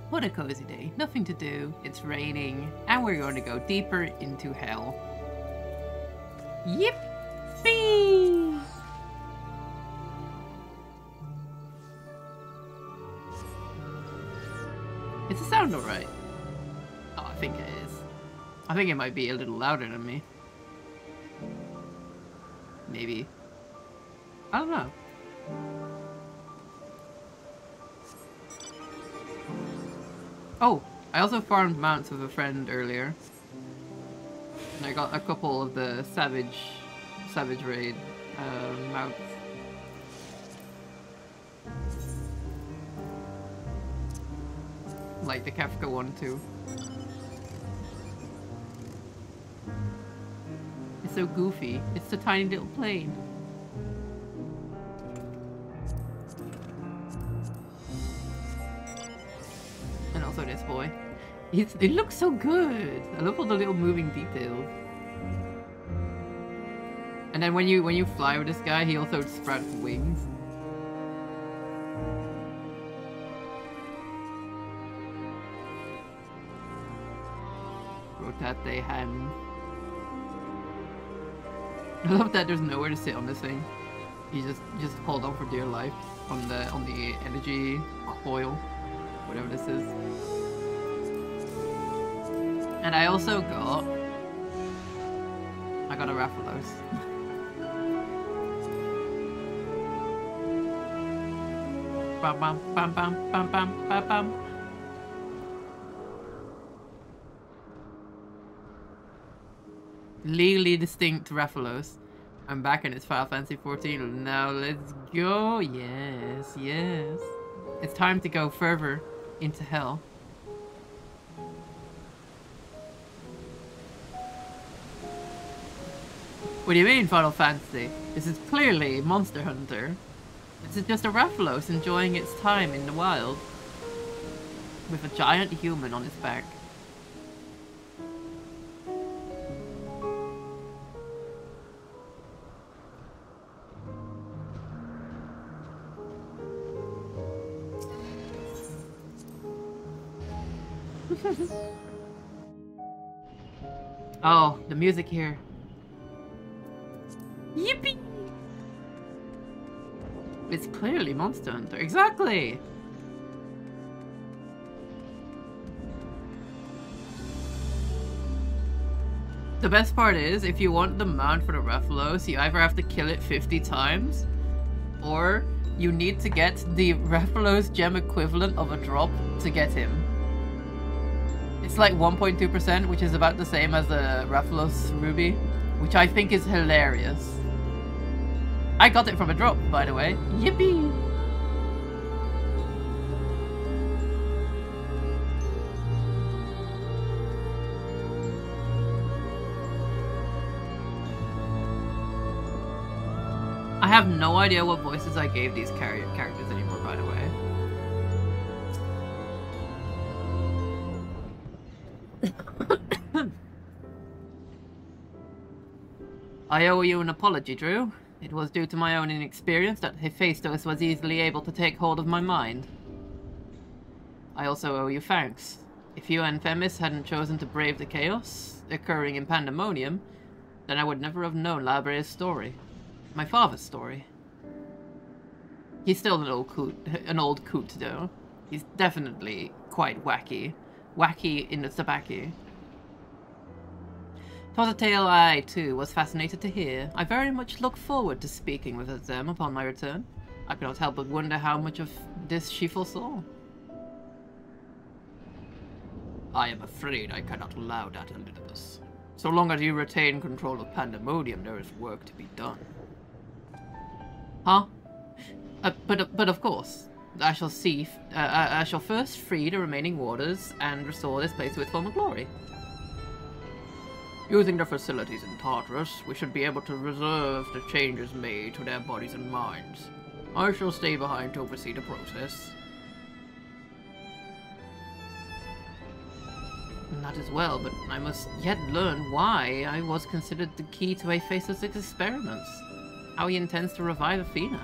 What a cozy day. Nothing to do, it's raining, and we're going to go deeper into hell. Yippee! Is the sound alright? Oh, I think it is. I think it might be a little louder than me. Maybe. I don't know. Oh, I also farmed mounts with a friend earlier. And I got a couple of the Savage Raid mounts. Like the Kafka one too. It's so goofy. It's a tiny little plane. And also this boy. It looks so good. I love all the little moving details. And then when you fly with this guy, he also sprouts wings. Rotate hand. I love that there's nowhere to sit on this thing. You just hold on for dear life on the energy coil, whatever this is. And I also got a Rathalos. Bam bam bam bam bam bam bam bam. Legally distinct Rathalos. I'm back and it's Final Fantasy 14. Now let's go. Yes, yes. It's time to go further into hell. What do you mean, Final Fantasy? This is clearly Monster Hunter. This is just a Rathalos enjoying its time in the wild. With a giant human on its back. Oh, the music here. Yippee! It's clearly Monster Hunter. Exactly! The best part is, if you want the mount for the Rathalos, you either have to kill it 50 times, or you need to get the Rathalos gem equivalent of a drop to get him. It's like 1.2%, which is about the same as the Rathalos Ruby, which I think is hilarious. I got it from a drop, by the way. Yippee! I have no idea what voices I gave these characters anymore, by the way. I owe you an apology, Drew. It was due to my own inexperience that Hephaestus was easily able to take hold of my mind. I also owe you thanks. If you and Themis hadn't chosen to brave the chaos occurring in Pandemonium, then I would never have known Labre's story. My father's story. He's still an old coot though. He's definitely quite wacky. Wacky in the sabaki. 'Twas a tale I, too, was fascinated to hear. I very much look forward to speaking with them upon my return. I cannot help but wonder how much of this she foresaw. I am afraid I cannot allow that, Elidibus. So long as you retain control of Pandemonium, there is work to be done. Huh? But of course, I shall first free the remaining warders and restore this place to its former glory. Using the facilities in Tartarus, we should be able to reserve the changes made to their bodies and minds. I shall stay behind to oversee the process. That as well, but I must yet learn why I was considered the key to Hephaestus' experiments. How he intends to revive Athena.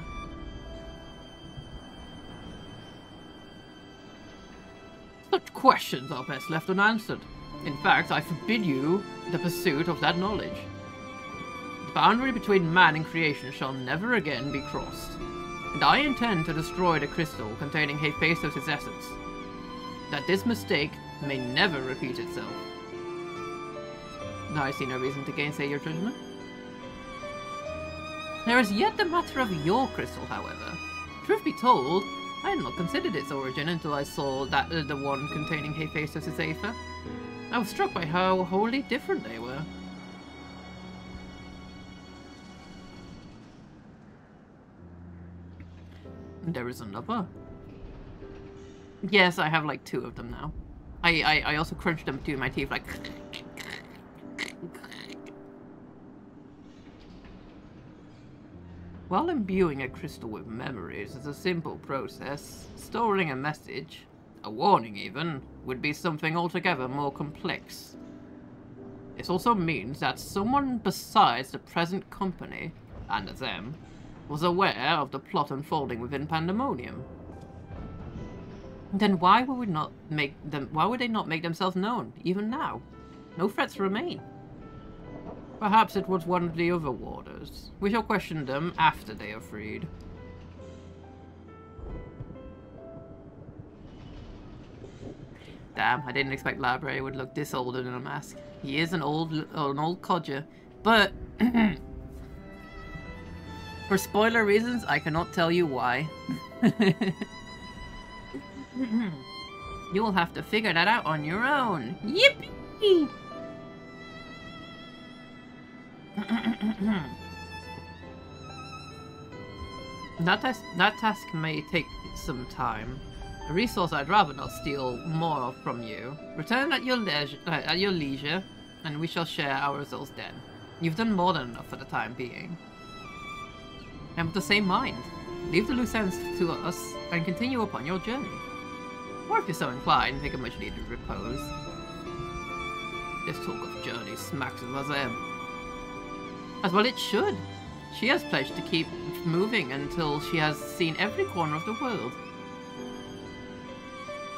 Such questions are best left unanswered. In fact, I forbid you the pursuit of that knowledge. The boundary between man and creation shall never again be crossed, and I intend to destroy the crystal containing Hephaestus' essence, that this mistake may never repeat itself. Now I see no reason to gainsay your judgment. There is yet the matter of your crystal, however. Truth be told, I had not considered its origin until I saw that the one containing Hephaestus' Aether. I was struck by how wholly different they were. There is another. Yes, I have like 2 of them now. I also crunched them between my teeth like... While imbuing a crystal with memories is a simple process, storing a message, a warning even, would be something altogether more complex. This also means that someone besides the present company, and them, was aware of the plot unfolding within Pandemonium. Then why would they not make themselves known, even now? No threats remain. Perhaps it was one of the other warders. We shall question them after they are freed. Damn, I didn't expect Labre would look this old in a mask. He is an old codger, but for spoiler reasons, I cannot tell you why. You will have to figure that out on your own. Yippee! That task may take some time. A resource I'd rather not steal more of from you. Return at your leisure, and we shall share our results then. You've done more than enough for the time being. And with the same mind, leave the loose ends to us and continue upon your journey. Or if you're so inclined, take a much needed repose. This talk of journey smacks of Azem. As well it should. She has pledged to keep moving until she has seen every corner of the world.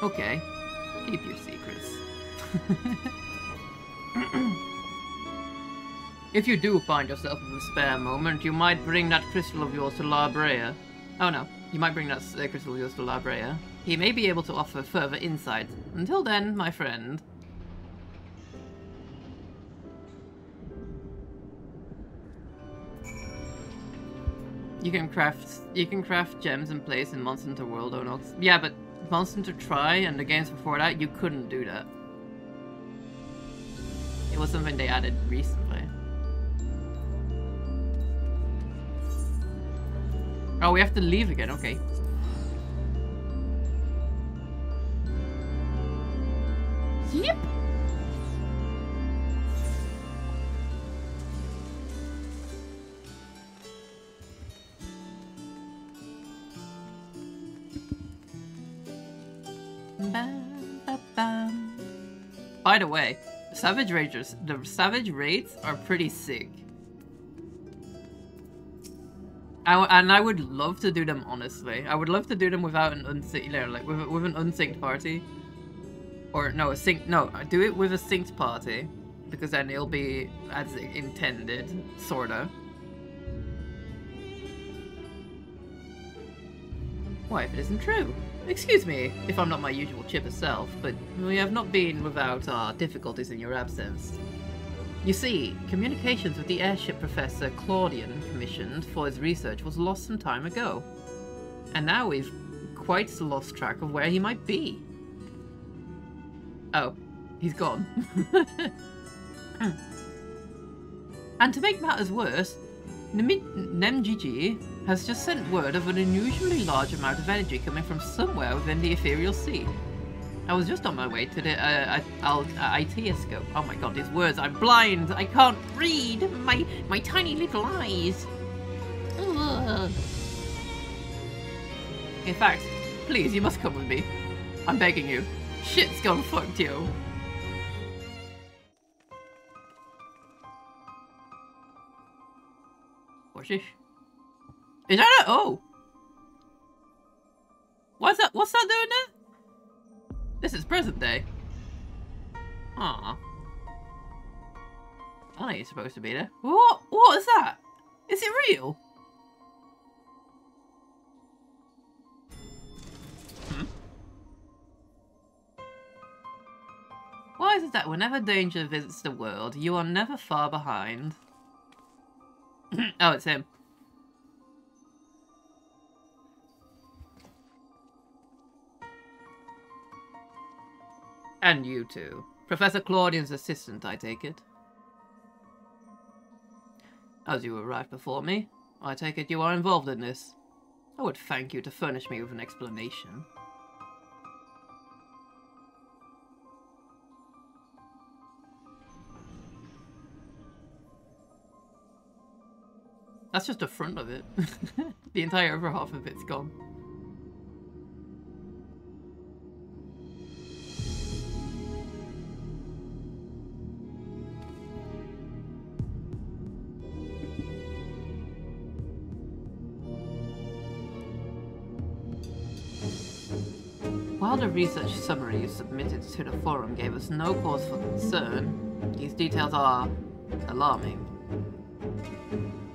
Okay, keep your secrets. If you do find yourself in a spare moment, you might bring that crystal of yours to La Brea. Oh no, you might bring that crystal of yours to La Brea. He may be able to offer further insight. Until then, my friend. You can craft gems and place in Monster Hunter World, Onox. Yeah, but Monster Hunter Tri and the games before that, you couldn't do that. It was something they added recently. Oh, we have to leave again, okay. Yep. By the way, the Savage Raids are pretty sick. I would love to do them honestly. I would love to do them without an unsynced, like with an unsynced party, or no, do it with a synced party, because then it'll be as intended, sorta. Why, if it isn't true? Excuse me, if I'm not my usual chipper self, but we have not been without difficulties in your absence. You see, communications with the airship professor Claudian commissioned for his research was lost some time ago. And now we've quite lost track of where he might be. Oh, he's gone. And to make matters worse, NemGG has just sent word of an unusually large amount of energy coming from somewhere within the Ethereal Sea. I was just on my way to the Itioscope. Oh my god, these words, I'm blind! I can't read! My tiny little eyes! Ugh. In fact, please, you must come with me. I'm begging you. Shit's gone fucked, yo. Is that a... Oh! What's that doing there? This is present day. Aw. I know you're supposed to be there. What is that? Is it real? Why is it that whenever danger visits the world, you are never far behind? Oh, it's him. And you too. Professor Claudian's assistant, I take it. As you arrived before me, I take it you are involved in this. I would thank you to furnish me with an explanation. That's just the front of it. The entire upper half of it's gone. While the research summary you submitted to the forum gave us no cause for concern, these details are alarming.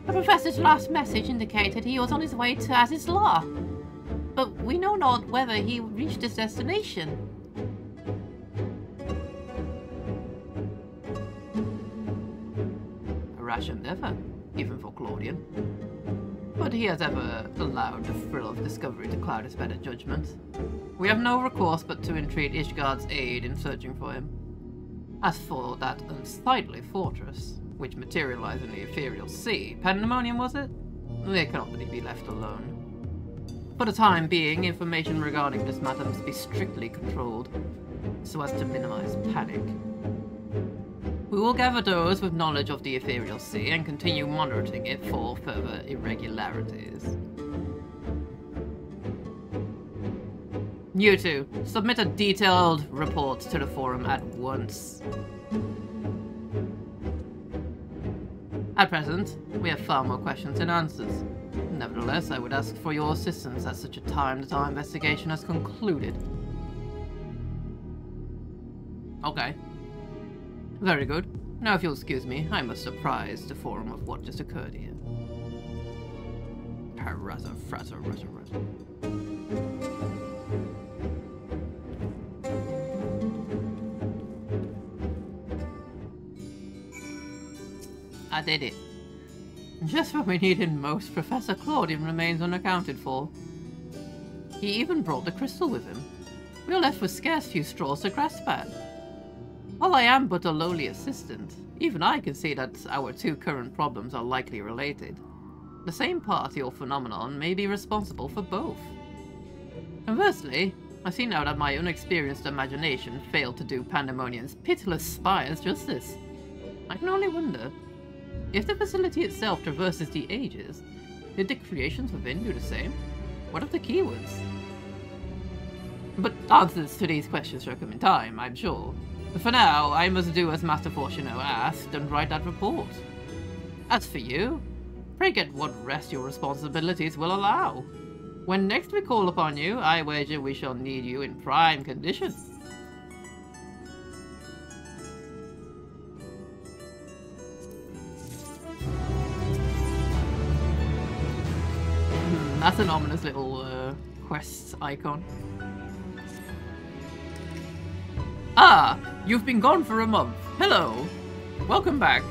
The professor's last message indicated he was on his way to Azizla, but we know not whether he reached his destination. A rash endeavor, even for Claudian. But he has ever allowed the thrill of discovery to cloud his better judgment. We have no recourse but to entreat Ishgard's aid in searching for him. As for that unsightly fortress, which materialized in the ethereal sea, Pandemonium was it? They cannot really be left alone. For the time being, information regarding this matter must be strictly controlled, so as to minimize panic. We will gather those with knowledge of the ethereal sea and continue monitoring it for further irregularities. You two, submit a detailed report to the forum at once. At present, we have far more questions than answers. Nevertheless, I would ask for your assistance at such a time that our investigation has concluded. Okay. Very good. Now if you'll excuse me, I must apprise the forum of what just occurred here. I did it. Just when we needed most, Professor Claudian remains unaccounted for. He even brought the crystal with him. We are left with scarce few straws to grasp at. While I am but a lowly assistant, even I can see that our two current problems are likely related. The same party or phenomenon may be responsible for both. Conversely, I see now that my unexperienced imagination failed to do Pandemonium's pitiless spires justice. I can only wonder, if the facility itself traverses the ages, did the creations within do the same? What of the keywords? But answers to these questions shall come in time, I'm sure. For now, I must do as Master Fortuno asked and write that report. As for you, pray get what rest your responsibilities will allow. When next we call upon you, I wager we shall need you in prime condition. That's an ominous little quest icon. Ah, you've been gone for a month. Hello. Welcome back.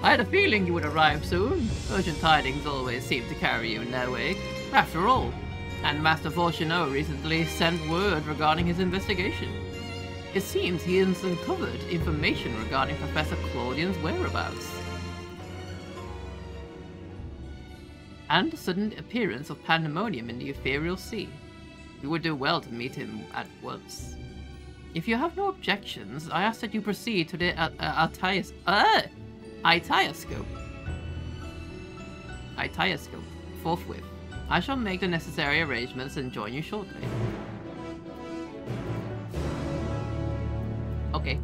I had a feeling you would arrive soon. Urgent tidings always seem to carry you in their wake. After all, and Master Fortuno recently sent word regarding his investigation. It seems he has uncovered information regarding Professor Claudian's whereabouts. And the sudden appearance of Pandemonium in the ethereal sea. We would do well to meet him at once. If you have no objections, I ask that you proceed to the Itioscope forthwith. I shall make the necessary arrangements and join you shortly. Okay.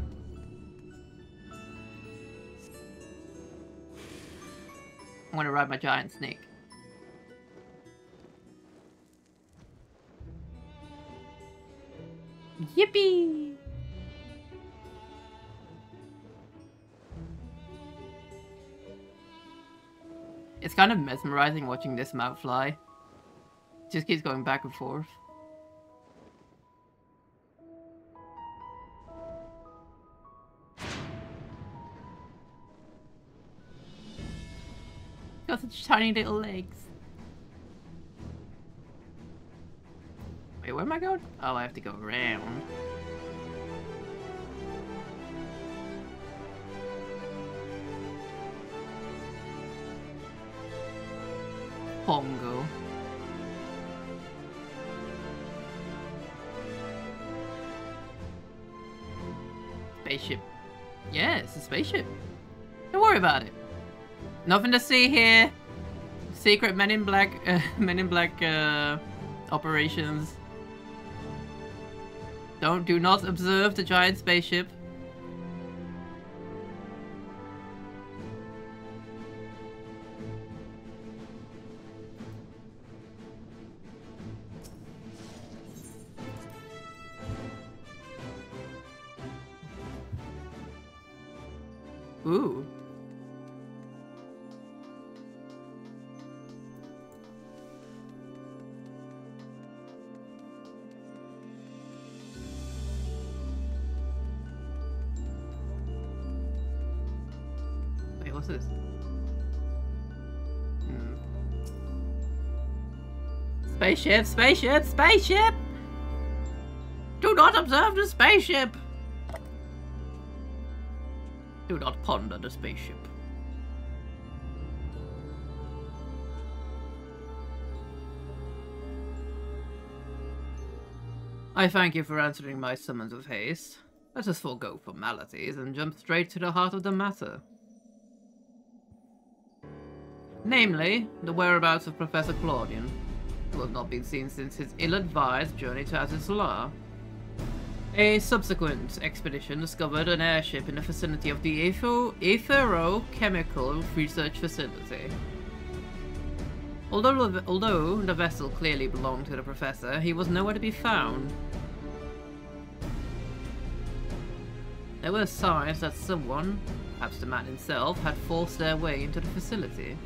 I'm gonna ride my giant snake. Yippee! It's kind of mesmerizing watching this mount fly. It just keeps going back and forth. Got such tiny little legs. Wait, where am I going? Oh, I have to go around. Pongo. Spaceship. Yeah, it's a spaceship. Don't worry about it. Nothing to see here. Secret Men in Black operations. Do not observe the giant spaceship. Ooh. Wait, what's this? Spaceship, spaceship, spaceship! Do not observe the spaceship! Do not ponder the spaceship. I thank you for answering my summons of haste. Let us forego formalities and jump straight to the heart of the matter. Namely, the whereabouts of Professor Claudian, who has not been seen since his ill-advised journey to Azizlar. A subsequent expedition discovered an airship in the vicinity of the Aetherochemical Research Facility. Although the vessel clearly belonged to the Professor, he was nowhere to be found. There were signs that someone, perhaps the man himself, had forced their way into the facility.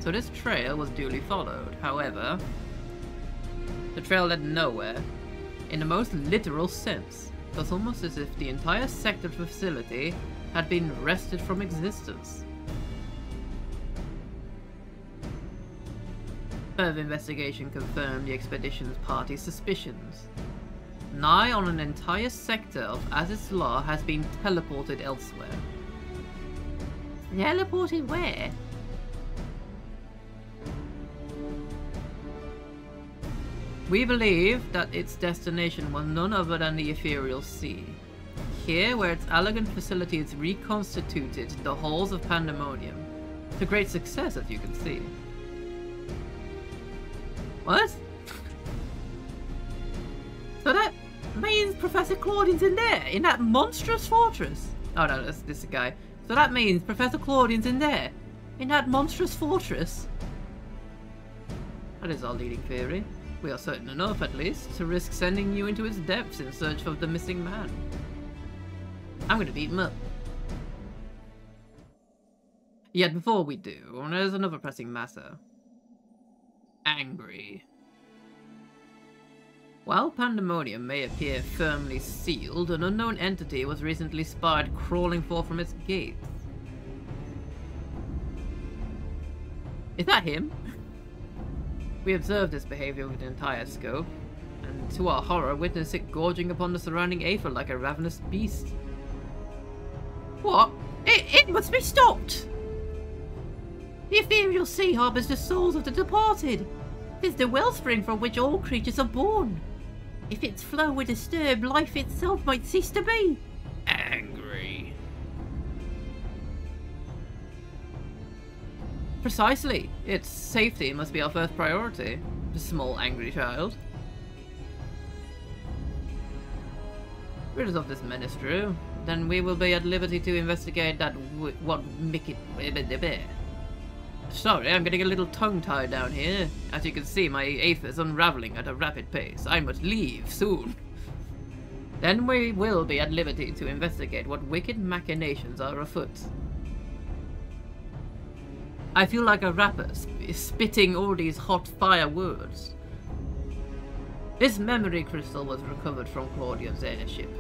So this trail was duly followed. However, the trail led nowhere. In the most literal sense, it was almost as if the entire sector of the facility had been wrested from existence. Further investigation confirmed the expedition's party's suspicions. Nigh on an entire sector of Azizlar has been teleported elsewhere. Teleported where? We believe that its destination was none other than the Ethereal Sea. Here, where its elegant facilities reconstituted the halls of Pandemonium. To great success, as you can see. What? So that means Professor Claudian's in there, in that monstrous fortress. Oh no, this is a guy. So that means Professor Claudian's in there, in that monstrous fortress. That is our leading theory. We are certain enough, at least, to risk sending you into its depths in search of the missing man. I'm gonna beat him up. Yet before we do, there's another pressing matter. Angry. While Pandemonium may appear firmly sealed, an unknown entity was recently spied crawling forth from its gates. Is that him? We observed this behavior with the entire scope, and to our horror witnessed it gorging upon the surrounding aether like a ravenous beast. What? It must be stopped! The Ethereal Sea harbours the souls of the departed. It is the wellspring from which all creatures are born. If its flow were disturbed, life itself might cease to be. Angry. Precisely. Its safety must be our first priority. The small angry child. Rid us of this menace, Drew. Then we will be at liberty to investigate that what make it Sorry, I'm getting a little tongue-tied down here. As you can see, my aether is unraveling at a rapid pace. I must leave soon. Then we will be at liberty to investigate what wicked machinations are afoot. I feel like a rapper spitting all these hot fire words. This memory crystal was recovered from Claudia's airship.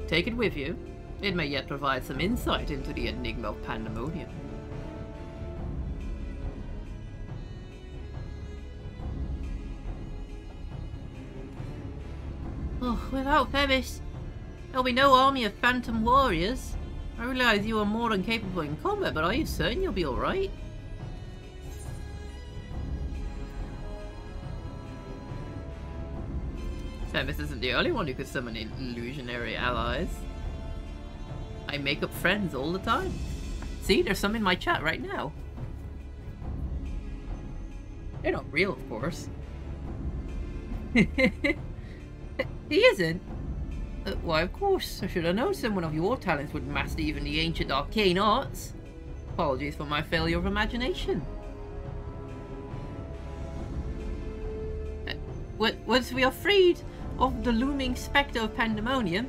Take it with you. It may yet provide some insight into the enigma of Pandemonium. Oh, without Themis, there'll be no army of phantom warriors. I realize you are more than capable in combat, but are you certain you'll be alright? Themis isn't the only one who could summon illusionary allies. I make up friends all the time. See, there's some in my chat right now. They're not real, of course. He isn't? Why, of course. I should have known someone of your talents would master even the ancient arcane arts. Apologies for my failure of imagination. Once we are freed of the looming spectre of Pandemonium,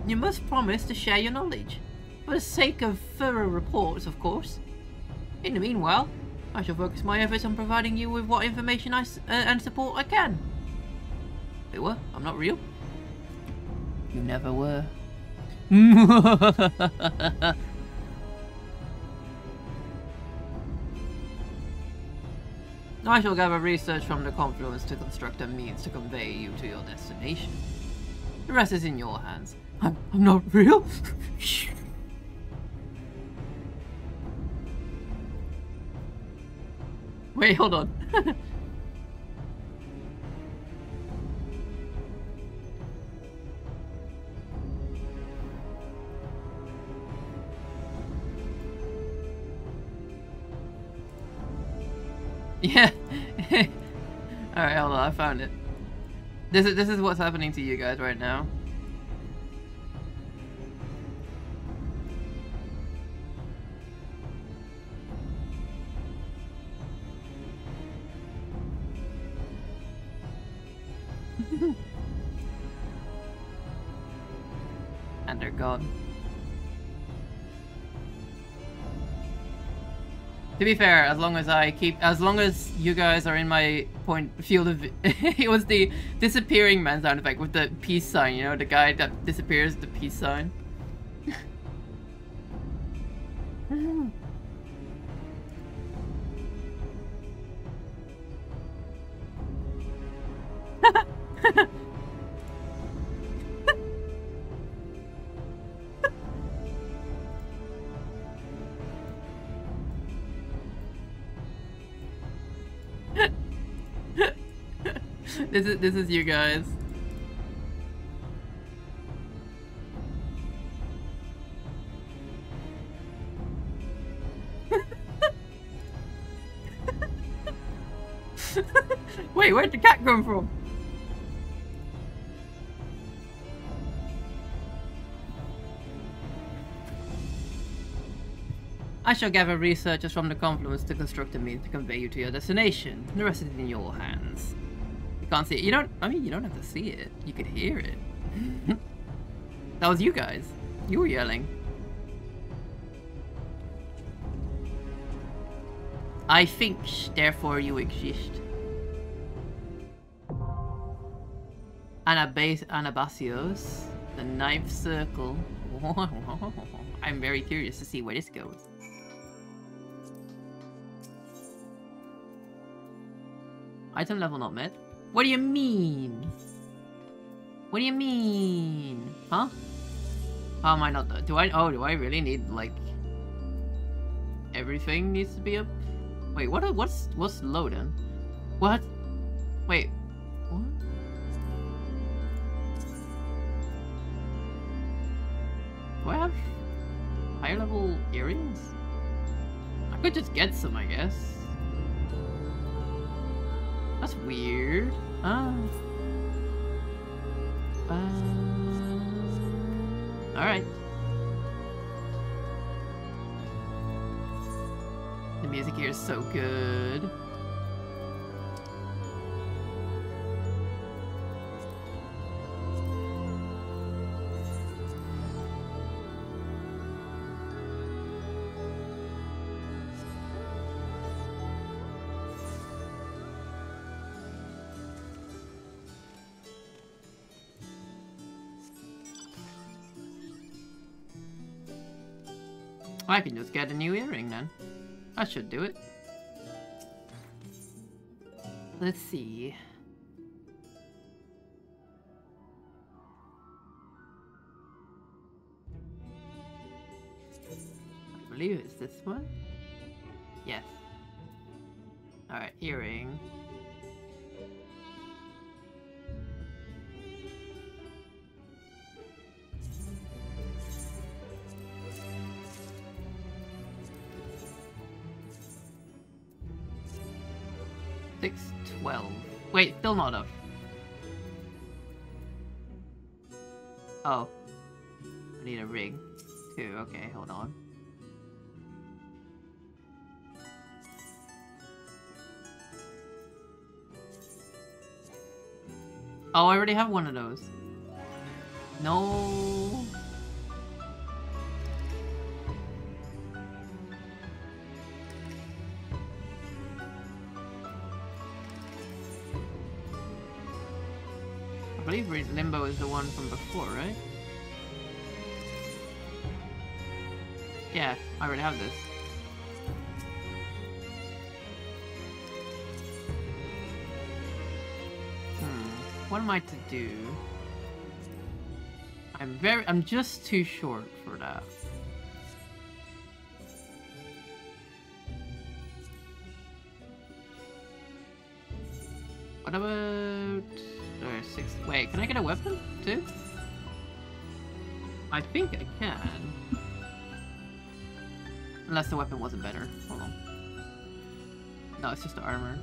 you must promise to share your knowledge. For the sake of thorough reports, of course. In the meanwhile, I shall focus my efforts on providing you with what information and support I can. Wait, what? I'm not real? You never were. I shall gather research from the confluence to construct a means to convey you to your destination. The rest is in your hands. I'm not real? Wait, hold on. Yeah. Alright, hold on, I found it. This is what's happening to you guys right now. And they're gone. To be fair, as long as you guys are in my field of it was the disappearing man sound effect with the peace sign, you know, the guy that disappears, the peace sign. This is you guys. Wait, where'd the cat come from? I shall gather researchers from the confluence to construct a means to convey you to your destination. The rest is in your hands. You can't see it. You don't have to see it. You could hear it. That was you guys. You were yelling. I think, therefore you exist. Anabasios, the ninth circle. I'm very curious to see where this goes. Item level not met. What do you mean? What do you mean? Huh? How am I not? Do I really need, like, everything needs to be up? Wait, what's loading? What? Wait, what? Do I have higher level earrings? I could just get some, I guess. That's weird. Alright. The music here is so good. I can just get a new earring then. That should do it. Let's see. I believe it's this one. Yes. Alright, earring. $6.12. Wait, still not enough. Oh. I need a ring. Too. Okay, hold on. Oh, I already have one of those. No. I believe Limbo is the one from before, right? Yeah, I already have this. What am I to do? I'm just too short for that. What about... Wait, can I get a weapon too? I think I can. Unless the weapon wasn't better. Hold on. No, it's just the armor.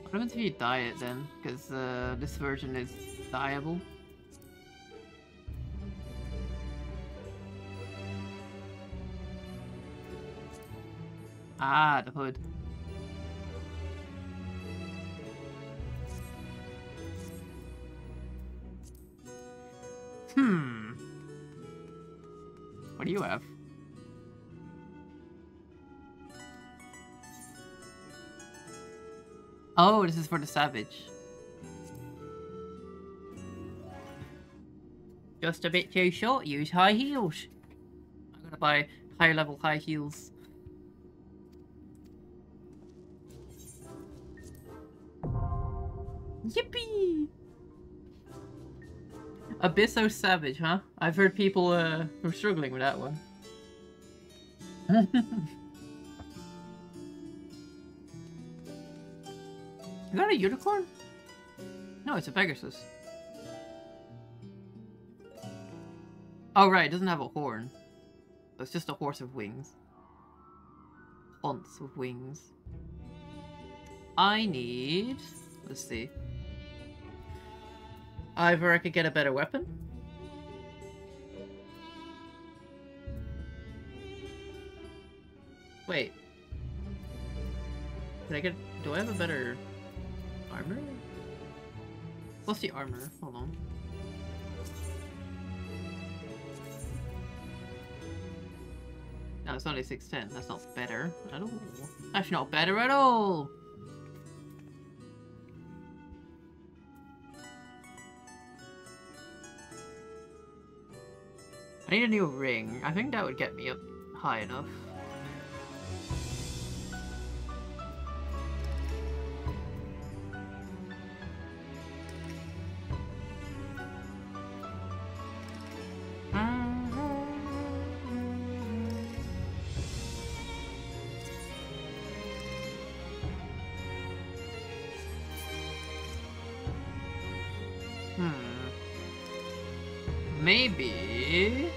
What happens if you dye it then? Because this version is dyeable. Ah, the hood. What do you have? Oh, this is for the savage. Just a bit too short. Use high heels. I'm gonna buy high level high heels. Yippee! Abysso Savage, huh? I've heard people who are struggling with that one. Is that a unicorn? No, it's a Pegasus. Oh right, it doesn't have a horn. It's just a horse with wings. Haunts with wings. I need... Let's see. Either I could get a better weapon. Wait. Can I get... Do I have a better... armor? What's the armor? Hold on. No, it's only 610. That's not better at all. That's not better at all! I need a new ring. I think that would get me up high enough. Maybe...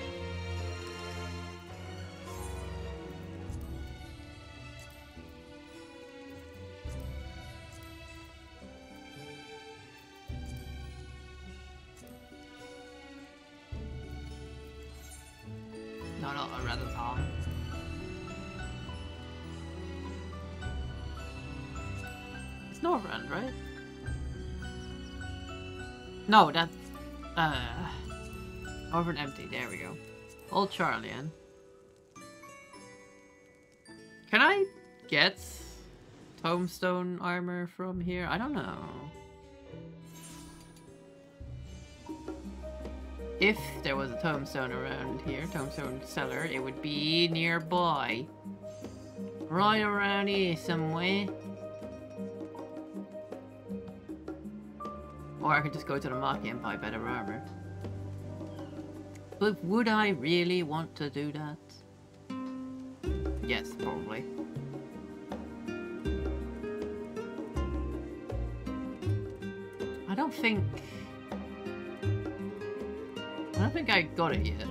No, not a Rattata. It's Norrand, right? No, that's... Norrand empty, there we go. Old Charlian. Can I get Tombstone armor from here? I don't know. If there was a tombstone around here, tombstone cellar, it would be nearby. Right around here somewhere. Or I could just go to the market and buy better armor. But would I really want to do that? Yes, probably. I don't think I got it yet.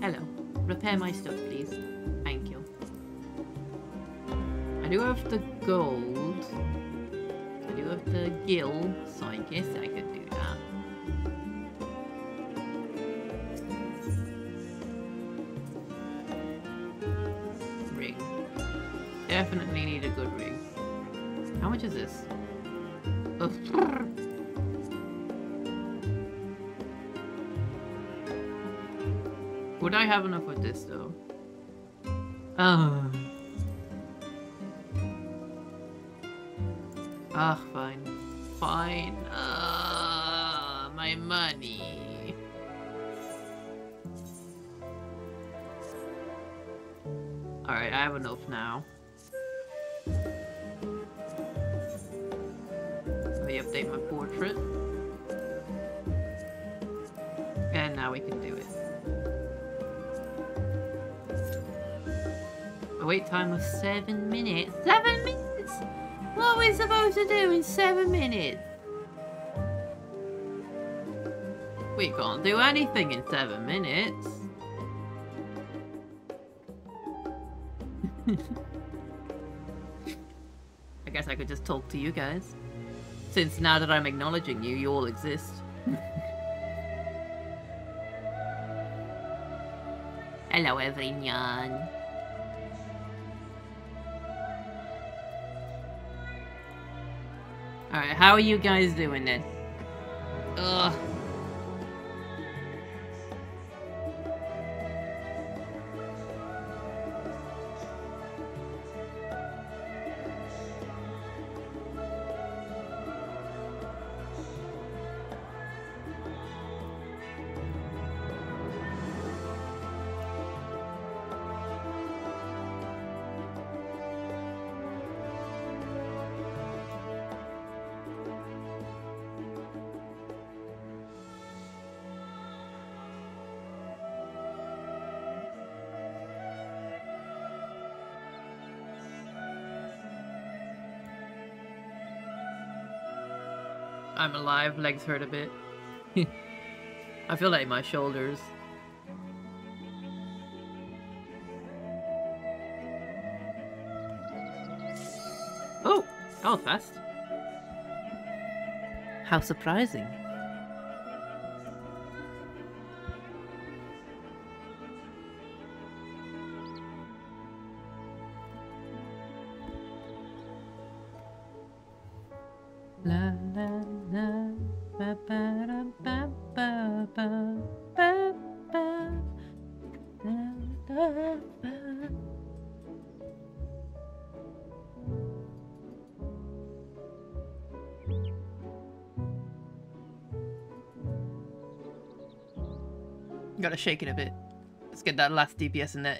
Hello. Repair my stuff, please. Thank you. I do have the gold. I do have the gil, so I guess I could do that. Ring. Definitely need a good ring. How much is this? Oh. Would I have enough with this though? Fine. Fine. My money. Alright, I have enough now. Let me update my portrait. And now we can do it. A wait time of 7 minutes. 7 minutes? What are we supposed to do in 7 minutes? We can't do anything in 7 minutes. I guess I could just talk to you guys. Since now that I'm acknowledging you, you all exist. Hello everyone. Alright, how are you guys doing then? Ugh. I'm alive, legs hurt a bit. I feel like my shoulders. Oh! That was fast. How surprising. La la la ba ba da ba ba ba ba ba la da ba. Gotta shake it a bit. Let's get that last DPS in there.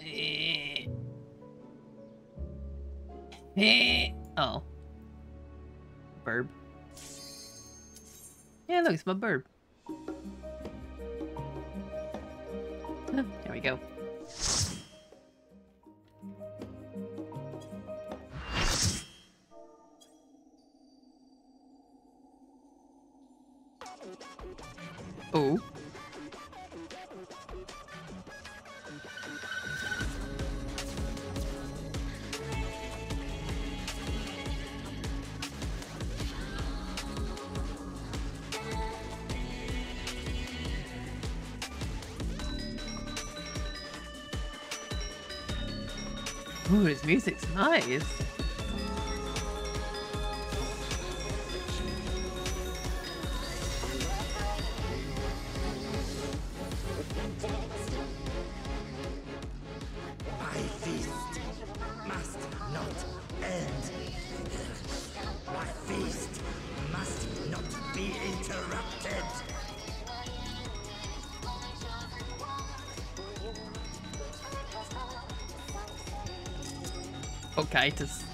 Oh. Burb. Yeah, look, it's my burb. There we go. Oh. Ooh, his music's nice. My feast must not end. My feast must not be interrupted. Okay, just...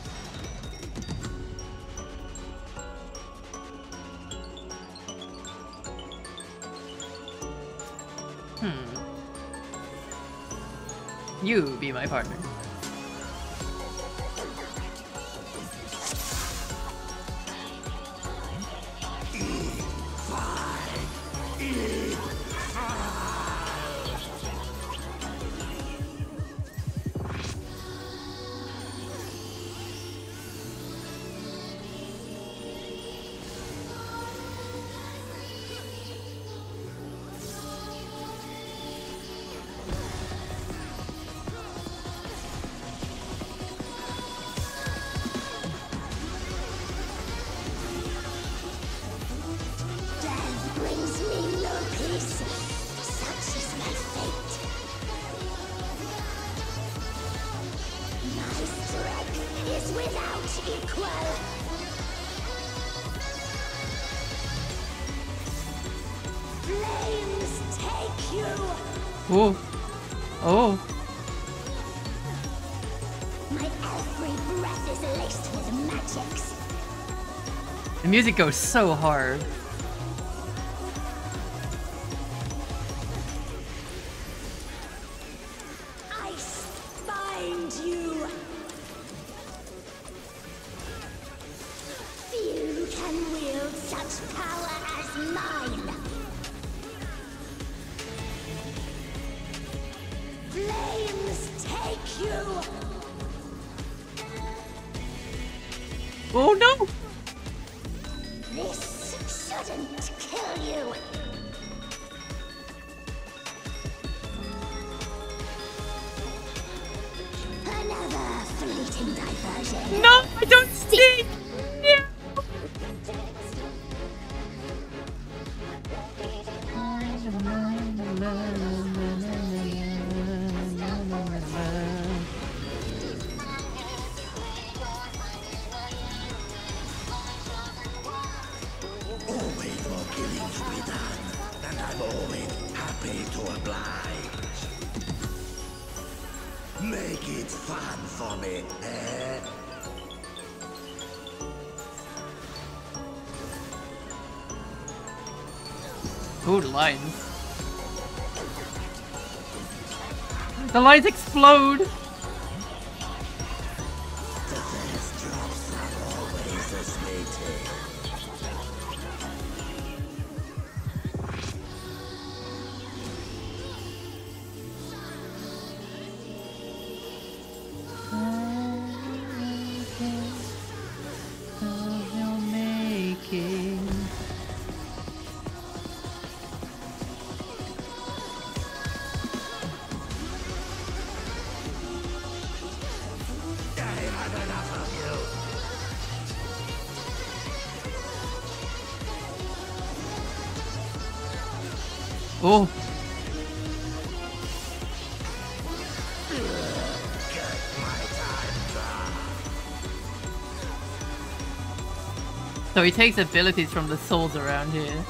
You be my partner. Death brings me no peace. Such is my fate. My strength is without equal. Flames take you. Oh. Oh. My every breath is laced with magics. The music goes so hard. Ice bind you. Few can wield such power as mine. Flames take you. Oh no! This shouldn't kill you. Another fleeting diversion. No, I don't see! Yeah. Always more killing to be done, and I'm always happy to oblige. Make it fun for me, eh? Ooh, the lines. The lines explode! The best drops are always a sweetie. I've had enough of you. Oh. Get my time back. So he takes abilities from the souls around here.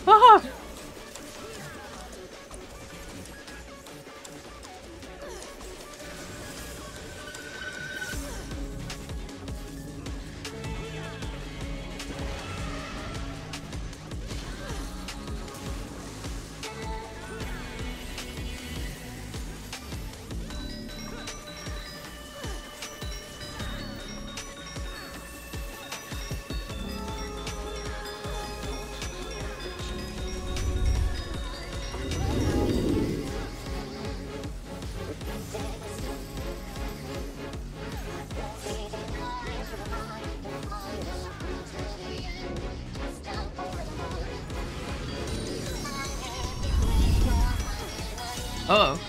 Ah! Uh-oh.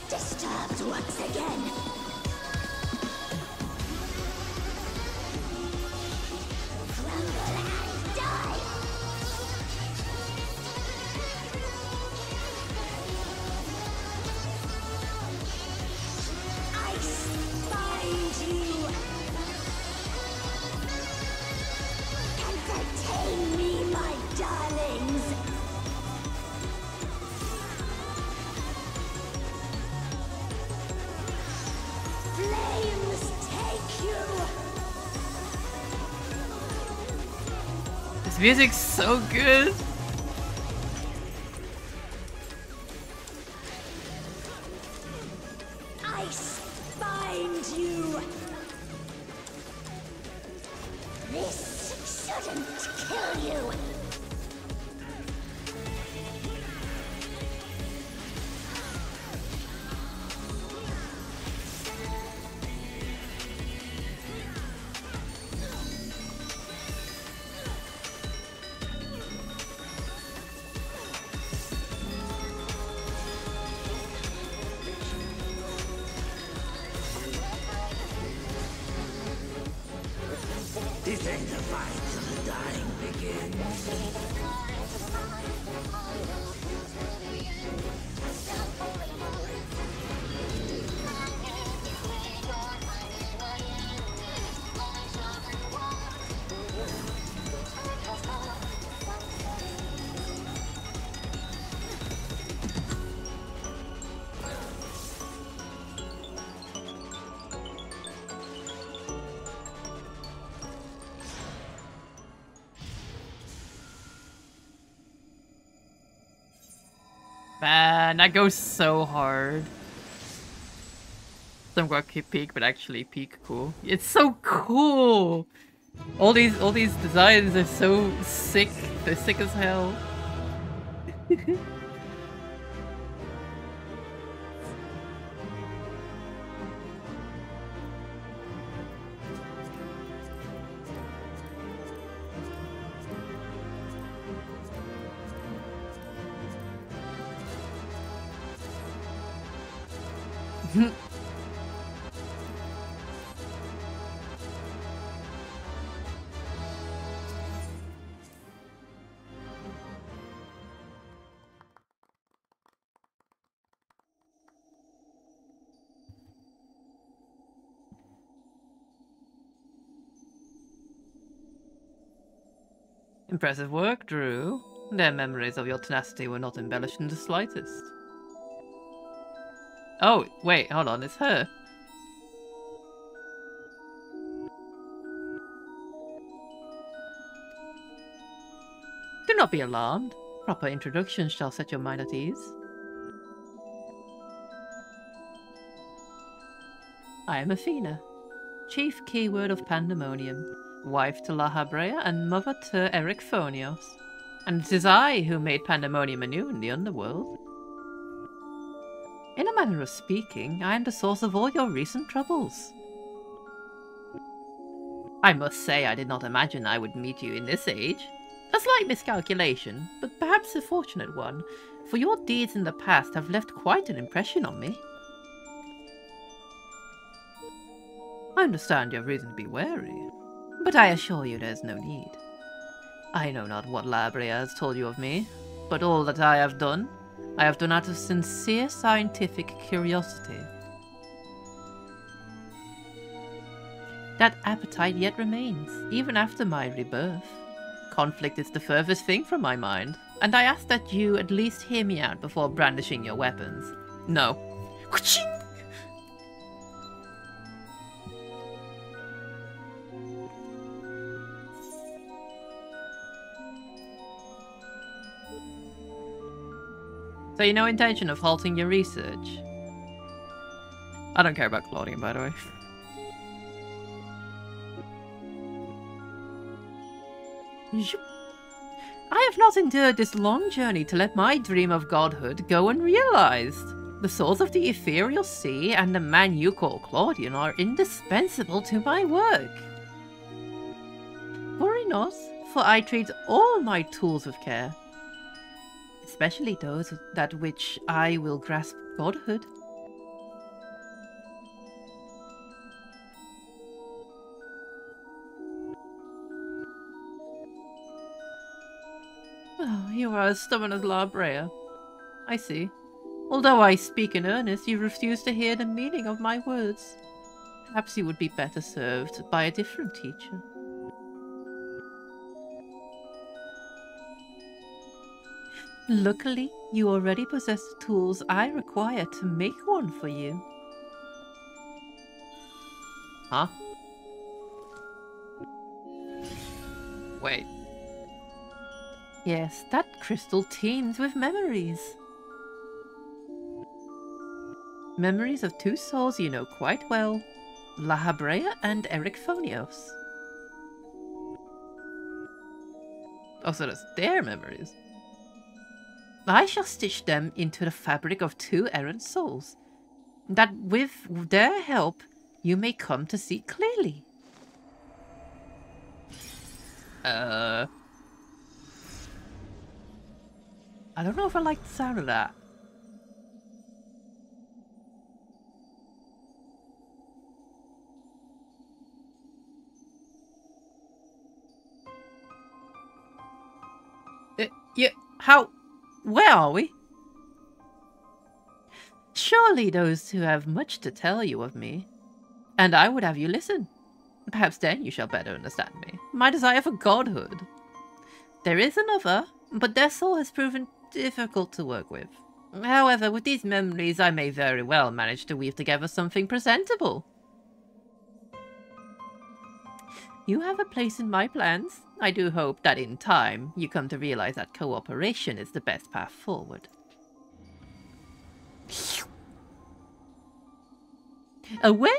Disturbed once again. Crumble and die. I find you. Entertain me, my darlings. Flames take you. This music's so good. I find you. This shouldn't kill you. This ain't a fight till the dying begins. Man, that goes so hard. Some got peak, but actually peak cool. It's so cool. All these designs are so sick. They're sick as hell. Impressive work, Drew. Their memories of your tenacity were not embellished in the slightest. Oh, wait, hold on, it's her. Do not be alarmed. Proper introduction shall set your mind at ease. I am Athena, chief keyword of Pandemonium, wife to La Habrea and mother to Eric Phonios. And it is I who made Pandemonium anew in the underworld. In a manner of speaking, I am the source of all your recent troubles. I must say I did not imagine I would meet you in this age. A slight miscalculation, but perhaps a fortunate one, for your deeds in the past have left quite an impression on me. I understand you have reason to be wary, but I assure you there is no need. I know not what La Habrea has told you of me, but all that I have done out of sincere scientific curiosity. That appetite yet remains, even after my rebirth. Conflict is the furthest thing from my mind, and I ask that you at least hear me out before brandishing your weapons. No. So you no intention of halting your research? I don't care about Claudian, by the way. I have not endured this long journey to let my dream of godhood go unrealized. The souls of the ethereal sea and the man you call Claudian are indispensable to my work. Worry not, for I treat all my tools with care, especially those that which I will grasp godhood. Oh, you are as stubborn as La Brea. I see. Although I speak in earnest, you refuse to hear the meaning of my words. Perhaps you would be better served by a different teacher. Luckily, you already possess the tools I require to make one for you. Huh? Wait. Yes, that crystal teems with memories. Memories of two souls you know quite well, La Habrea and Eric Phonios. Oh, so that's their memories. I shall stitch them into the fabric of two errant souls, that with their help you may come to see clearly. I don't know if I like the sound of that. Yeah, how? Where are we? Surely those who have much to tell you of me, and I would have you listen. Perhaps then you shall better understand me. My desire for godhood. There is another, but their soul has proven difficult to work with. However, with these memories I may very well manage to weave together something presentable. You have a place in my plans. I do hope that in time you come to realize that cooperation is the best path forward. Away!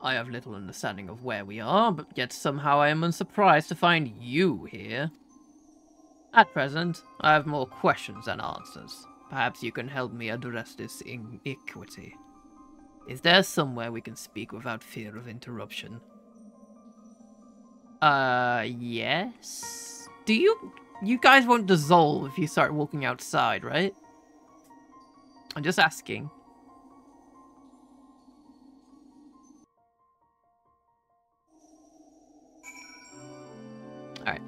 I have little understanding of where we are, but yet somehow I am unsurprised to find you here. At present, I have more questions than answers. Perhaps you can help me address this iniquity. Is there somewhere we can speak without fear of interruption? Yes? Do you guys won't dissolve if you start walking outside, right? I'm just asking. Alright.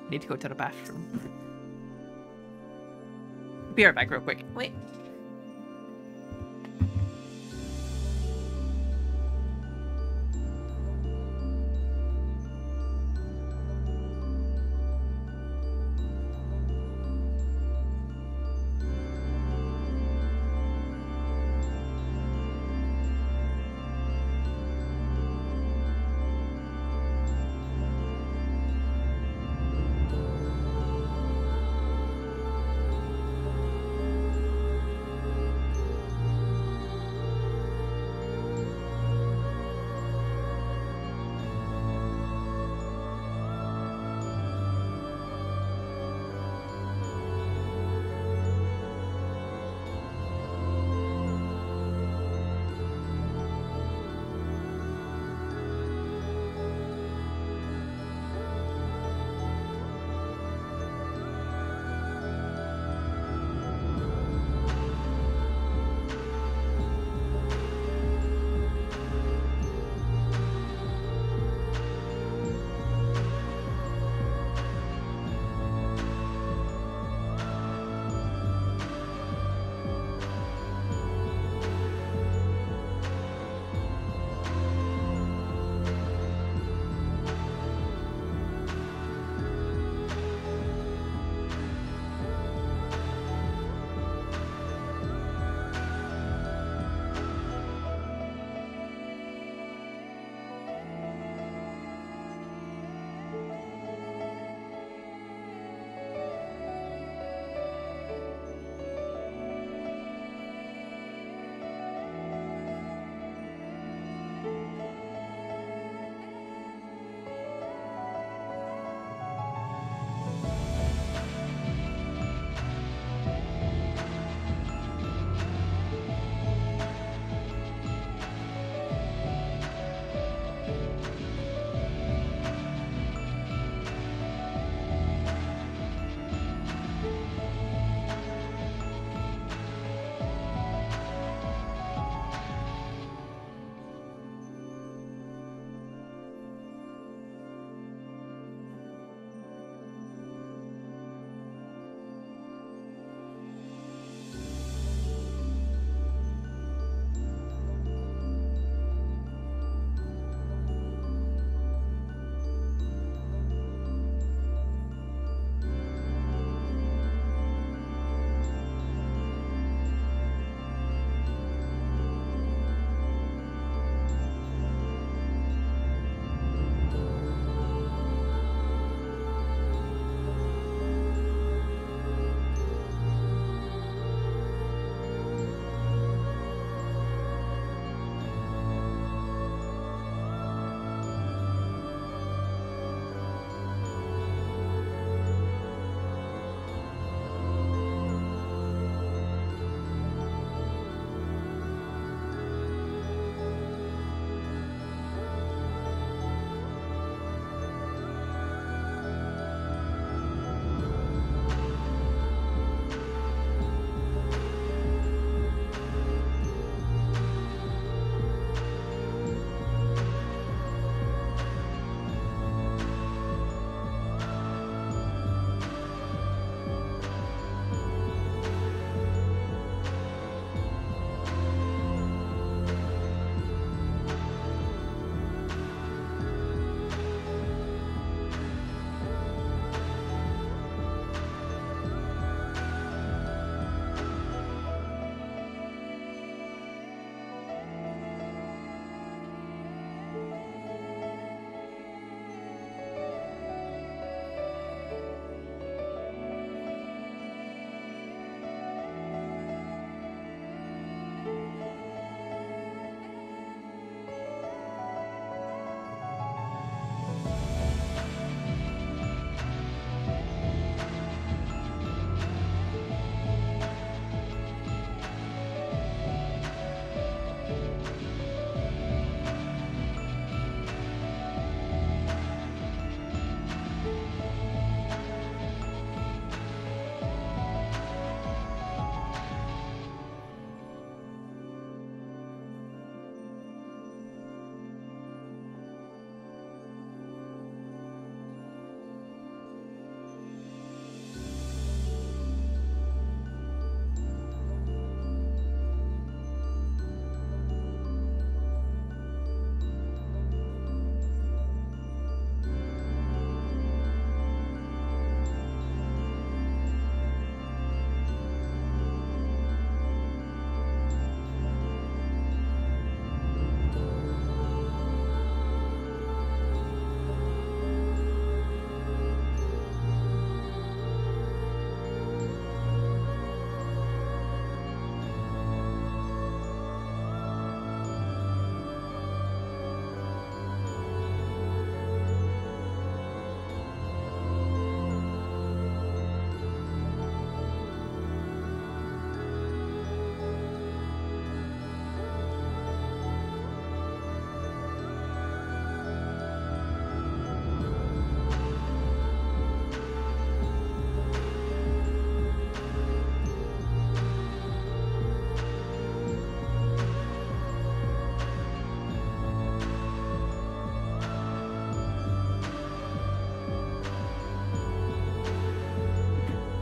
Need to go to the bathroom. Be right back real quick. Wait.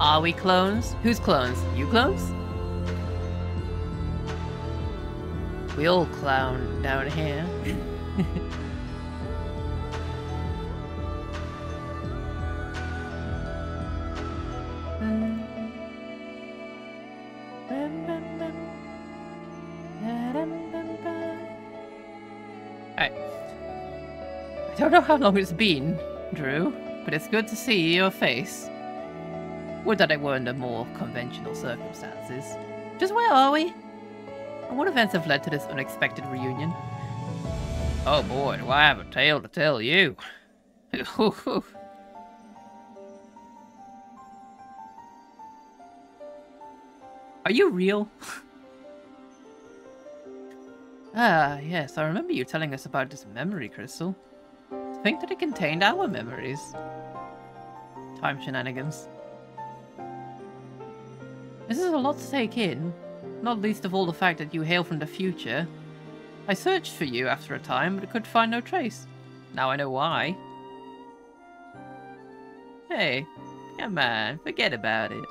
Are we clones? Who's clones? You clones? We all clown down here. Alright. I don't know how long it's been, Drew, but it's good to see your face. Would that it were under more conventional circumstances. Just where are we? And what events have led to this unexpected reunion? Oh boy, do I have a tale to tell you. Are you real? Ah, yes, I remember you telling us about this memory crystal. To think that it contained our memories. Time shenanigans. This is a lot to take in, not least of all the fact that you hail from the future. I searched for you after a time, but could find no trace. Now I know why. Hey, come on, forget about it.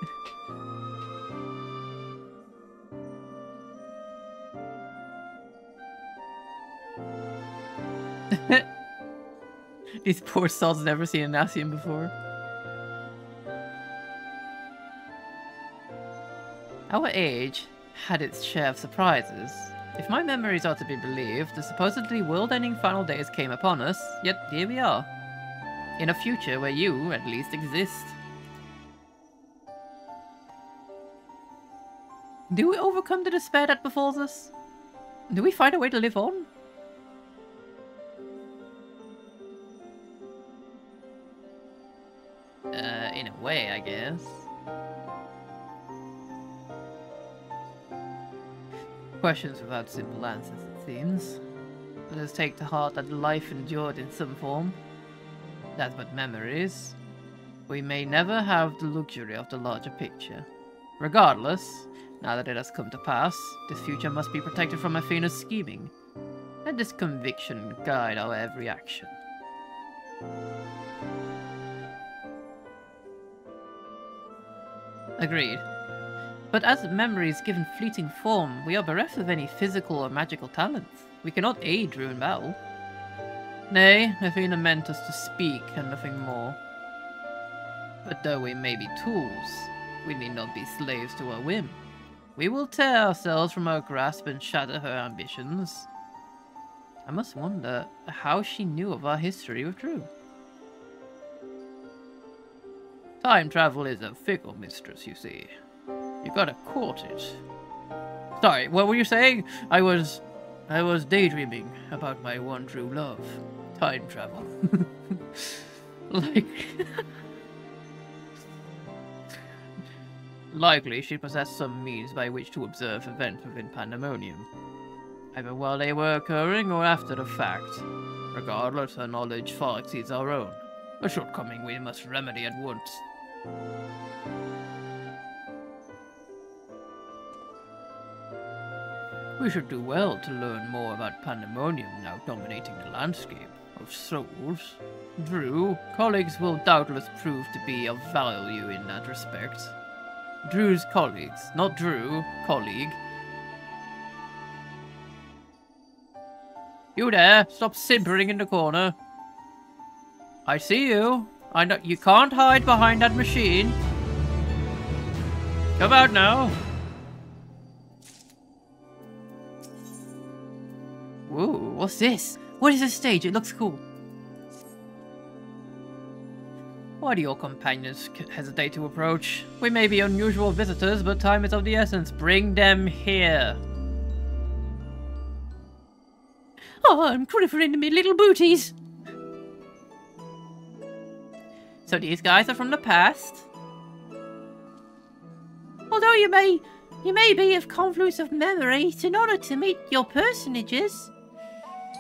These poor souls never seen an Nassian before. Our age had its share of surprises. If my memories are to be believed, the supposedly world-ending final days came upon us, yet here we are. In a future where you, at least, exist. Do we overcome the despair that befalls us? Do we find a way to live on? In a way, I guess. Questions without simple answers, it seems. Let us take to heart that life endured in some form. That's but memories. We may never have the luxury of the larger picture. Regardless, now that it has come to pass, this future must be protected from Athena's scheming. Let this conviction guide our every action. Agreed. But as memories given fleeting form, we are bereft of any physical or magical talents. We cannot aid Drew in battle. Nay, Athena meant us to speak and nothing more. But though we may be tools, we need not be slaves to her whim. We will tear ourselves from her grasp and shatter her ambitions. I must wonder how she knew of our history with Drew. Time travel is a fickle mistress, you see. You gotta court it. Sorry, what were you saying? I was daydreaming about my one true love. Time travel. Likely she possessed some means by which to observe events within Pandemonium. Either while they were occurring or after the fact. Regardless, her knowledge far exceeds our own. A shortcoming we must remedy at once. We should do well to learn more about Pandemonium now dominating the landscape of souls. Drew, colleagues will doubtless prove to be of value in that respect. Drew's colleagues, not Drew, colleague. You there, stop simpering in the corner. I see you. I know you can't hide behind that machine. Come out now. Whoa, what's this? What is this stage? It looks cool. Why do your companions hesitate to approach? We may be unusual visitors, but time is of the essence. Bring them here. Oh, I'm quivering in my little booties. So these guys are from the past. Although you may be of confluence of memory, it's an honour to meet your personages.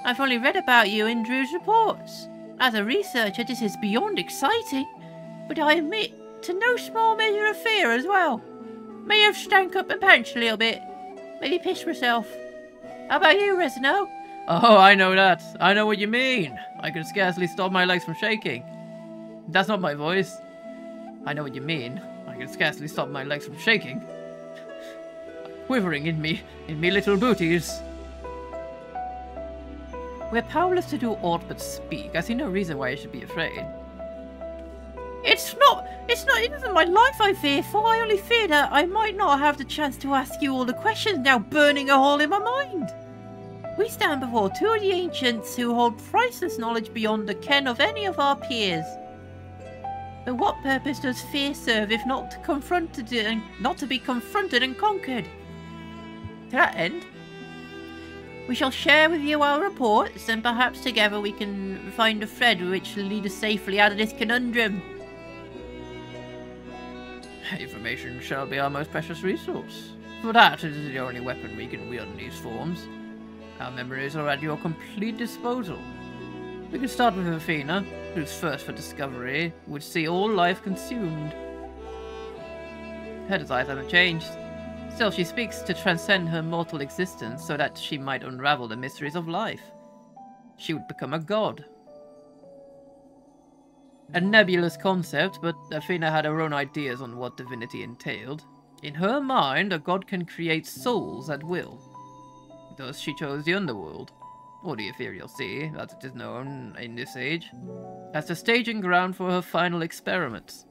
I've only read about you in Drew's reports. As a researcher, this is beyond exciting, but I admit to no small measure of fear as well. May have stank up my pants a little bit. Maybe pissed myself. How about you, Resino? Oh, I know that. I know what you mean. I can scarcely stop my legs from shaking. That's not my voice. I know what you mean. I can scarcely stop my legs from shaking. Quivering in me little booties. We're powerless to do aught but speak. I see no reason why you should be afraid. It isn't my life I fear for. I only fear that I might not have the chance to ask you all the questions now burning a hole in my mind. We stand before two of the ancients who hold priceless knowledge beyond the ken of any of our peers. But what purpose does fear serve if not to be confronted and conquered? To that end, we shall share with you our reports, and perhaps together we can find a thread which will lead us safely out of this conundrum. Information shall be our most precious resource. For that, it is the only weapon we can wield in these forms. Our memories are at your complete disposal. We can start with Athena, whose thirst for discovery would see all life consumed. Her desires haven't changed. Still, she speaks to transcend her mortal existence so that she might unravel the mysteries of life. She would become a god. A nebulous concept, but Athena had her own ideas on what divinity entailed. In her mind, a god can create souls at will. Thus, she chose the underworld, or the ethereal sea, as it is known in this age, as the staging ground for her final experiments.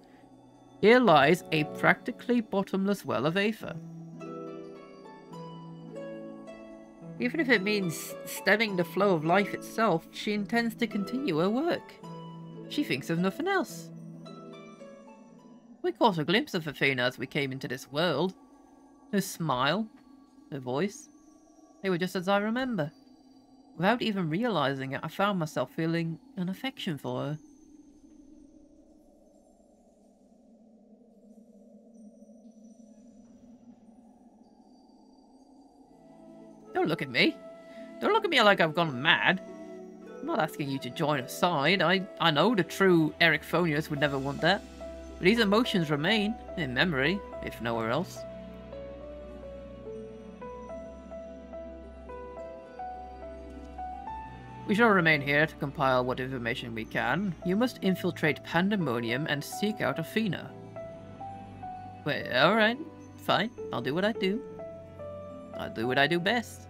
Here lies a practically bottomless well of Aether. Even if it means stemming the flow of life itself, she intends to continue her work. She thinks of nothing else. We caught a glimpse of Athena as we came into this world. Her smile, her voice, they were just as I remember. Without even realizing it, I found myself feeling an affection for her. Don't look at me. Don't look at me like I've gone mad. I'm not asking you to join a side. I know the true Eric Phonius would never want that. But these emotions remain, in memory, if nowhere else. We shall remain here to compile what information we can. You must infiltrate Pandemonium and seek out Athena. Well, alright. Fine. I'll do what I do. I'll do what I do best.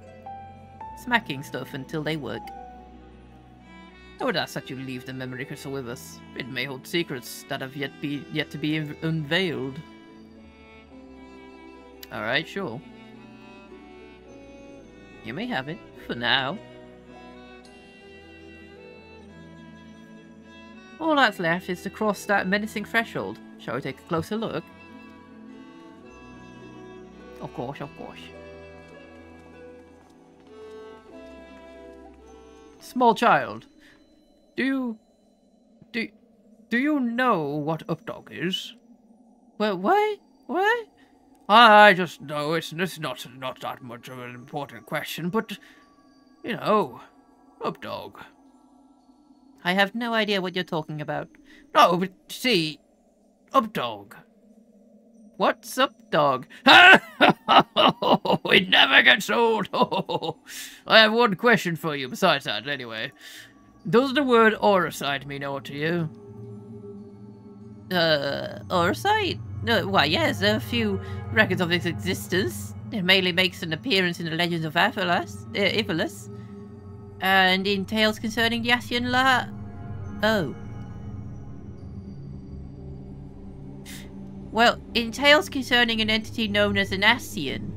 Smacking stuff until they work. I would ask that you leave the memory crystal with us. It may hold secrets that have yet to be unveiled. Alright, sure. You may have it, for now. All that's left is to cross that menacing threshold. Shall we take a closer look? Of course, of course. Small child, do you know what Updog is? Well, what? I just know it's not that much of an important question, but you know, Updog. I have no idea what you're talking about. No, but see, Updog. What's Updog? It never gets old. I have one question for you besides that, anyway. Does the word Auracite mean aught to you? Auracite? Why, yes, there are a few records of its existence. It mainly makes an appearance in the legends of Iphilus, and in tales concerning the Ascian Oh. Well, in tales concerning an entity known as an Ascian,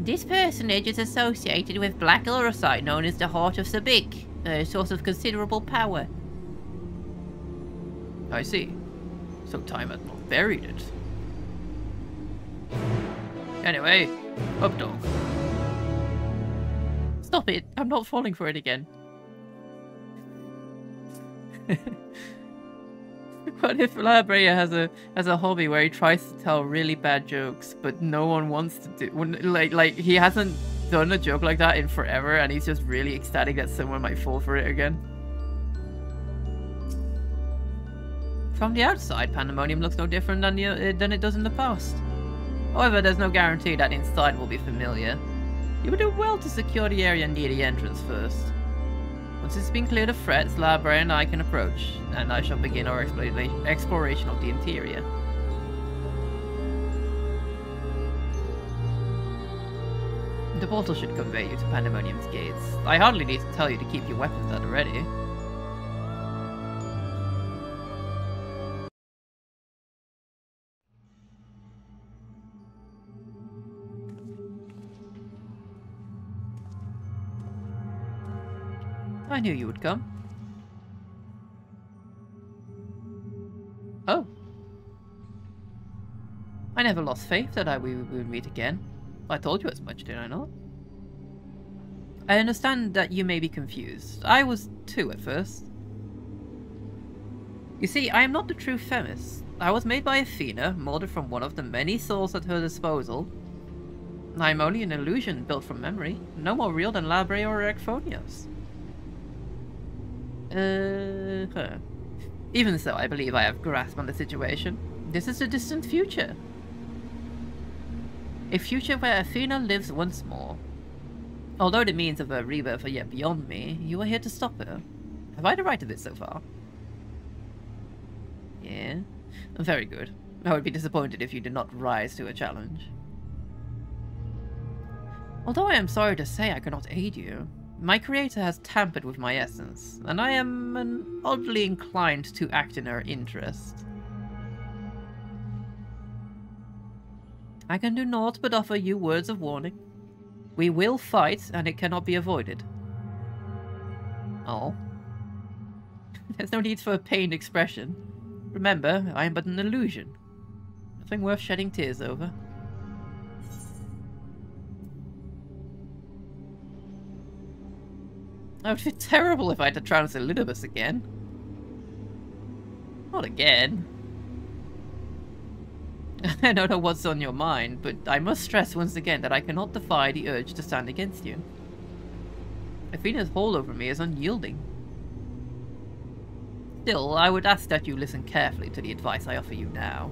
this personage is associated with black auracite known as the Heart of Sabik, a source of considerable power. I see. So time has not buried it. Anyway, Updog. Stop it! I'm not falling for it again. What if Labrea has a hobby where he tries to tell really bad jokes, but no one wants to do like he hasn't done a joke like that in forever, and he's just really ecstatic that someone might fall for it again. From the outside, Pandemonium looks no different than it does in the past. However, there's no guarantee that inside will be familiar. You would do well to secure the area near the entrance first. Once it's been cleared of threats, Labrea and I can approach, and I shall begin our exploration of the interior. The portal should convey you to Pandemonium's gates. I hardly need to tell you to keep your weapons at the ready. I knew you would come. Oh. I never lost faith that we would meet again. I told you as much, did I not? I understand that you may be confused. I was too at first. You see, I am not the true Themis. I was made by Athena, molded from one of the many souls at her disposal. I am only an illusion built from memory, no more real than Labre or Erechthonios. Even so, I believe I have grasp on the situation. This is a distant future. A future where Athena lives once more. Although the means of her rebirth are yet beyond me, you are here to stop her. Have I the right of it so far? Yeah. Very good. I would be disappointed if you did not rise to a challenge. Although I am sorry to say I cannot aid you, my creator has tampered with my essence, and I am oddly inclined to act in her interest. I can do naught but offer you words of warning. We will fight, and it cannot be avoided. Oh. There's no need for a pained expression. Remember, I am but an illusion. Nothing worth shedding tears over. I would feel terrible if I had to trounce Elidibus again. Not again. I don't know what's on your mind, but I must stress once again that I cannot defy the urge to stand against you. Athena's hold over me is unyielding. Still, I would ask that you listen carefully to the advice I offer you now.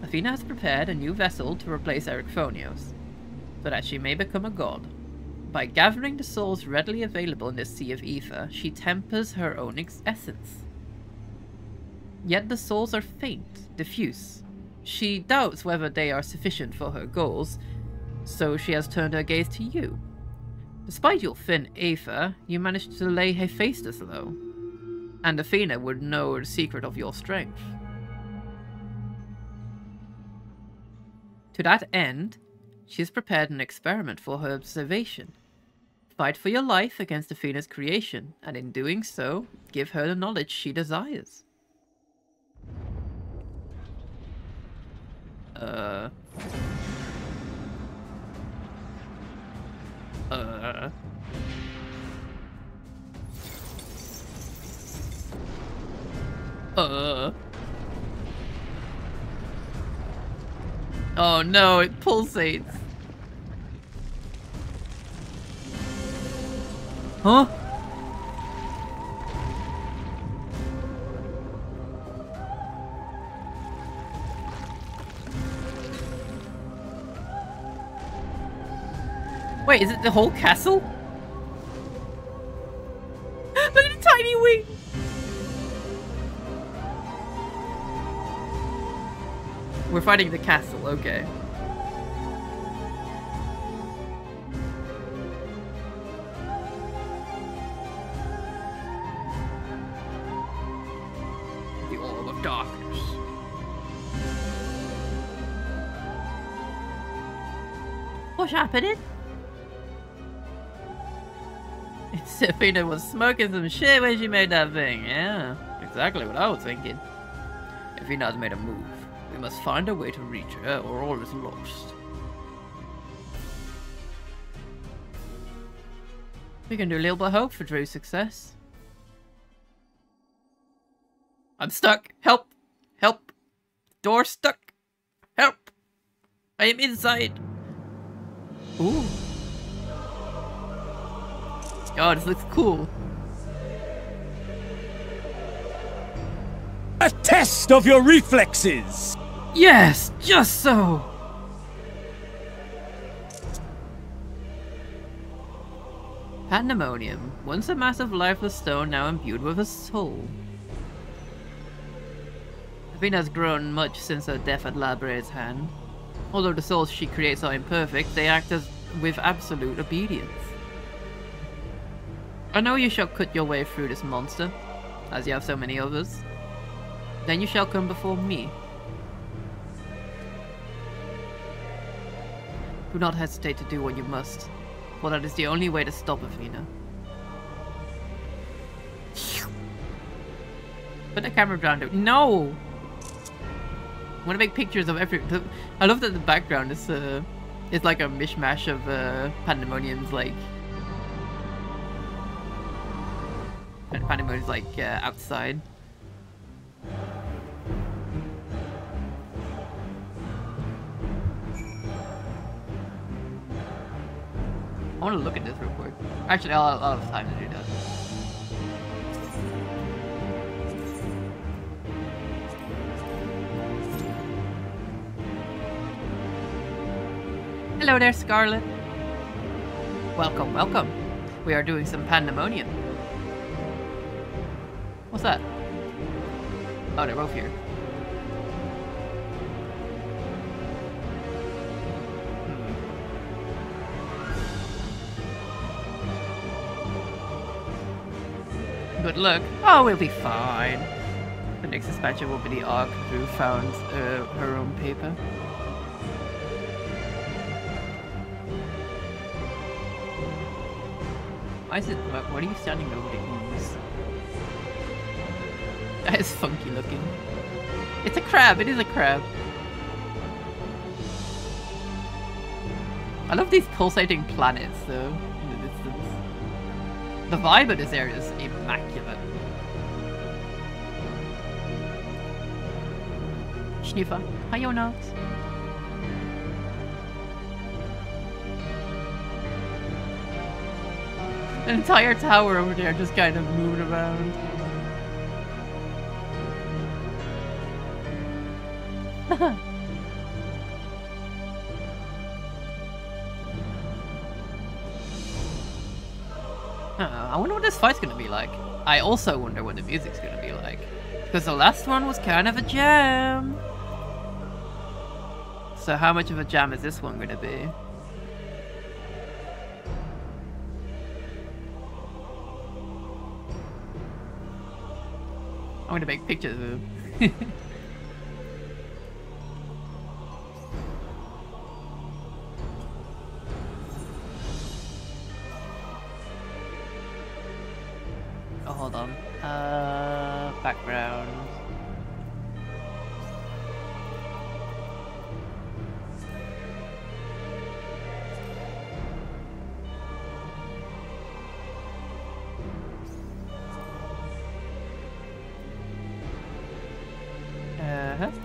Athena has prepared a new vessel to replace Erechthonios, so that she may become a god. By gathering the souls readily available in this sea of ether, she tempers her own essence. Yet the souls are faint, diffuse. She doubts whether they are sufficient for her goals, so she has turned her gaze to you. Despite your thin aether, you managed to lay Hephaestus low, and Athena would know the secret of your strength. To that end, she has prepared an experiment for her observation. Fight for your life against Athena's creation, and in doing so, give her the knowledge she desires. Oh no, it pulsates. Huh? Wait, is it the whole castle? Look at the tiny wing! We're fighting the castle, okay. The Orb of Darkness. What's happening? Athena was smoking some shit when she made that thing. Yeah, exactly what I was thinking. Athena has made a move. We must find a way to reach her, or all is lost. We can do a little bit of hope for Drew's success. I'm stuck. Help! Help! Door stuck! Help! I am inside! Ooh. Oh, this looks cool. A test of your reflexes! Yes, just so! Pandemonium, once a massive lifeless stone, now imbued with a soul. Athena has grown much since her death at Labre's hand. Although the souls she creates are imperfect, they act as with absolute obedience. I know you shall cut your way through this monster, as you have so many others. Then you shall come before me. Do not hesitate to do what you must, for that is the only way to stop Athena. Put the camera down. No! I want to make pictures of every... I love that the background is like a mishmash of Pandemonium's like... Pandemonium's like outside. I want to look at this real quick. Actually, I'll have time to do that. Hello there, Scarlet. Welcome, welcome. We are doing some Pandemonium. What's that? Oh, they're both here. Good luck. Oh, we'll be fine. The next expansion will be the arc who found her own paper. Why is it? What are you standing over the ooze? That is funky looking. It's a crab. It is a crab. I love these pulsating planets, though, in the distance. The vibe of this area is immaculate. Schniffer, hi Jonas. An entire tower over there just kind of moved around. I wonder what this fight's gonna be like. I also wonder what the music's gonna be like. Because the last one was kind of a jam. So how much of a jam is this one gonna be? I'm gonna make pictures of him. Oh, hold on. Background.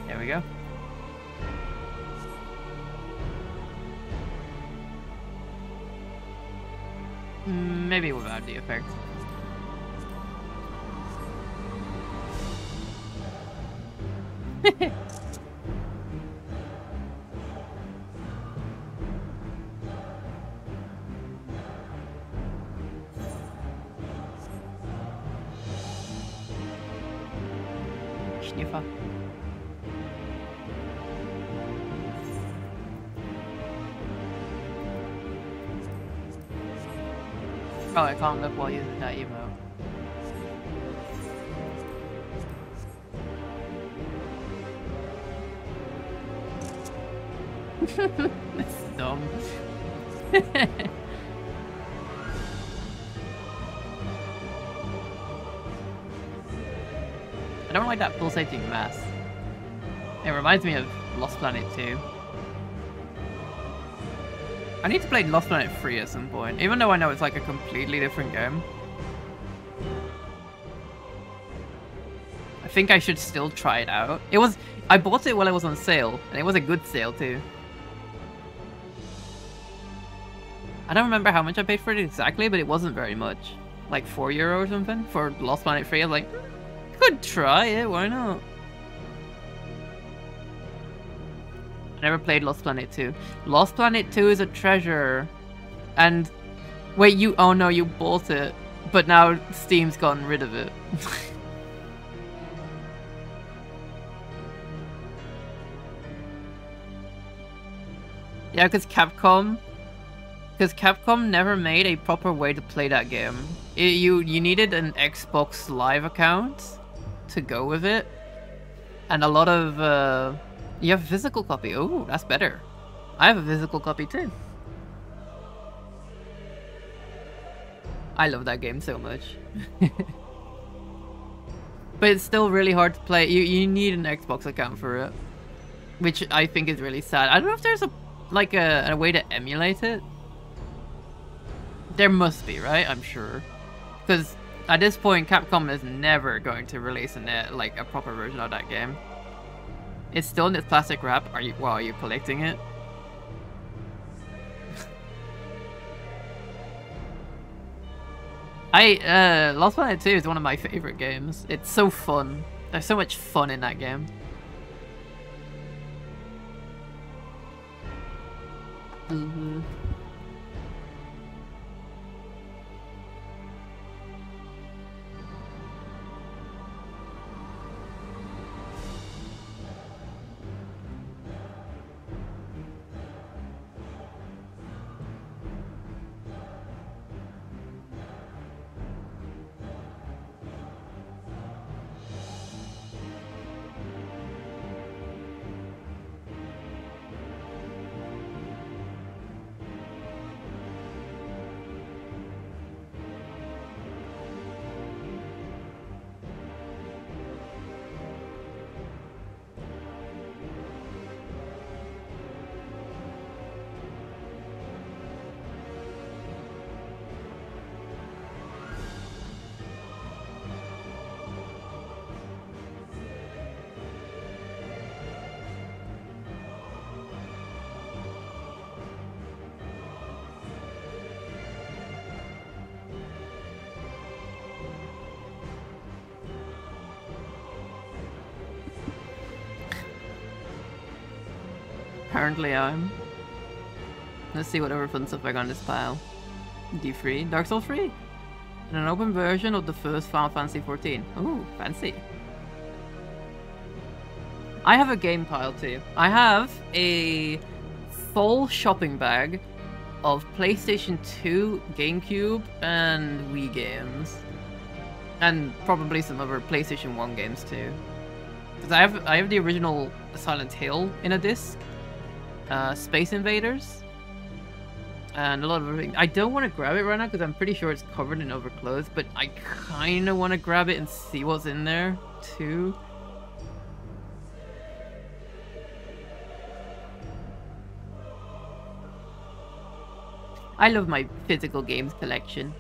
There we go. Maybe without the effect. Schniffer. Oh, I can't look while using that emote. That's dumb. I don't like that pulsating mass. It reminds me of Lost Planet 2. I need to play Lost Planet 3 at some point, even though I know it's like a completely different game. I think I should still try it out. I bought it while it was on sale, and it was a good sale too. I don't remember how much I paid for it exactly, but it wasn't very much. Like €4 or something for Lost Planet 3. I was like, could try it, why not? I never played Lost Planet 2. Lost Planet 2 is a treasure. And wait, oh no, you bought it, but now Steam's gotten rid of it. Yeah, because Capcom Because Capcom never made a proper way to play that game. You needed an Xbox Live account to go with it. And a lot of... you have a physical copy. Oh, that's better. I have a physical copy too. I love that game so much. But it's still really hard to play. You need an Xbox account for it. Which I think is really sad. I don't know if there's a way to emulate it. There must be, right? I'm sure. Because at this point, Capcom is never going to release a proper version of that game. It's still in its plastic wrap. Are you collecting it? Lost Planet 2 is one of my favorite games. It's so fun. There's so much fun in that game. Apparently I'm. Let's see what other fun stuff I got on this pile. D3, Dark Souls 3, and an open version of the first Final Fantasy 14. Ooh, fancy. I have a game pile too. I have a full shopping bag of PlayStation 2, GameCube, and Wii games. And probably some other PlayStation 1 games too. Because I have the original Silent Hill in a disc. Space Invaders. And a lot of other things. I don't want to grab it right now because I'm pretty sure it's covered in other clothes, but I kind of want to grab it and see what's in there too. I love my physical games collection.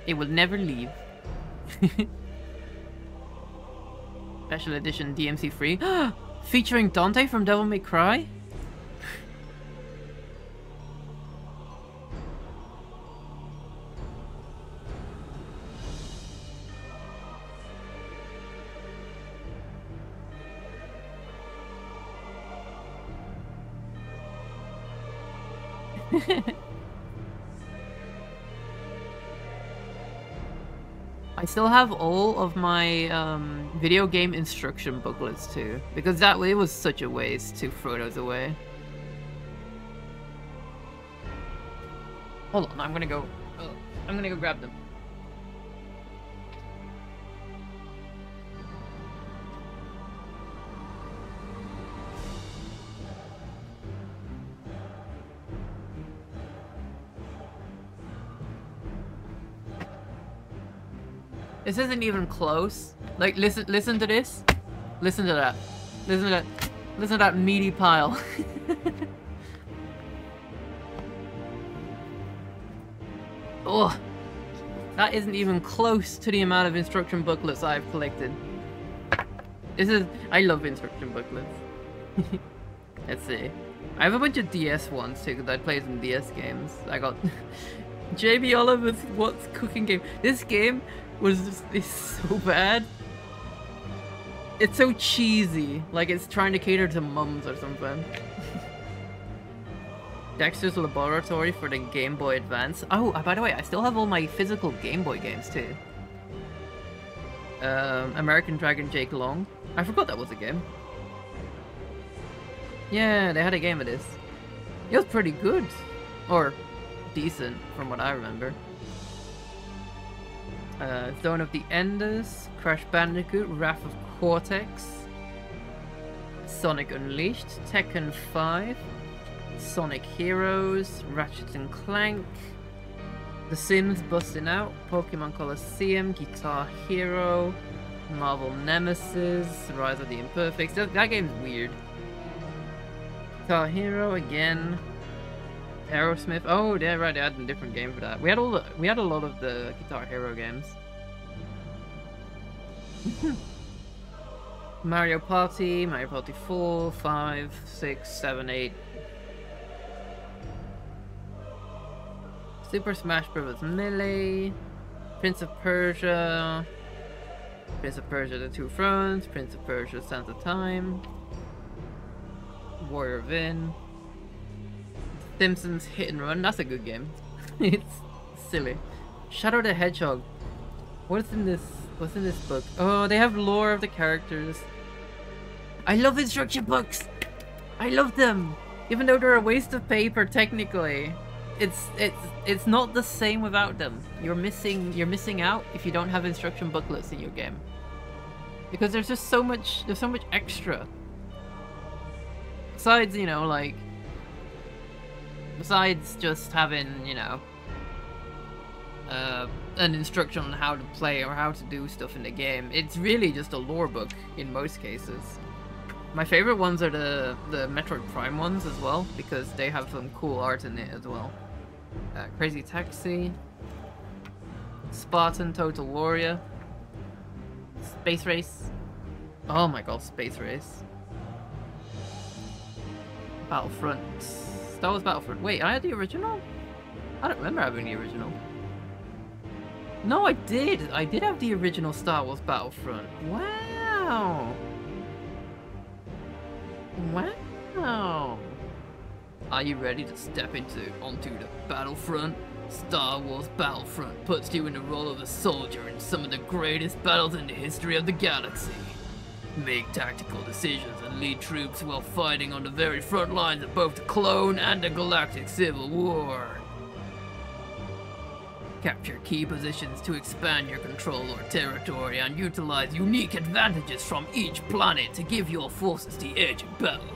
It will never leave. Special edition DMC free. Featuring Dante from Devil May Cry? I still have all of my video game instruction booklets too, because that way it was such a waste to throw those away. Hold on, I'm gonna go grab them. This isn't even close. Like, listen to this. Listen to that. Listen to that meaty pile. Oh, that isn't even close to the amount of instruction booklets I've collected. I love instruction booklets. Let's see. I have a bunch of DS ones too, because I played some DS games. I got Jamie Oliver's What's Cooking Game. This game is so bad. It's so cheesy, like it's trying to cater to mums or something. Dexter's Laboratory for the Game Boy Advance. Oh, by the way, I still have all my physical Game Boy games too. American Dragon Jake Long. I forgot that was a game. Yeah, they had a game of this. It was pretty good. Or decent from what I remember. Zone of the Enders, Crash Bandicoot, Wrath of Cortex, Sonic Unleashed, Tekken 5, Sonic Heroes, Ratchet and Clank, The Sims Busting Out, Pokemon Colosseum, Guitar Hero, Marvel Nemesis, Rise of the Imperfects. That game's weird. Guitar Hero again. Aerosmith. Oh, yeah, right. They had a different game for that. We had a lot of the Guitar Hero games. Mario Party, Mario Party 4, 5, 6, 7, 8. Super Smash Bros. Melee, Prince of Persia, The Two Thrones, Prince of Persia Sands of Time, Warrior Vin, Simpsons Hit and Run. That's a good game. It's silly. Shadow the Hedgehog. What's in this book? Oh, they have lore of the characters. I love instruction books. I love them, even though they're a waste of paper technically. It's not the same without them. You're missing out if you don't have instruction booklets in your game, because there's just so much extra. Besides, you know, like, besides just having, you know, an instruction on how to play or how to do stuff in the game, it's really just a lore book in most cases. My favorite ones are the Metroid Prime ones as well, because they have some cool art in it as well. Crazy Taxi, Spartan Total Warrior, Space Race. Oh my god, Space Race. Battlefront. Star Wars Battlefront. Wait, I had the original? I don't remember having the original. No, I did! I did have the original Star Wars Battlefront. Wow! Wow! Are you ready to step onto the battlefront? Star Wars Battlefront puts you in the role of a soldier in some of the greatest battles in the history of the galaxy. Make tactical decisions and lead troops while fighting on the very front lines of both the clone and the galactic civil war. Capture key positions to expand your control or territory and utilize unique advantages from each planet to give your forces the edge in battle.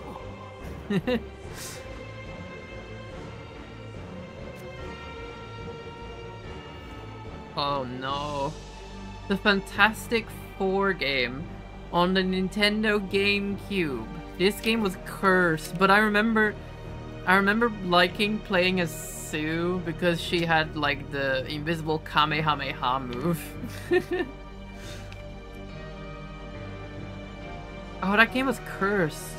Oh no. The Fantastic Four game on the Nintendo GameCube. This game was cursed, but I remember liking playing as Sue because she had like the invisible Kamehameha move. Oh, that game was cursed.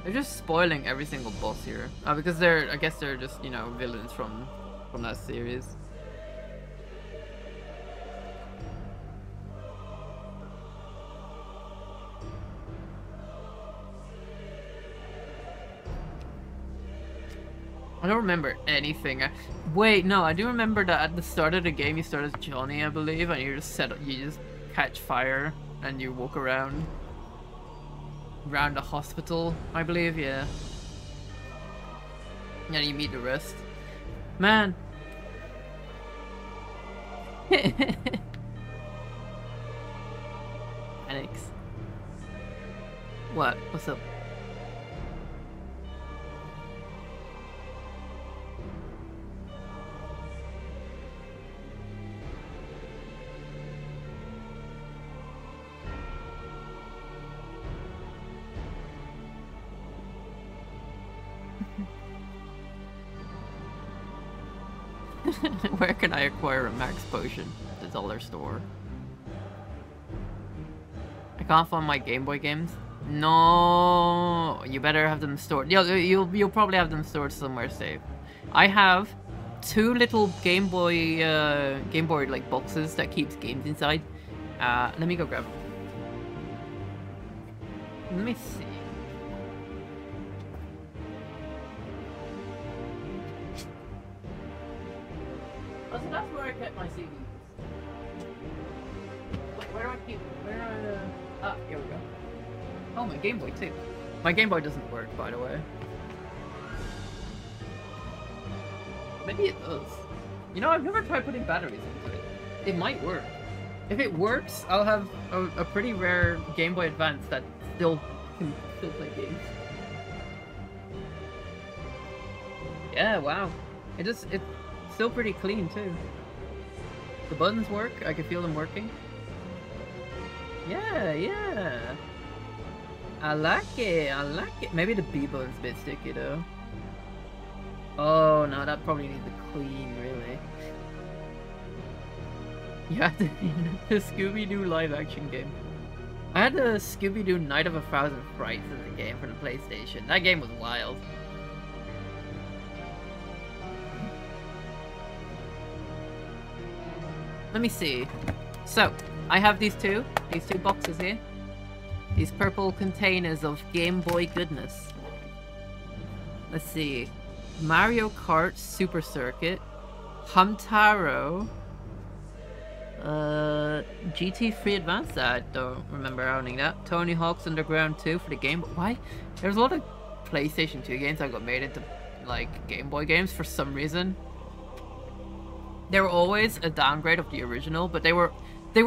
They're just spoiling every single boss here. Because I guess they're just, you know, villains from that series. I don't remember anything. Wait, no, I do remember that at the start of the game you start as Johnny, I believe, and you just catch fire and you walk around the hospital, I believe, yeah. And you meet the rest. Man. Alex. What? What's up? Where can I acquire a max potion? The dollar store. I can't find my Game Boy games. No, you better have them stored. You'll probably have them stored somewhere safe. I have 2 little Game Boy like boxes that keeps games inside. Let me go grab them. Let me see. Oh, so that's where I kept my CDs. Ah, here we go. Oh, my Game Boy too. My Game Boy doesn't work, by the way. Maybe it does. You know, I've never tried putting batteries into it. It might work. If it works, I'll have a pretty rare Game Boy Advance that can still play games. Yeah, wow. It's still pretty clean too. The buttons work. I can feel them working. Yeah, yeah. I like it. I like it. Maybe the B button's a bit sticky though. Oh no, that probably needs a clean, really. You had the Scooby-Doo live-action game. I had the Scooby-Doo Night of a Thousand Frights as a game for the PlayStation. That game was wild. Let me see. So, I have these two boxes here. These purple containers of Game Boy goodness. Let's see. Mario Kart Super Circuit. Hamtaro. GT3 Advance. I don't remember owning that. Tony Hawk's Underground 2 for the Game Boy. Why? There's a lot of PlayStation 2 games that got made into like Game Boy games for some reason. They were always a downgrade of the original, but they were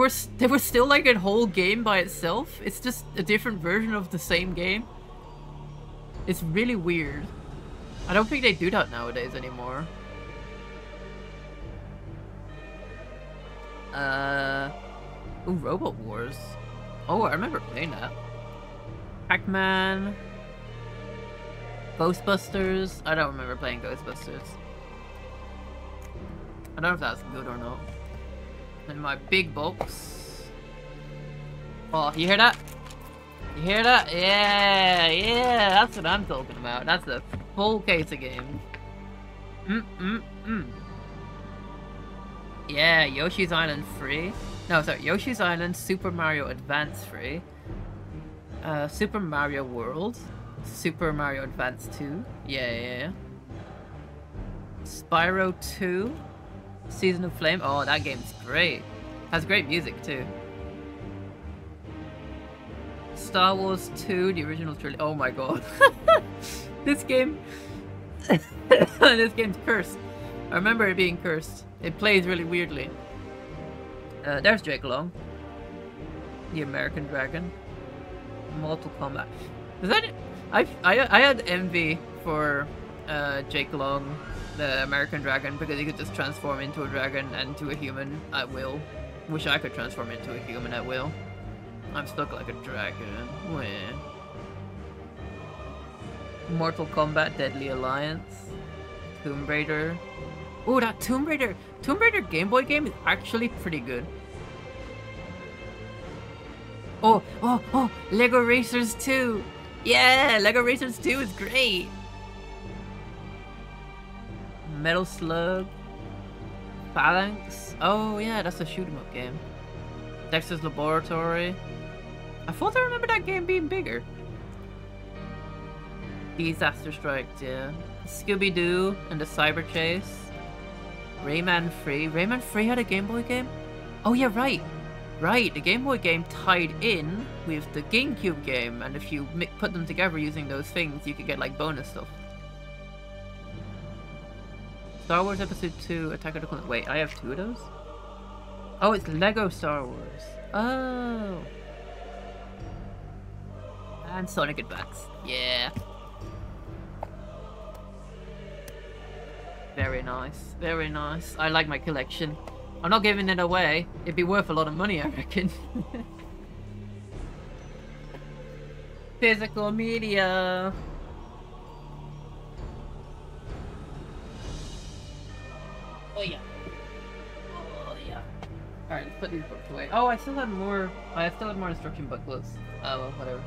still like a whole game by itself. It's just a different version of the same game. It's really weird. I don't think they do that nowadays anymore. Ooh, Robot Wars. Oh, I remember playing that. Pac-Man. Ghostbusters. I don't remember playing Ghostbusters. I don't know if that's good or not. And my big box. Oh, you hear that? You hear that? Yeah, yeah, that's what I'm talking about. That's a full case of games. Yeah, Yoshi's Island free. No, sorry, Yoshi's Island, Super Mario Advance free. Super Mario World. Super Mario Advance 2. Yeah. Spyro 2. Season of Flame. Oh, that game's great. Has great music too. Star Wars 2, the original trilogy. Oh my god. This game... this game's cursed. I remember it being cursed. It plays really weirdly. There's Jake Long. The American Dragon. Mortal Kombat. Is that it? I had envy for Jake Long, the American Dragon, because he could just transform into a dragon and to a human at will. Wish I could transform into a human at will. I'm stuck like a dragon. Wah. Mortal Kombat Deadly Alliance. Tomb Raider. Oh, that Tomb Raider Game Boy game is actually pretty good. Oh, Lego Racers 2. Yeah, Lego Racers 2 is great. Metal Slug. Phalanx. Oh yeah, that's a shoot 'em up game. Dexter's Laboratory. I thought I remember that game being bigger. Disaster Strikes, yeah. Scooby-Doo and the Cyber Chase. Rayman Free. Rayman Free had a Game Boy game? Oh yeah, right. Right, the Game Boy game tied in with the GameCube game, and if you put them together using those things, you could get like bonus stuff. Star Wars Episode 2, Attack of the Clones. Wait, I have 2 of those? Oh, it's Lego Star Wars. Oh. And Sonic Advance. Yeah. Very nice. Very nice. I like my collection. I'm not giving it away. It'd be worth a lot of money, I reckon. Physical media. Oh yeah. Oh yeah. Alright, let's put these books away. Oh, I still have more. I still have more instruction booklets. Oh well, whatever.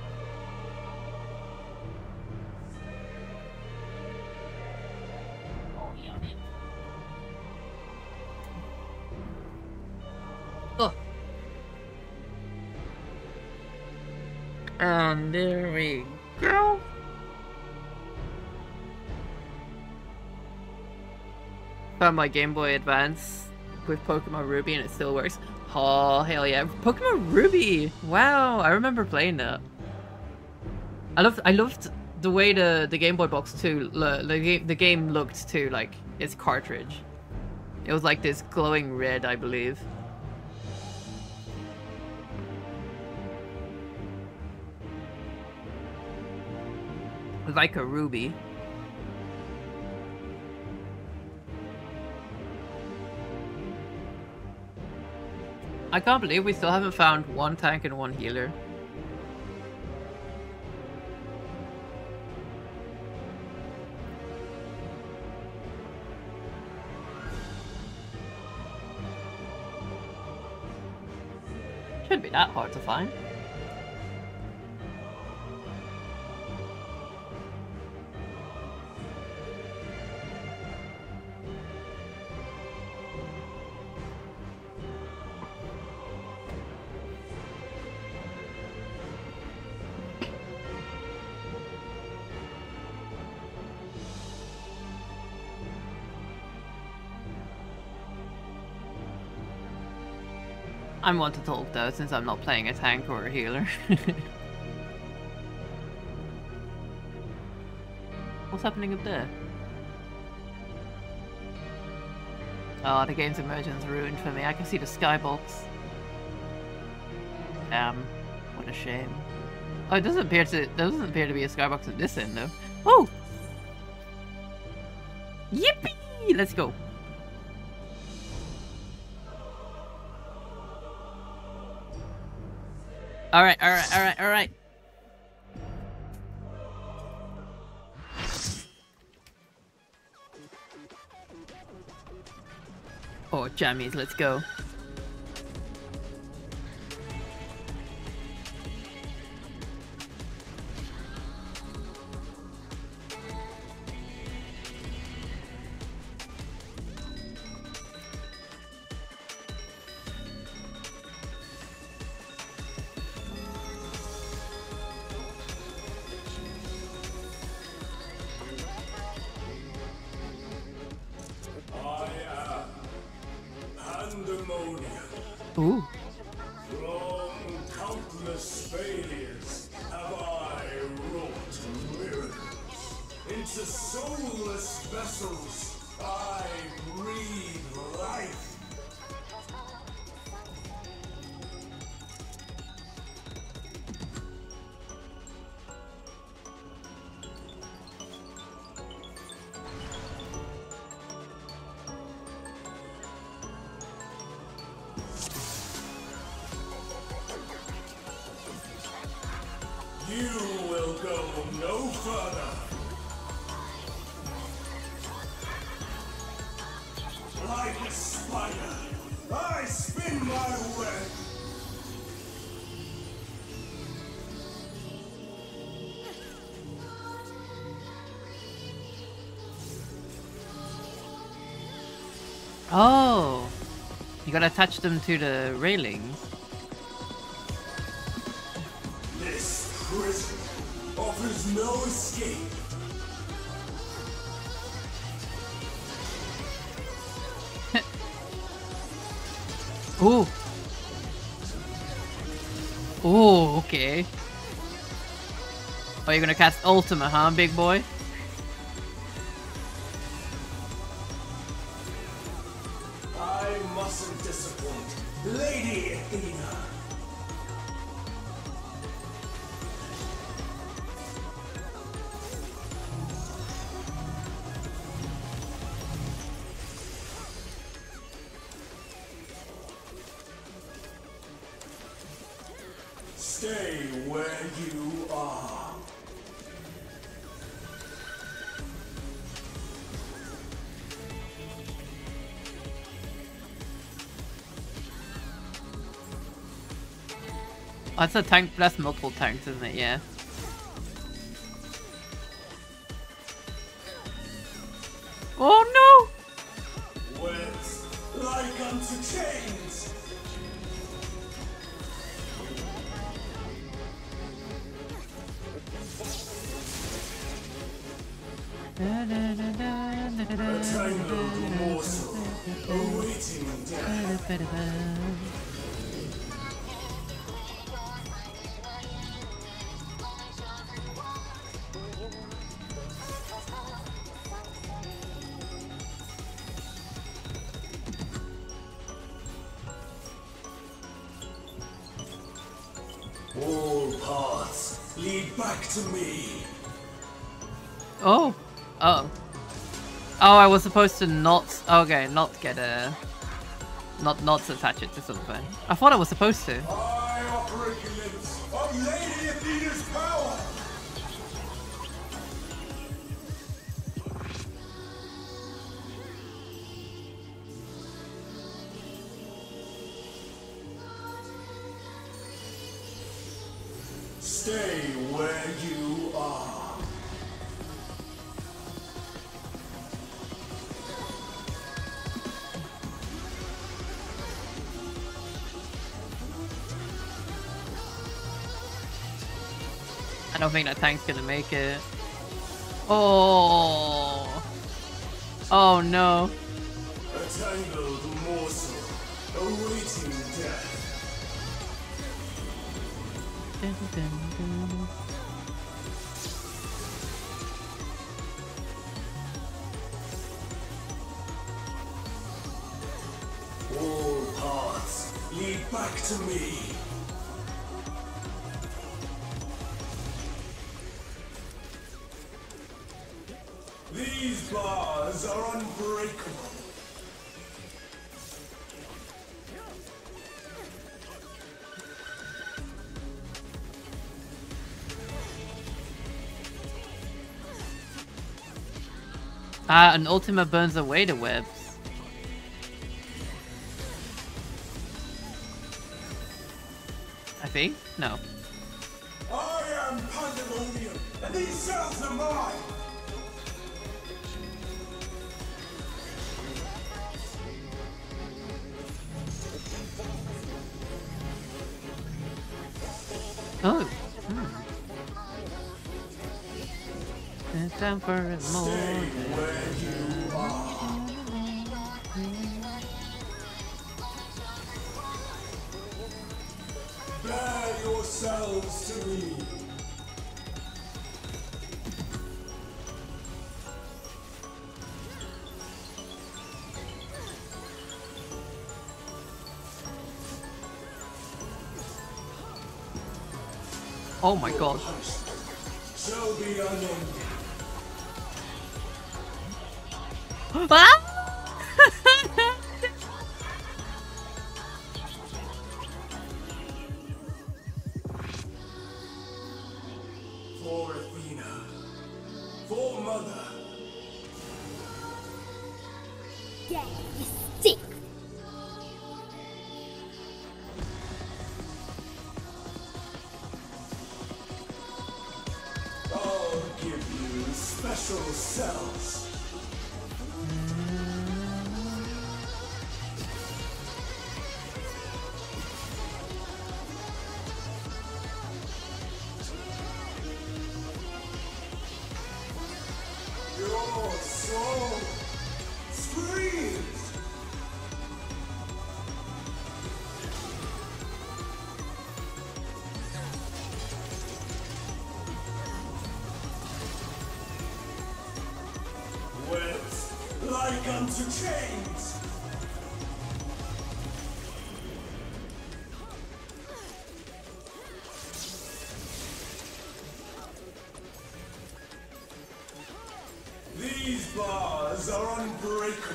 Oh yeah. Oh. And there we go. Found my Game Boy Advance with Pokemon Ruby and it still works. Oh, hell yeah. Pokemon Ruby! Wow, I remember playing that. I loved the way the Game Boy box too, the game looked too, like its cartridge. It was like this glowing red, I believe. Like a ruby. I can't believe we still haven't found one tank and one healer. Shouldn't be that hard to find. I'm one to talk though, since I'm not playing a tank or a healer. What's happening up there? Oh, the game's immersion's ruined for me. I can see the skybox. Damn, what a shame. Oh, it doesn't appear to be a skybox at this end though. Oh! Yippee! Let's go. Alright. Oh, jammies, let's go. Ooh. From countless failures have I wrought miracles. Into soulless vessels I breathe life. You will go no further. Like a spider, I spin my web. Oh, you gotta attach them to the railings. This prison offers no escape. Ooh. Ooh, okay. Oh, you're gonna cast Ultima, huh, big boy? I mustn't disappoint Lady Athena. Stay where you are. Oh, it's a tank. That's multiple tanks, isn't it? Yeah. Oh no! Wet like unto chains. A tangled morsel awaiting death. All paths lead back to me. Oh. Oh. Oh, I was supposed to not... Okay, not get a... Not attach it to something. I thought I was supposed to. I operate the limits of Lady Athena's power. Stay where you are. I don't think that tank's gonna make it. Oh. Oh no. A tangled morsel awaiting death. All paths lead back to me. These bars are unbreakable. An Ultima burns away the webs. I think? No. I am Pandemonium, and these cells are mine! Oh. It's time for a Stay moment. where you are. Bear yourselves to me. Oh my god. Shall be unending. Ah! For Athena. For Mother. Get the stick. I'll give you special cells. Your soul screams. Webs like unto chains. These bars are unbreakable.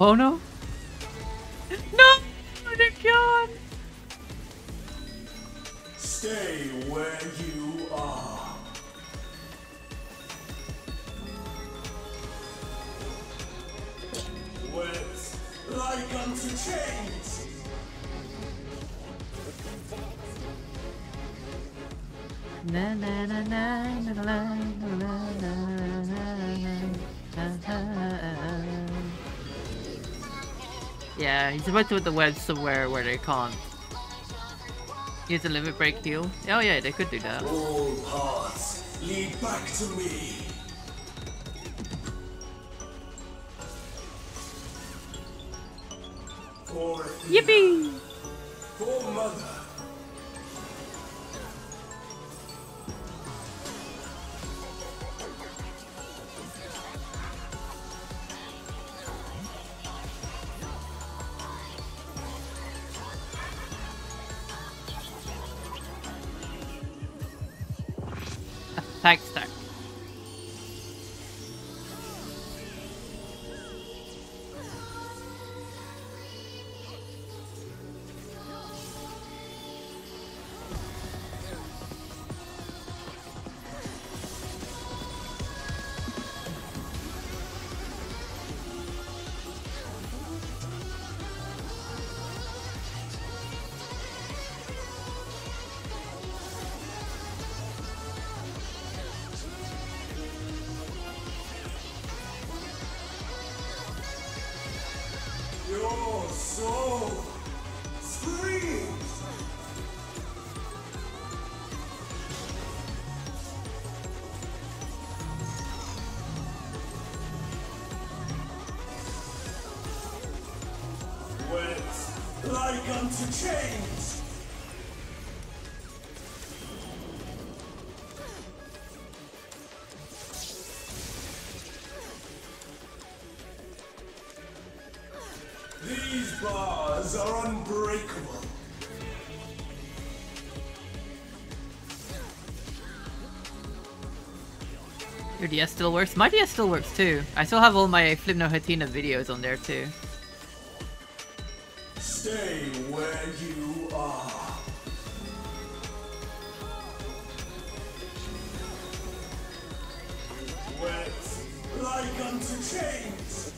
Oh no. No! They're gone! Stay where you are. Webs like unto chains. Na na na na na na na na na. Yeah, he's about to put the webs somewhere where they can't. Use a limit break heal. Oh yeah, they could do that. All paths lead back to me. For Athena. Yippee! For Mother. Your soul screams. Wet like unto chains. These bars are unbreakable. Your DS still works? My DS still works too. I still have all my Flipno Hatina videos on there too. Stay where you are. Wet like unto chains.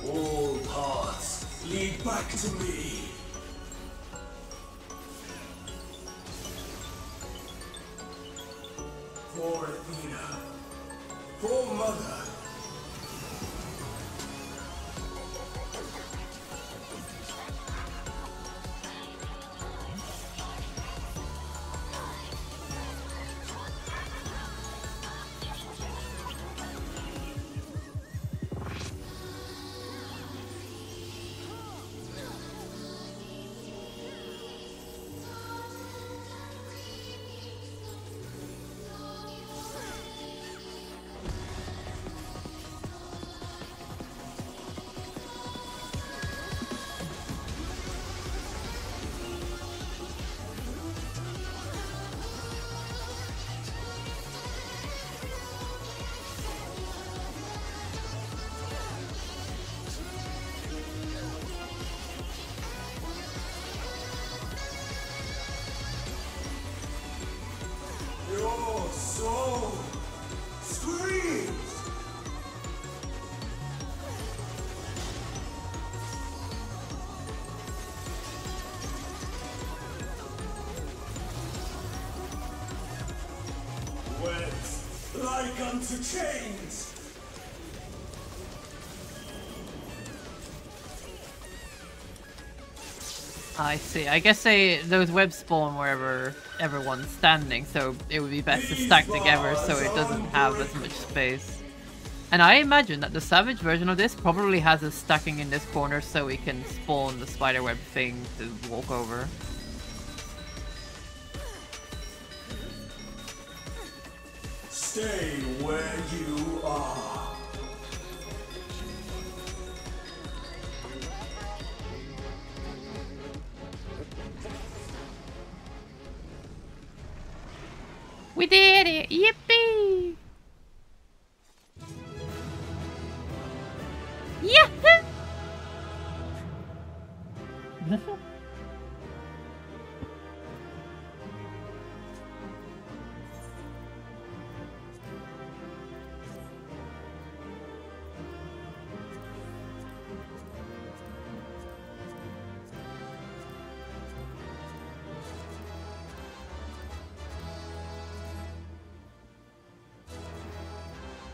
All paths lead back to me. For Athena. For Mother. Your soul screams. Wet like unto chains. I see. I guess those webs spawn wherever everyone's standing, so it would be best to stack together so it doesn't have as much space. And I imagine that the Savage version of this probably has us stacking in this corner so we can spawn the spiderweb thing to walk over. Stay where you are. We did it! Yippee! Yahoo!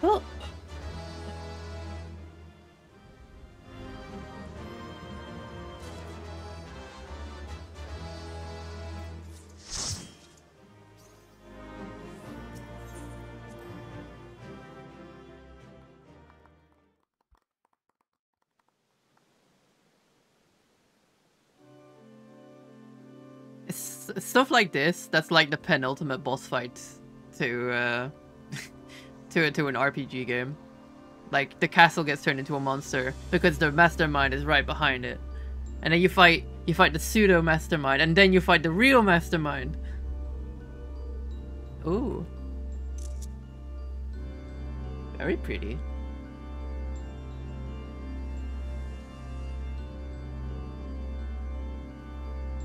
Oh. It's stuff like this that's like the penultimate boss fight to to an RPG game. Like the castle gets turned into a monster because the mastermind is right behind it. And then you fight the pseudo mastermind and then you fight the real mastermind. Ooh. Very pretty.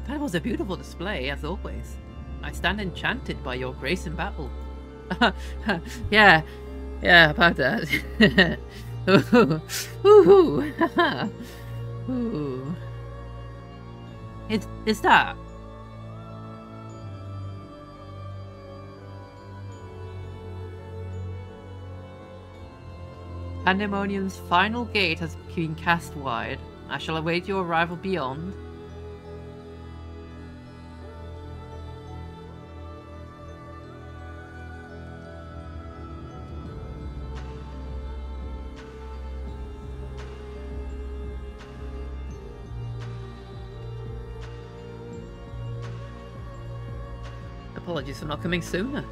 That was a beautiful display, as always. I stand enchanted by your grace in battle. Yeah, Yeah, about that. Ooh. Ooh. Ooh. It's that. Pandemonium's final gate has been cast wide. I shall await your arrival beyond. Apologies for not coming sooner.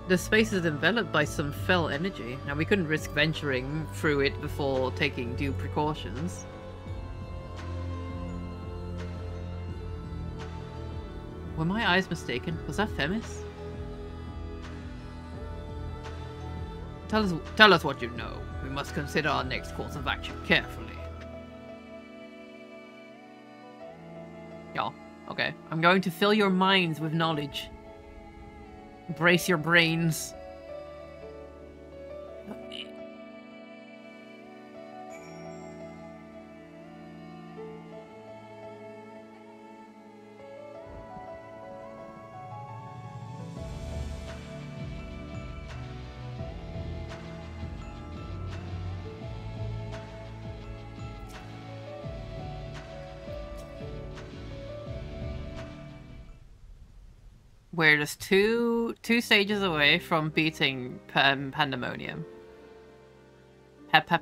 The space is enveloped by some fell energy, and we couldn't risk venturing through it before taking due precautions. Were my eyes mistaken? Was that Themis? Tell us what you know. We must consider our next course of action carefully. Yeah, okay. I'm going to fill your minds with knowledge. Brace your brains. We're just two stages away from beating Pandemonium. Pepper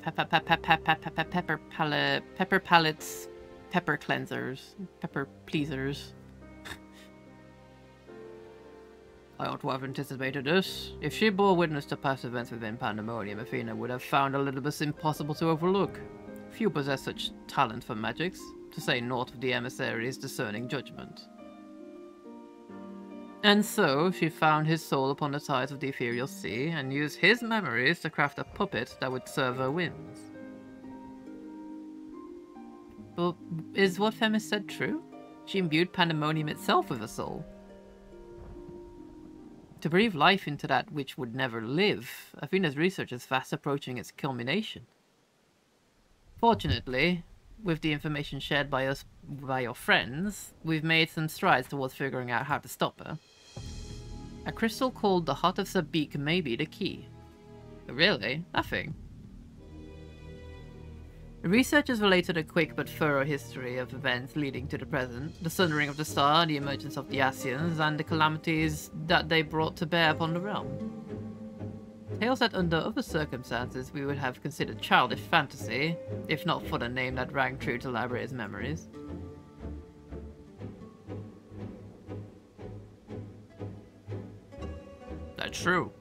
pallets, pepper cleansers, pepper pleasers. I ought to have anticipated this. If she bore witness to past events within Pandemonium, Athena would have found Elidibus impossible to overlook. Few possess such talent for magics, to say naught of the emissary's discerning judgment. And so, she found his soul upon the tides of the ethereal sea, and used his memories to craft a puppet that would serve her whims. But is what Themis said true? She imbued Pandemonium itself with a soul. To breathe life into that which would never live, Athena's research is fast approaching its culmination. Fortunately, with the information shared by us by your friends, we've made some strides towards figuring out how to stop her. A crystal called the Heart of Sabik may be the key. Really? Nothing. The researchers related a quick but thorough history of events leading to the present, the sundering of the star, the emergence of the Ascians, and the calamities that they brought to bear upon the realm. Tales that under other circumstances we would have considered childish fantasy, if not for the name that rang true to Library's memories. That's true.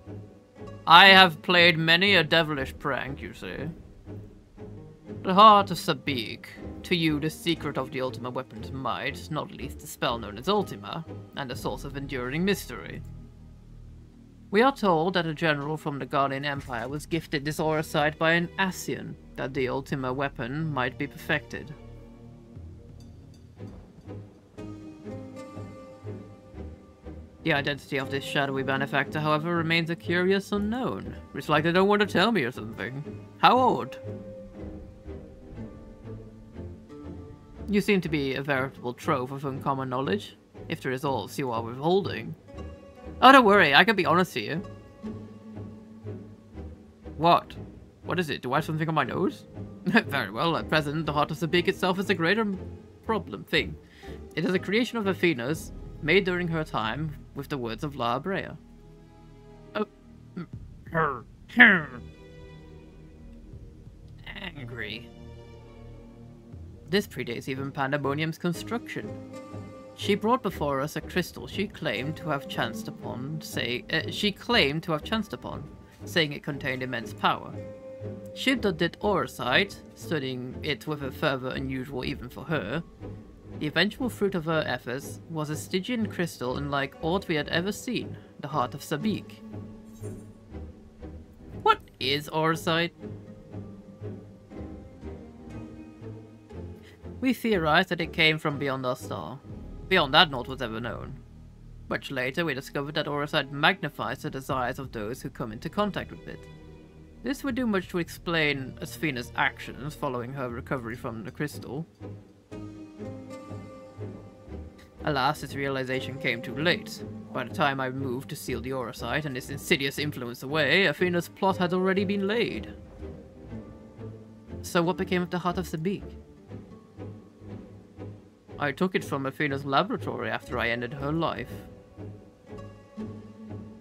I have played many a devilish prank, you see. The Heart of Sabik. To you, the secret of the Ultima weapon's might, not least the spell known as Ultima, and a source of enduring mystery. We are told that a general from the Guardian Empire was gifted this aura sight by an Ascian, that the Ultima weapon might be perfected. The identity of this shadowy benefactor, however, remains a curious unknown. It's like they don't want to tell me or something. How odd. You seem to be a veritable trove of uncommon knowledge, if there is all you are withholding. Oh, don't worry, I can be honest with you. What? What is it? Do I have something on my nose? Very well, at present, the Heart of Sabik itself is a greater thing. It is a creation of Athena's, made during her time with the words of La Brea. Oh. Angry. This predates even Pandemonium's construction. She brought before us a crystal she claimed to have chanced upon, saying it contained immense power. She dubbed it Auracite, studying it with a fervor unusual even for her. The eventual fruit of her efforts was a Stygian crystal unlike aught we had ever seen, the Heart of Sabik. What is Auracite? We theorized that it came from beyond our star. Beyond that, naught was ever known. Much later, we discovered that Auracite magnifies the desires of those who come into contact with it. This would do much to explain Athena's actions following her recovery from the crystal. Alas, this realization came too late. By the time I moved to seal the aura site and its insidious influence away, Athena's plot had already been laid. So what became of the Heart of Sabik? I took it from Athena's laboratory after I ended her life.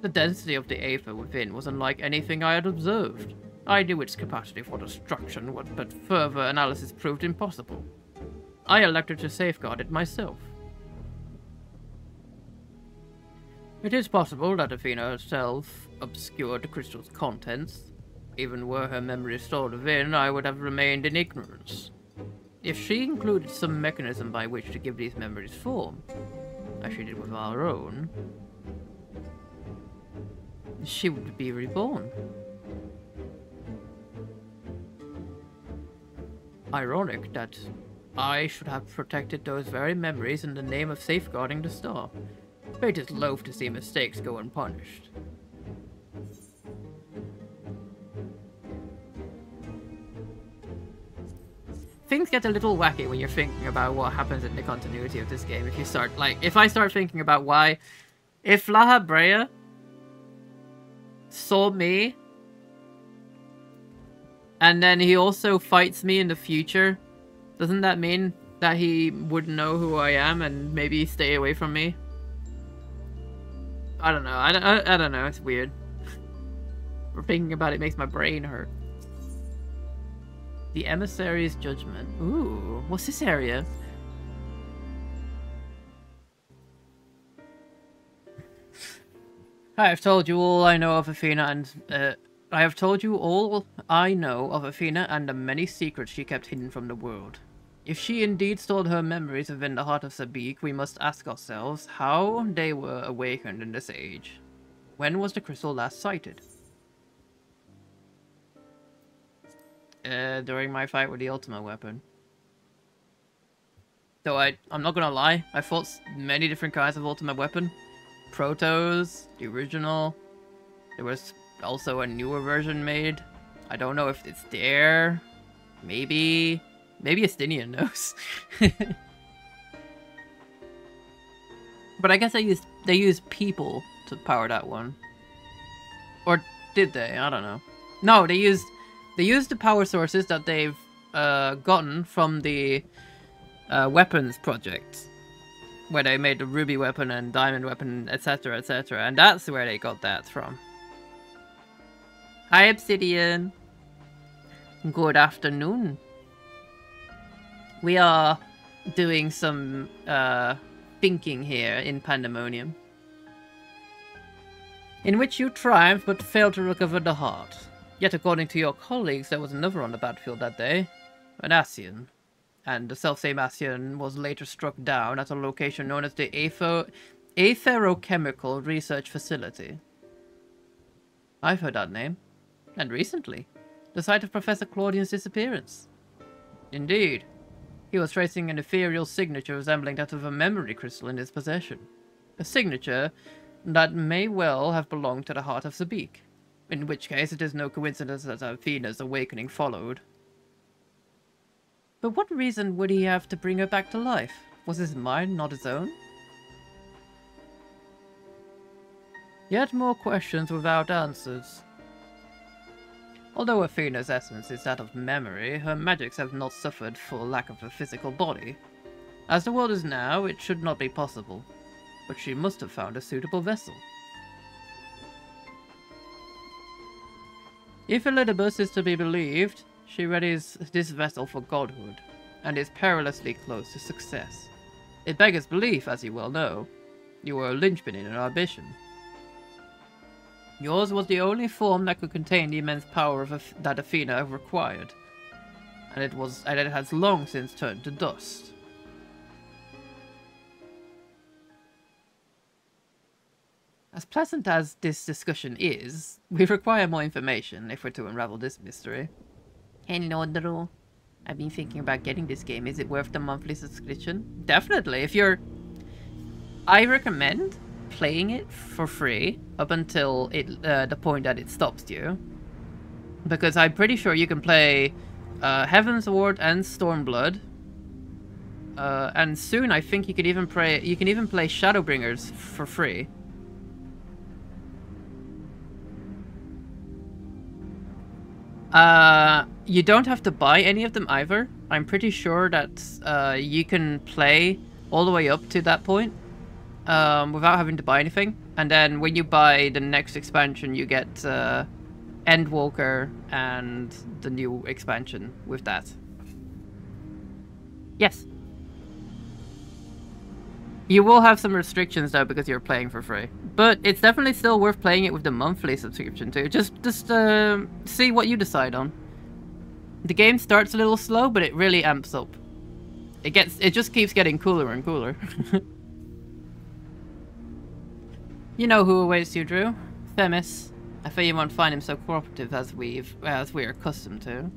The density of the Aether within was unlike anything I had observed. I knew its capacity for destruction, but further analysis proved impossible. I elected to safeguard it myself. It is possible that Athena herself obscured the crystal's contents. Even were her memory stored within, I would have remained in ignorance. If she included some mechanism by which to give these memories form, as she did with our own, she would be reborn. Ironic that I should have protected those very memories in the name of safeguarding the star. Fate is loath to see mistakes go unpunished. Things get a little wacky when you're thinking about what happens in the continuity of this game. If you start, like, if I start thinking about why, if Laha Breya saw me, and then he also fights me in the future, doesn't that mean that he would know who I am and maybe stay away from me? I don't know. I don't know. It's weird. We're thinking about it makes my brain hurt. The Emissary's Judgment. Ooh, what's this area? I have told you all I know of Athena and I have told you all I know of Athena and the many secrets she kept hidden from the world. If she indeed stored her memories within the Heart of Sabik, we must ask ourselves how they were awakened in this age. When was the crystal last sighted? During my fight with the Ultima weapon. Though I'm not gonna lie, I fought many different kinds of Ultima weapon. Protos, the original. There was also a newer version made. I don't know if it's there. Maybe Estinian knows. But I guess they used people to power that one. Or did they? I don't know. No, they used the power sources that they've gotten from the weapons project, where they made the ruby weapon and diamond weapon, etc., etc., and that's where they got that from. Hi, Obsidian. Good afternoon. We are doing some thinking here in Pandemonium, in which you triumphed but failed to recover the heart. Yet according to your colleagues, there was another on the battlefield that day, an Ascian. And the selfsame Ascian was later struck down at a location known as the Aetherochemical Research Facility. I've heard that name. And recently. The site of Professor Claudian's disappearance. Indeed. He was tracing an ethereal signature resembling that of a memory crystal in his possession. A signature that may well have belonged to the Heart of Sabik. In which case, it is no coincidence that Athena's awakening followed. But what reason would he have to bring her back to life? Was his mind not his own? Yet more questions without answers. Although Athena's essence is that of memory, her magics have not suffered for lack of a physical body. As the world is now, it should not be possible. But she must have found a suitable vessel. If Elidibus is to be believed, she readies this vessel for godhood, and is perilously close to success. It beggars belief, as you well know. You were a linchpin in our ambition. Yours was the only form that could contain the immense power that Athena required, and it has long since turned to dust. As pleasant as this discussion is, we require more information if we're to unravel this mystery. Hello, Drew. I've been thinking about getting this game. Is it worth the monthly subscription? Definitely. If you're... I recommend playing it for free up until the point that it stops you. Because I'm pretty sure you can play Heaven's Ward and Stormblood. And soon I think you can even play Shadowbringers for free. You don't have to buy any of them either. I'm pretty sure that you can play all the way up to that point without having to buy anything. And then when you buy the next expansion, you get Endwalker and the new expansion with that. Yes. You will have some restrictions though because you're playing for free. But it's definitely still worth playing it with the monthly subscription too. Just see what you decide on. The game starts a little slow, but it really amps up. It just keeps getting cooler and cooler. You know who awaits you, Drew. Themis. I fear you won't find him so cooperative as we are accustomed to.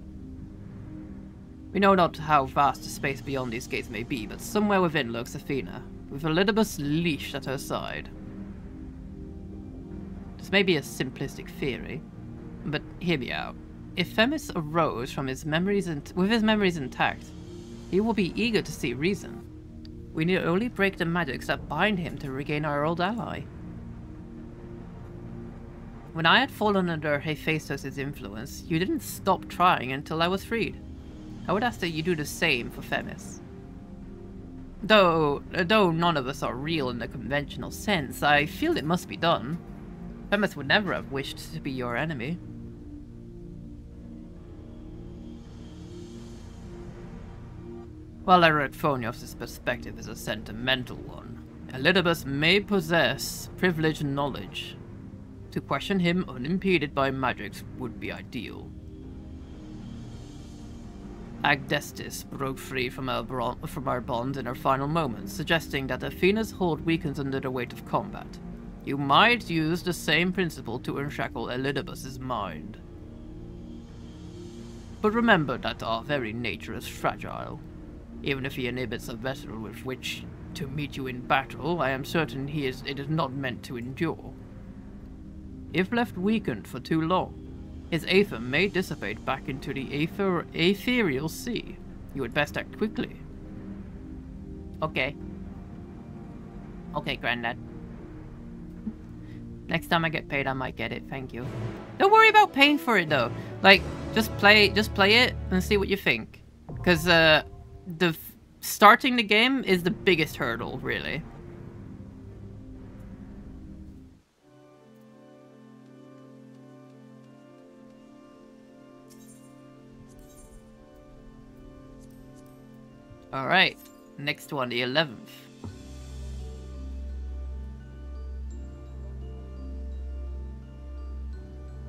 We know not how vast the space beyond these gates may be, but somewhere within lurks Athena, with Elidibus leashed at her side. This may be a simplistic theory, but hear me out. If Themis arose from his memories with his memories intact, he will be eager to see reason. We need only break the magics that bind him to regain our old ally. When I had fallen under Hephaestus' influence, you didn't stop trying until I was freed. I would ask that you do the same for Themis. Though none of us are real in the conventional sense, I feel it must be done. Themis would never have wished to be your enemy. While Eretphonios' perspective is a sentimental one, Elidibus may possess privileged knowledge. To question him unimpeded by magics would be ideal. Agdestis broke free from our bond in her final moments, suggesting that Athena's hold weakens under the weight of combat. You might use the same principle to unshackle Elidibus' mind. But remember that our very nature is fragile. Even if he inhibits a vessel with which to meet you in battle, I am certain it is not meant to endure. If left weakened for too long, his aether may dissipate back into the ethereal sea. You would best act quickly. Okay. Okay, Granddad. Next time I get paid, I might get it. Thank you. Don't worry about paying for it though. Like, just play it and see what you think. Because starting the game is the biggest hurdle, really. Alright, next one, the 11th.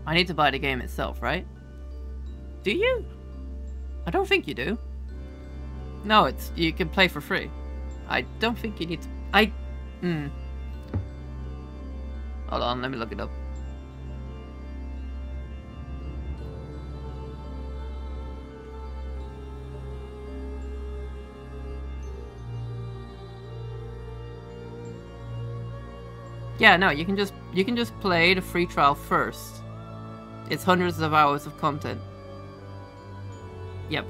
I need to buy the game itself, right? Do you? I don't think you do. No, you can play for free. I don't think you need to... Hold on, let me look it up. Yeah, no, you can just play the free trial first. It's hundreds of hours of content. Yep.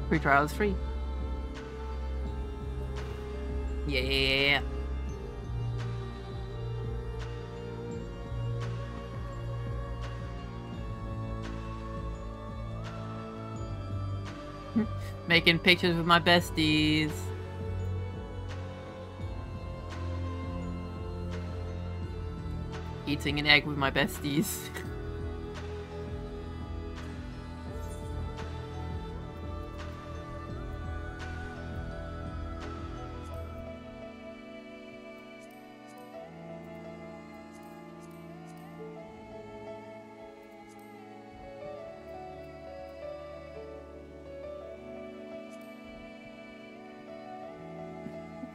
Free trial is free. Yeah. Making pictures with my besties. Eating an egg with my besties.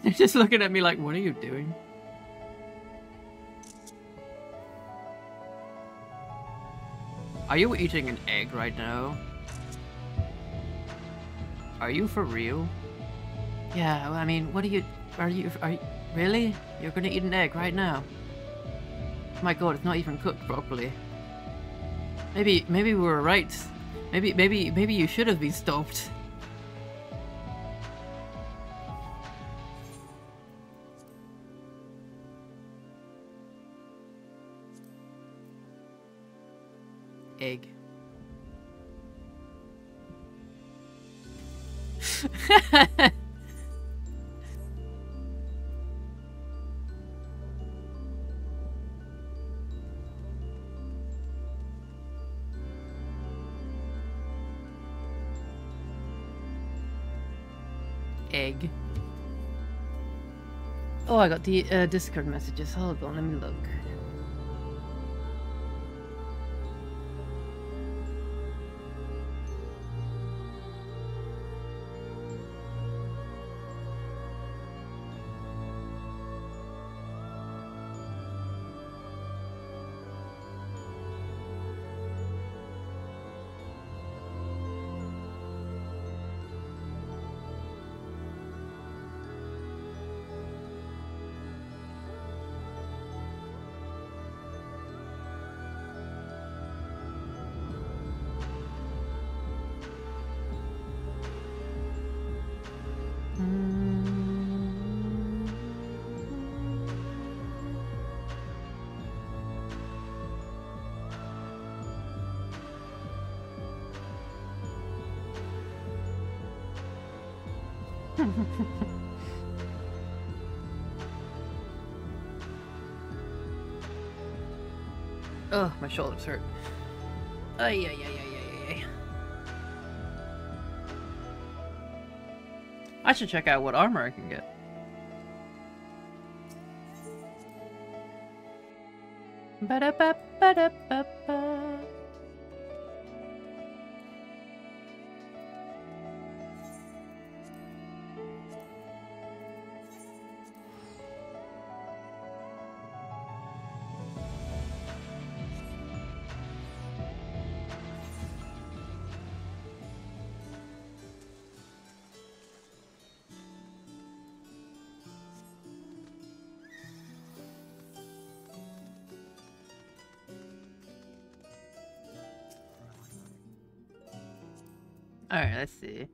They're just looking at me like, what are you doing? Are you eating an egg right now? Are you for real? Yeah, I mean, what are you really? You're gonna eat an egg right now? My god, it's not even cooked properly. Maybe we were right. Maybe you should have been stopped. Egg. Egg. Oh, I got the Discord messages. Hold on, let me look. Oh, my shoulders hurt. Ay, ay, ay, ay, ay, ay. I should check out what armor I can get. Ba-da-ba-ba-da-ba-ba. Alright, let's see.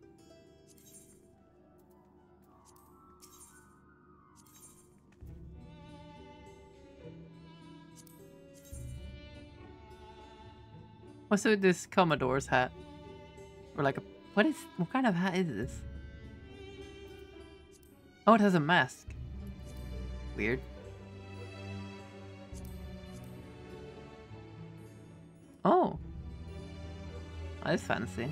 What's with this Commodore's hat? Or like a... what kind of hat is this? Oh, it has a mask. Weird. Oh. That's fancy.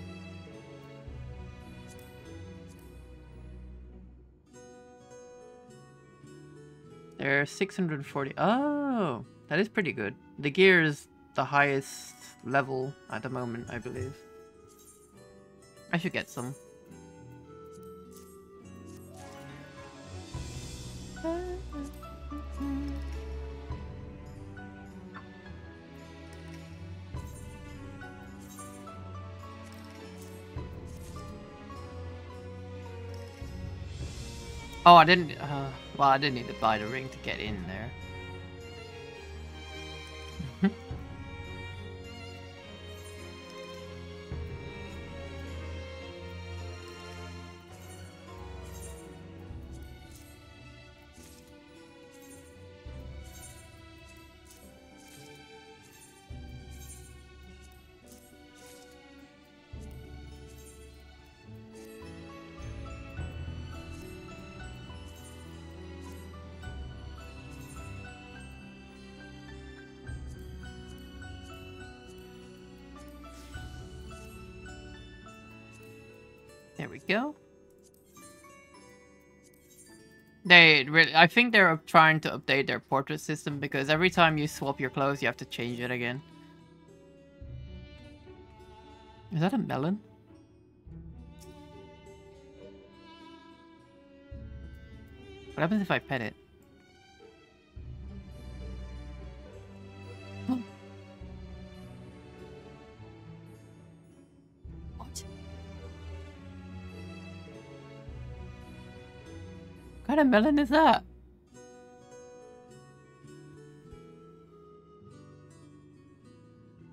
They're 640. Oh, that is pretty good. The gear is the highest level at the moment, I believe. I should get some. Oh, I didn't. Well, I didn't need to buy the ring to get in there. There we go. I think they're trying to update their portrait system because every time you swap your clothes, you have to change it again. Is that a melon? What happens if I pet it? kind of melon is that?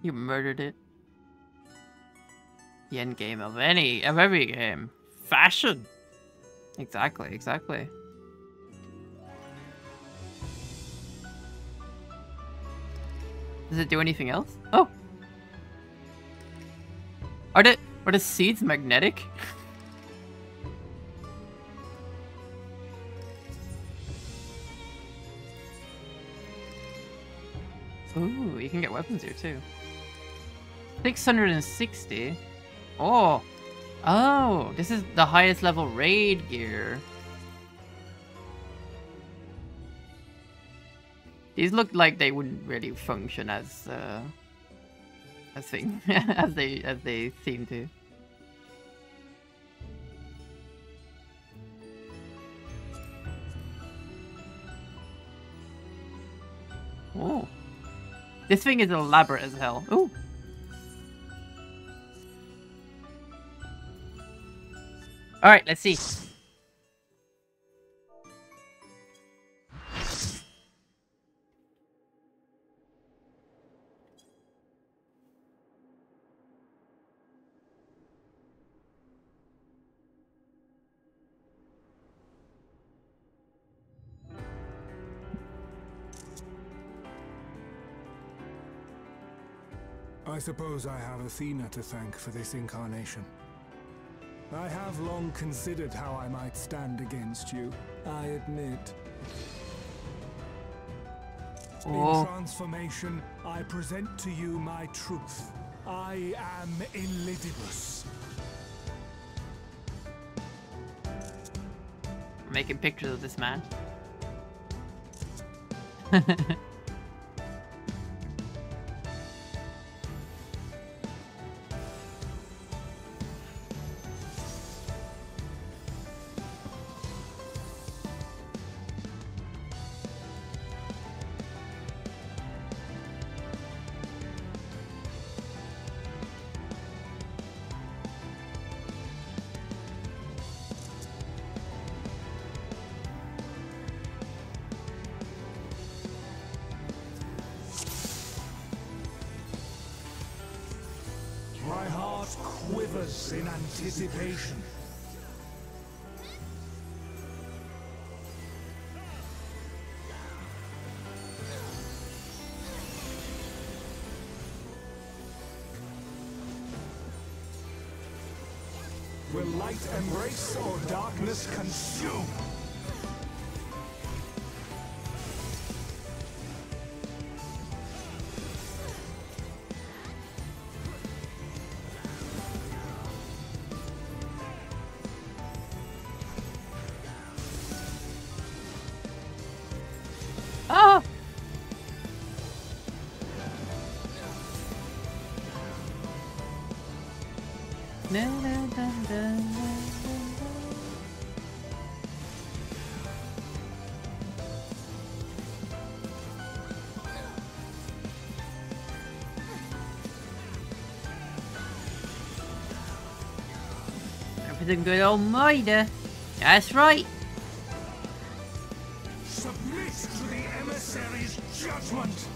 You murdered it. The end game of every game. Fashion. Exactly, exactly. Does it do anything else? Oh! Are the seeds magnetic? Ooh, you can get weapons here too. 660? Oh! Oh, this is the highest level raid gear. These look like they wouldn't really function as thing as they seem to. Oh, this thing is elaborate as hell. Ooh. All right, let's see. I suppose I have Athena to thank for this incarnation. I have long considered how I might stand against you, I admit. Oh. In transformation, I present to you my truth. I am Elidibus. Making pictures of this man. My heart quivers in anticipation. Will light embrace or darkness consume? Ah! Na, na, da, da, da, da. Everything good old Maida. That's right. Submit to the emissary's judgment!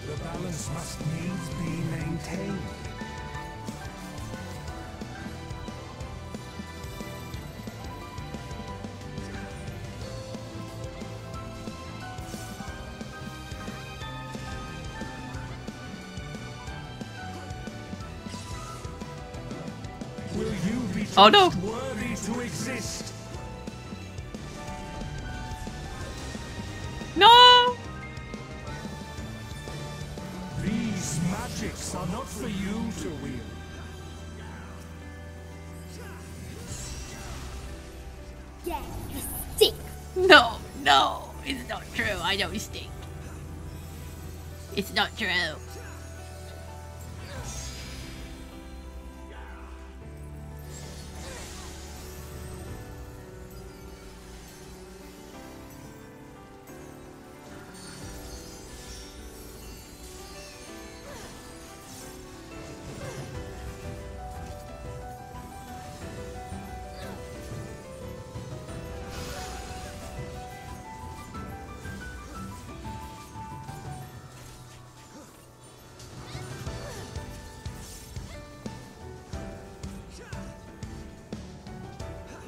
The balance must needs be maintained. Will you be Oh, no. judged worthy to exist? No! These magics are not for you to wield. Yeah, you stink. No, no, it's not true. I don't stink. It's not true.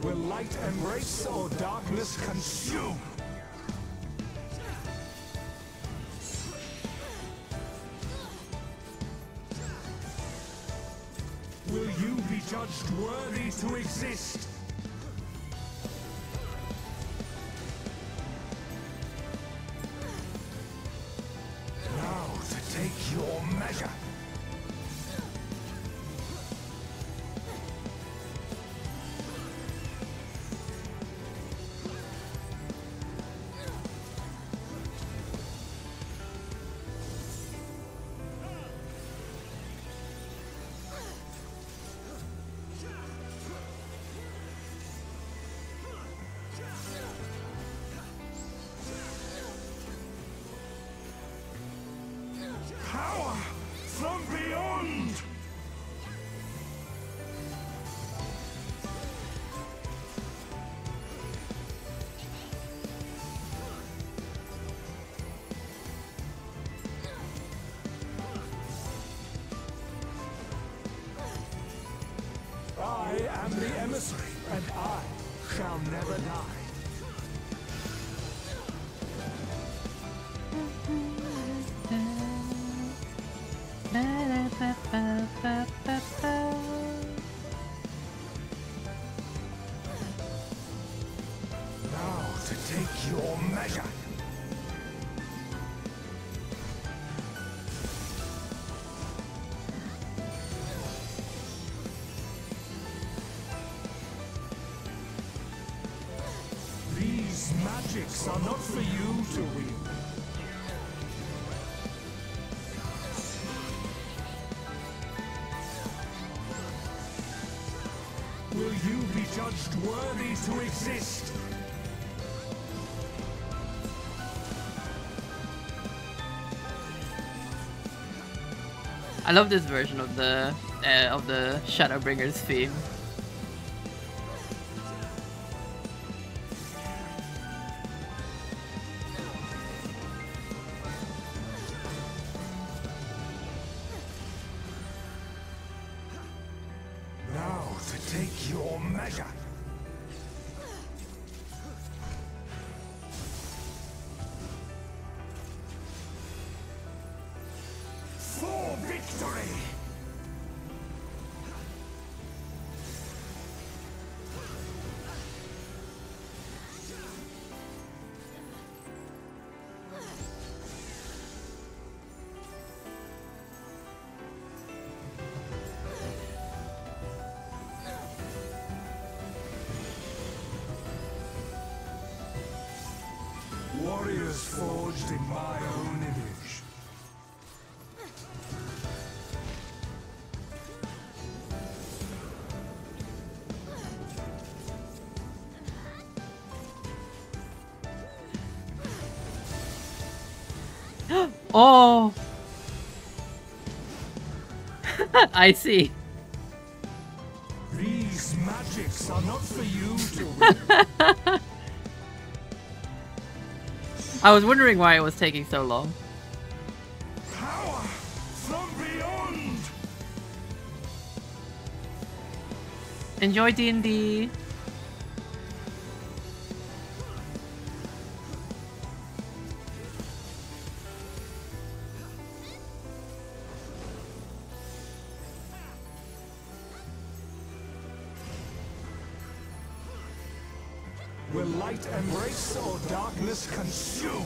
Will light embrace or darkness consume? Will you be judged worthy to exist? Now to take your measure. Power from beyond! I am the emissary, and I shall never die. Now to take your measure. These magics are not for you to wield. Will you be judged worthy to exist? I love this version of the Shadowbringers theme. Now to take your measure. For victory! Warriors forged in my own image. Oh! I see. These magics are not for you to wield. I was wondering why it was taking so long. Power from beyond! Enjoy D&D. Will light embrace or darkness consume?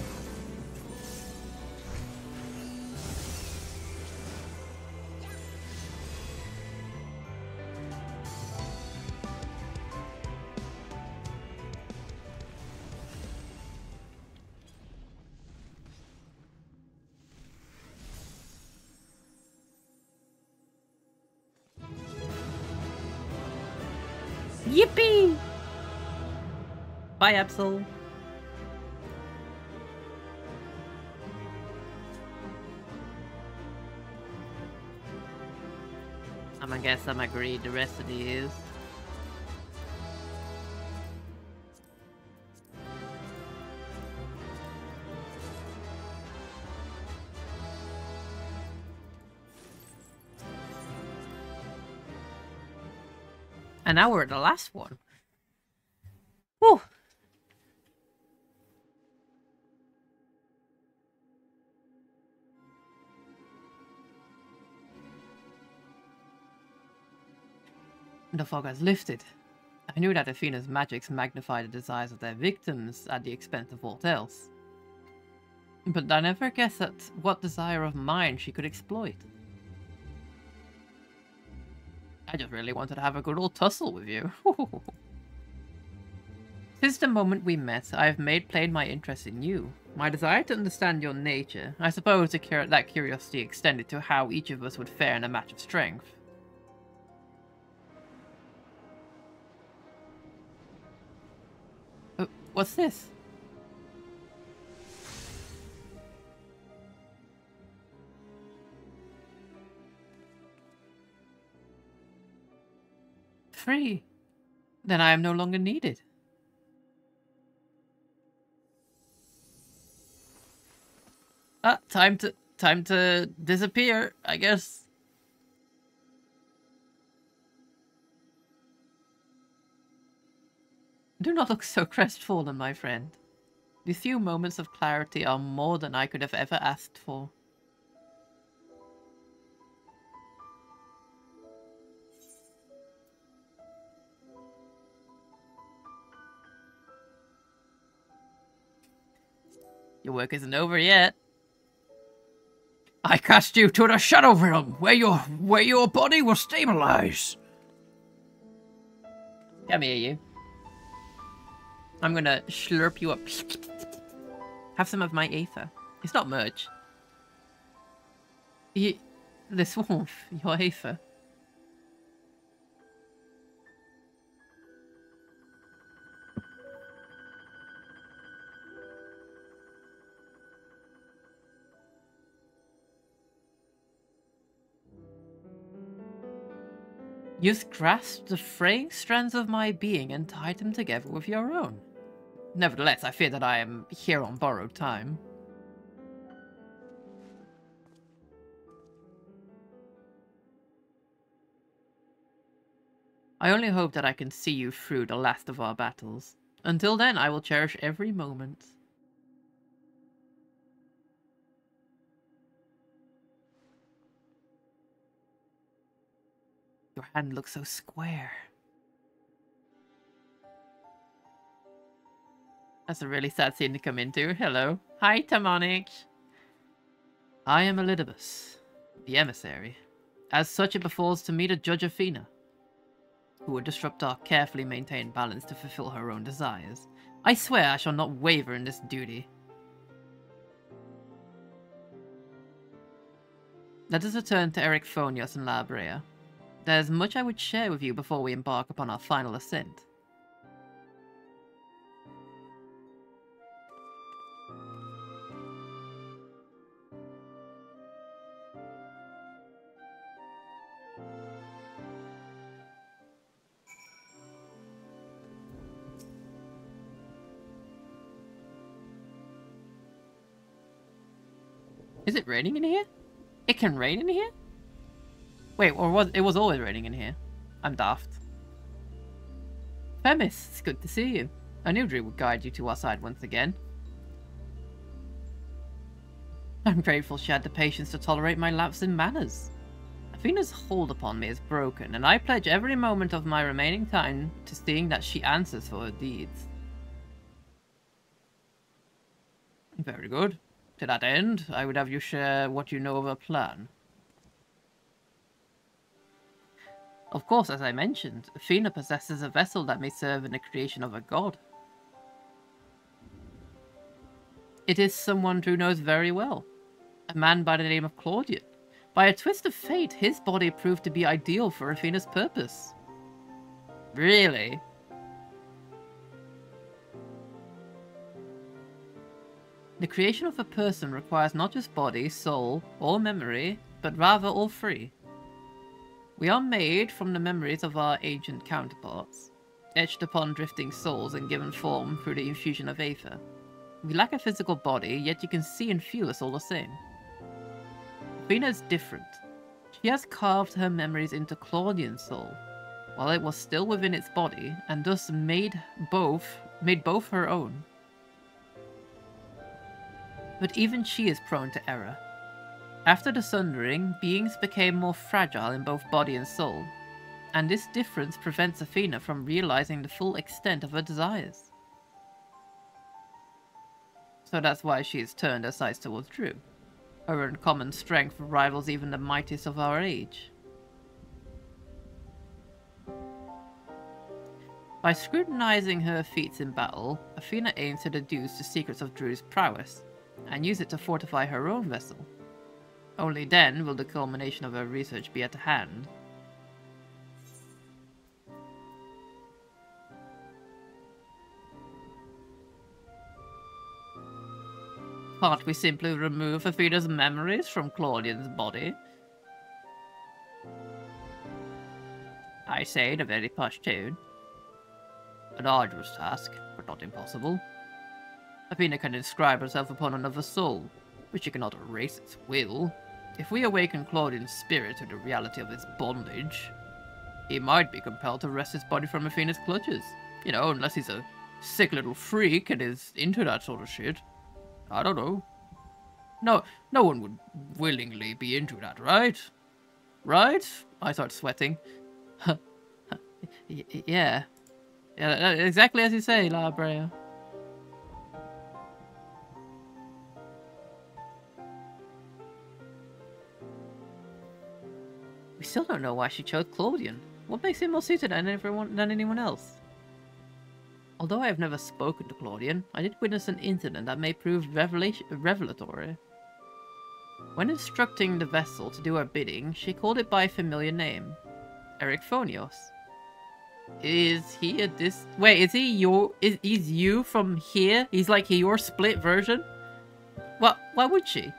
Yippee! Bye, Absol. I guess I'm agreed the rest of these. And now we're at the last one. The fog has lifted. I knew that Athena's magics magnified the desires of their victims at the expense of all else. But I never guessed at what desire of mine she could exploit. I just really wanted to have a good old tussle with you. Since the moment we met, I have made plain my interest in you. My desire to understand your nature. I suppose that curiosity extended to how each of us would fare in a match of strength. What's this? Free. Then I am no longer needed. Time to disappear, I guess. Do not look so crestfallen, my friend. These few moments of clarity are more than I could have ever asked for. Your work isn't over yet. I cast you to the Shadow Realm, where your body will stabilize. Come here, you. I'm gonna slurp you up. Have some of my aether. It's not much. This warmth, your aether. You've grasped the fraying strands of my being and tied them together with your own. Nevertheless, I fear that I am here on borrowed time. I only hope that I can see you through the last of our battles. Until then, I will cherish every moment. Your hand looks so square. That's a really sad scene to come into. Hello. Hi, Tamonic. I am Elidibus, the emissary. As such, it befalls to me to judge Athena, who would disrupt our carefully maintained balance to fulfill her own desires. I swear I shall not waver in this duty. Let us return to Erichthonios and La Brea. There is much I would share with you before we embark upon our final ascent. Is it raining in here? It can rain in here? Wait, or it was always raining in here? I'm daft. Themis, it's good to see you. I knew Drew would guide you to our side once again. I'm grateful she had the patience to tolerate my lapse in manners. Athena's hold upon me is broken, and I pledge every moment of my remaining time to seeing that she answers for her deeds. Very good. To that end, I would have you share what you know of her plan. Of course, as I mentioned, Athena possesses a vessel that may serve in the creation of a god. It is someone Drew knows very well. A man by the name of Claudian. By a twist of fate, his body proved to be ideal for Athena's purpose. Really? The creation of a person requires not just body, soul, or memory, but rather all three. We are made from the memories of our ancient counterparts, etched upon drifting souls and given form through the infusion of aether. We lack a physical body, yet you can see and feel us all the same. Athena is different. She has carved her memories into Claudian's soul, while it was still within its body, and thus made both her own. But even she is prone to error. After the Sundering, beings became more fragile in both body and soul. And this difference prevents Athena from realizing the full extent of her desires. So that's why she has turned her sights towards Drew. Her uncommon strength rivals even the mightiest of our age. By scrutinizing her feats in battle, Athena aims to deduce the secrets of Drew's prowess, and use it to fortify her own vessel. Only then will the culmination of her research be at hand. Can't we simply remove Athena's memories from Claudian's body? I say in a very posh tone. An arduous task, but not impossible. Athena can inscribe herself upon another soul, but she cannot erase its will. If we awaken Claudian's spirit to the reality of his bondage, he might be compelled to wrest his body from Athena's clutches. You know, unless he's a sick little freak and is into that sort of shit. I don't know. No one would willingly be into that, right? Right? I start sweating. Yeah. Yeah, exactly as you say, La Brea. We still don't know why she chose Claudian. What makes him more suited than anyone else? Although I have never spoken to Claudian, I did witness an incident that may prove revelatory. When instructing the vessel to do her bidding, she called it by a familiar name, Erichthonios. Is he a Wait, is he he's you from here? He's like your split version? What? Why would she?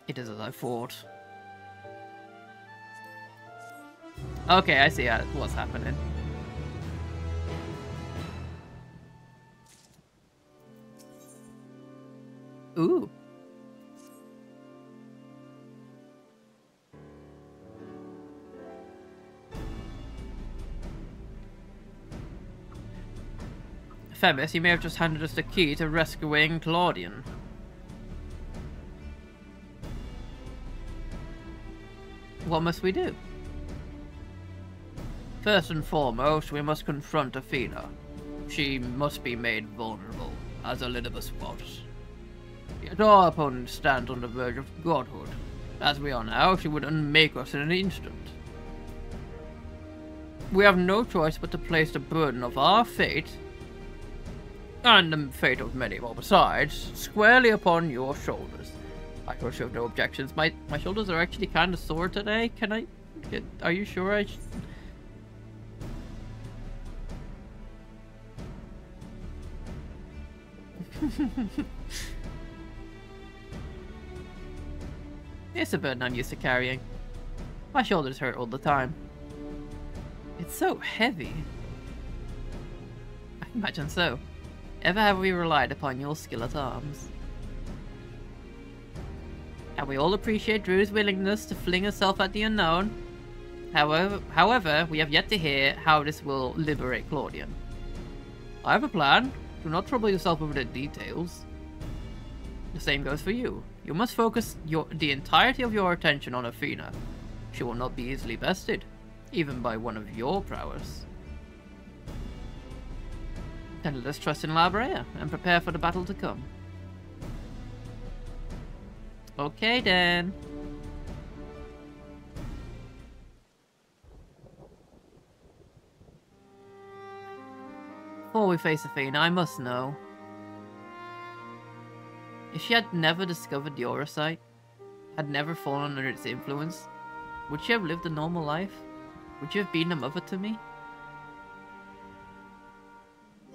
It is as I thought. Okay, I see what's happening. Ooh. Themis, you may have just handed us the key to rescuing Claudian. What must we do? First and foremost, we must confront Athena. She must be made vulnerable, as Elidibus was. Yet our opponent stands on the verge of godhood. As we are now, she would unmake us in an instant. We have no choice but to place the burden of our fate, and the fate of many more besides, squarely upon your shoulders. I will show no objections. My shoulders are actually kind of sore today. Can I get... Are you sure I... It's a burden I'm used to carrying. My shoulders hurt all the time. It's so heavy. I imagine so. Ever have we relied upon your skill at arms? And we all appreciate Drew's willingness to fling herself at the unknown. However, we have yet to hear how this will liberate Claudian. I have a plan. Do not trouble yourself over the details. The same goes for you. You must focus the entirety of your attention on Athena. She will not be easily bested, even by one of your prowess. Then let us trust in La Brea and prepare for the battle to come. Okay then. Before we face Athena, I must know. If she had never discovered the Aura Sight, had never fallen under its influence, would she have lived a normal life? Would she have been a mother to me?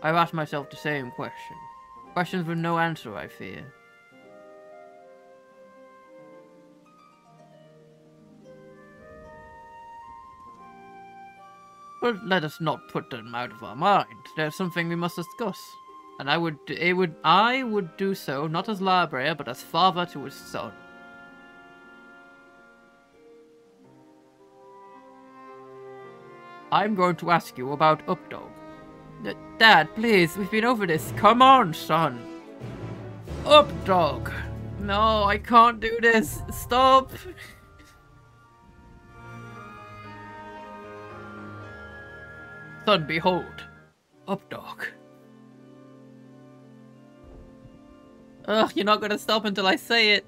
I've asked myself the same question. Questions with no answer, I fear. But let us not put them out of our mind. There's something we must discuss. And I would do so, not as La Brea, but as father to his son. I'm going to ask you about Updog. Dad, please, we've been over this. Come on, son. Updog. No, I can't do this. Stop. Son, behold. Up, dog. Ugh, you're not gonna stop until I say it.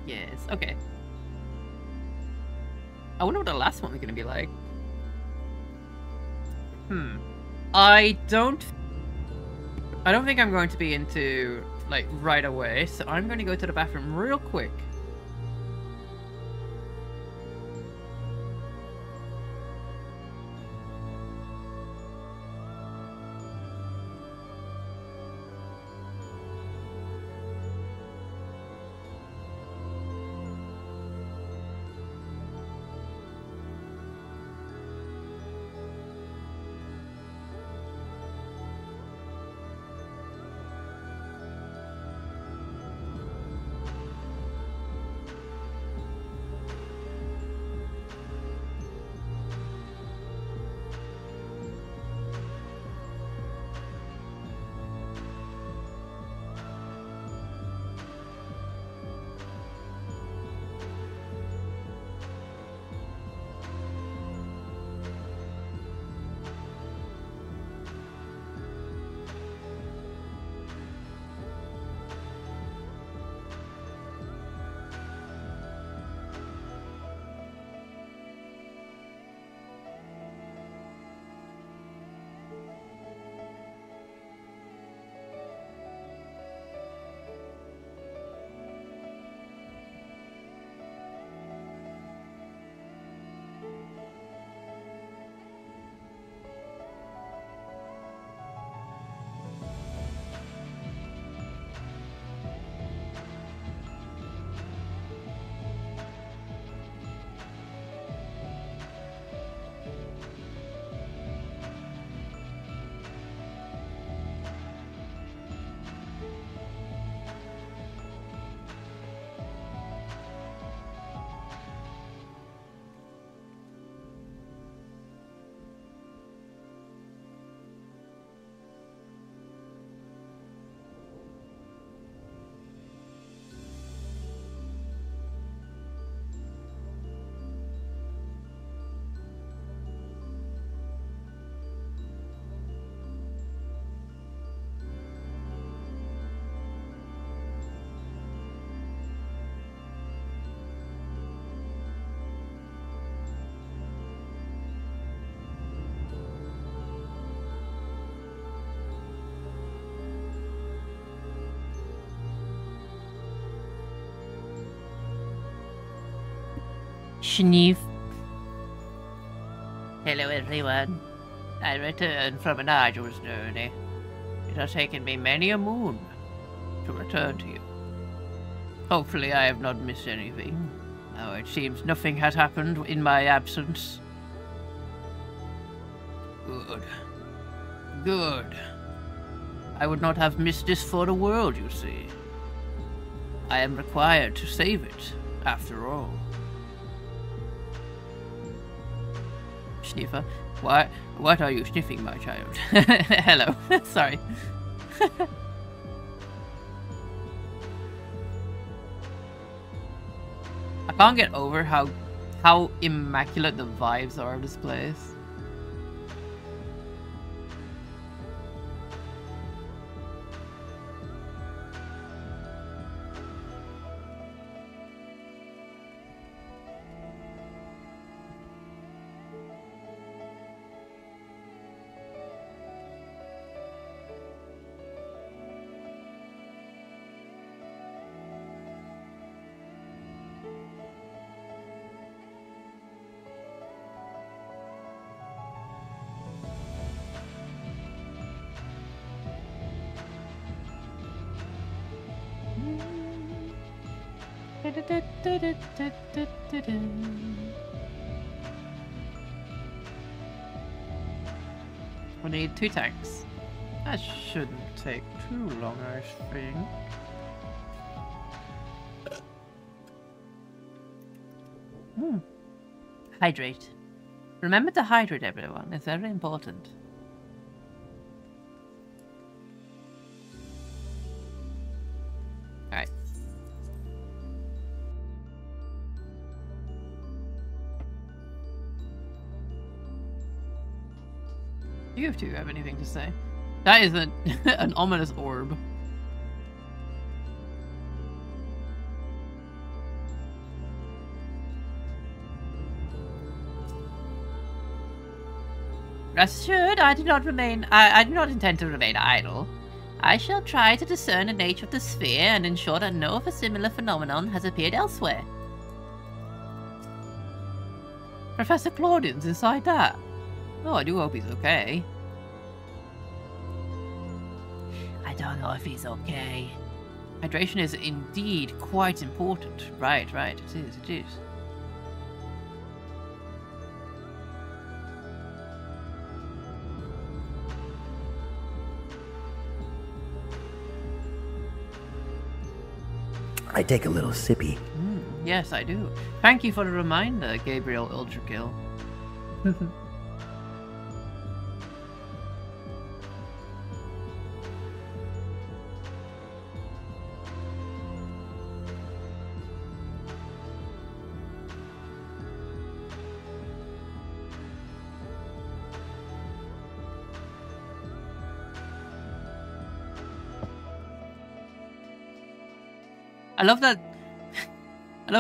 Yes, okay. I wonder what the last one is gonna be like. I don't think I'm going to be into, like, right away, so I'm gonna go to the bathroom real quick. Sneef. Hello everyone. I returned from an arduous journey. It has taken me many a moon to return to you. Hopefully I have not missed anything. Now it seems nothing has happened in my absence. Good. Good. I would not have missed this for the world, you see. I am required to save it, after all. Sniffer, what are you sniffing, my child? Hello. Sorry. I can't get over how immaculate the vibes are of this place. We need 2 tanks. That shouldn't take too long, I think. Hydrate. Remember to hydrate, everyone. It's very important. Alright. Do you two have anything to say? That is an ominous orb. Rest assured, I do not intend to remain idle. I shall try to discern the nature of the sphere and ensure that no other similar phenomenon has appeared elsewhere. Professor Claudian's inside that. Oh, I do hope he's okay. I don't know if he's okay. Hydration is indeed quite important. Right, it is. I take a little sippy. Yes, I do. Thank you for the reminder, Gabriel Ultrakill. I love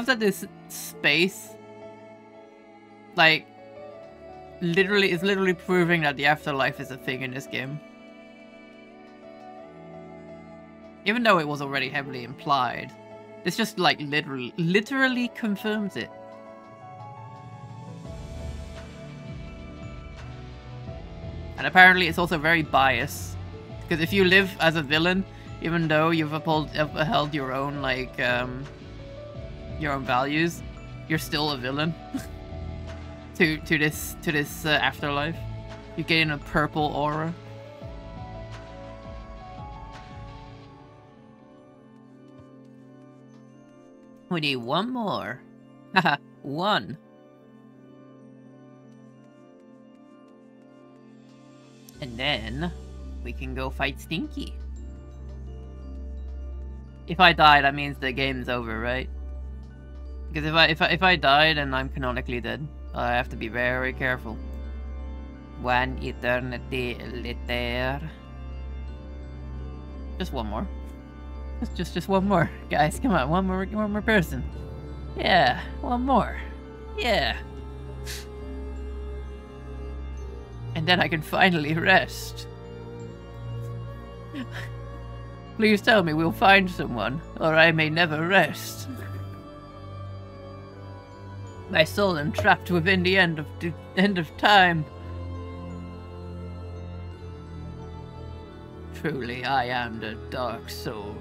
that this space, like, is literally proving that the afterlife is a thing in this game. Even though it was already heavily implied, this just, like, literally confirms it. And apparently it's also very biased, because if you live as a villain, even though you've upheld your own, like, your own values, you're still a villain to this afterlife. You gain a purple aura. We need one more. Haha, one. And then we can go fight Stinky. If I die, that means the game's over, right? Because if I die, then I'm canonically dead. I have to be very careful. One eternity later. Just one more. Just one more, guys. Come on, one more person. Yeah, one more. Yeah. And then I can finally rest. Please tell me we'll find someone, or I may never rest. My soul entrapped within the end of time. Truly, I am the Dark Soul.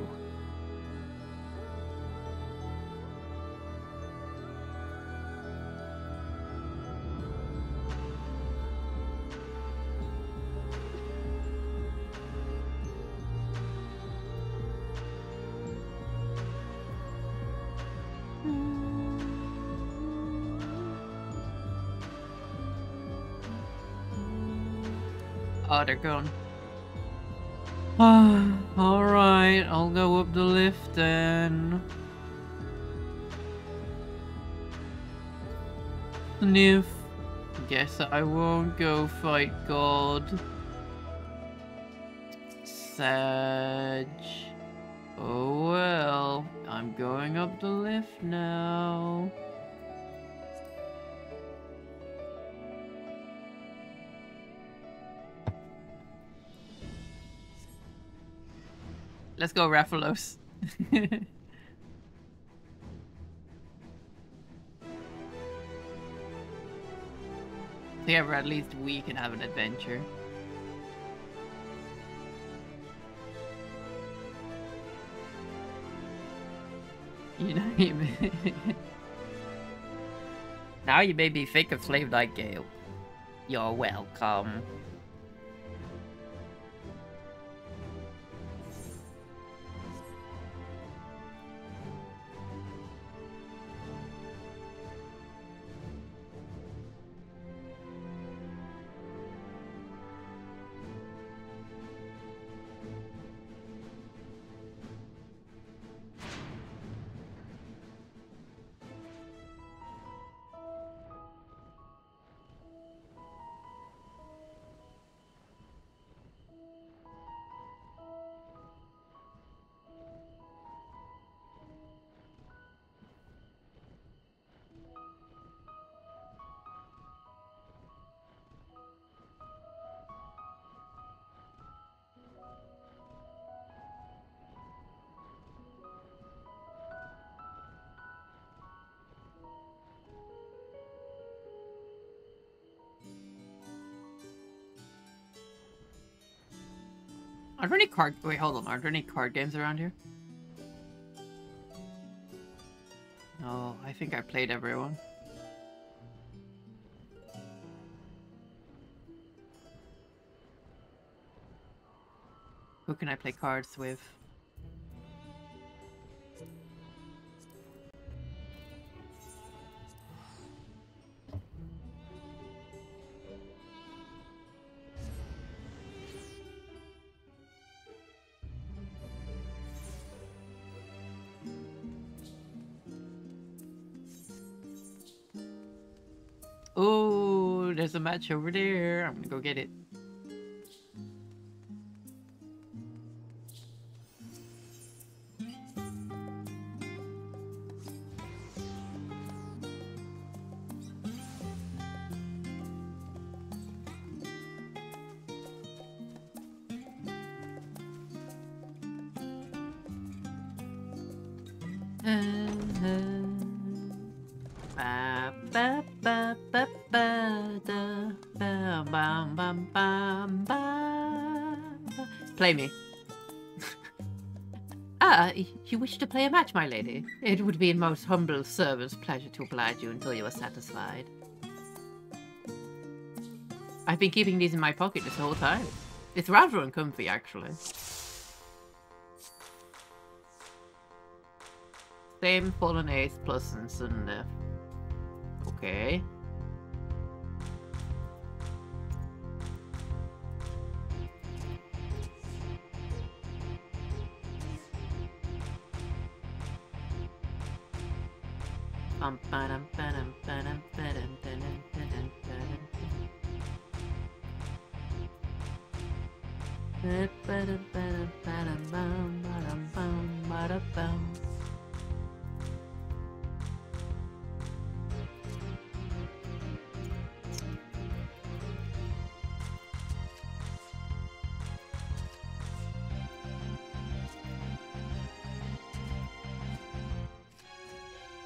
Oh, they're gone. Alright, I'll go up the lift then. Sniff. Guess I won't go fight God. Sag. Oh well, I'm going up the lift now. Let's go, Rathalos. Together, at least we can have an adventure. You know, now you may be thick of slave like Gale. You're welcome. Are there any card... Wait, hold on. Are there any card games around here? No, I think I played everyone. Who can I play cards with? Oh, there's a match over there. I'm gonna go get it. Play me. You wish to play a match, my lady? It would be a most humble servant's pleasure to oblige you until you are satisfied. I've been keeping these in my pocket this whole time. It's rather uncomfy, actually. Same fallen ace plus and sudden death. Okay.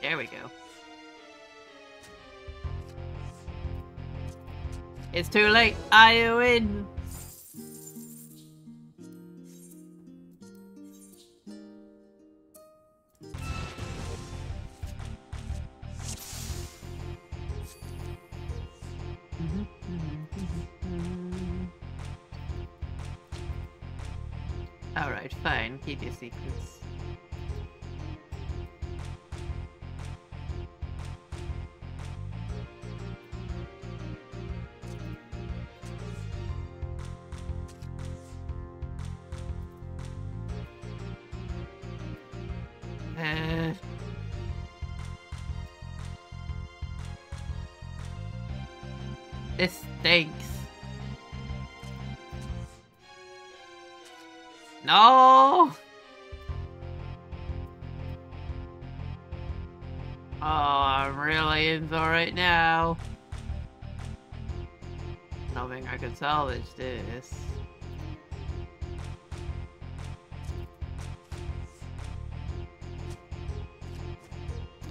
There we go. It's too late. I win. Alright, fine. Keep your secrets. This stinks. No! Oh, I'm really in for it now. I don't think I can salvage this.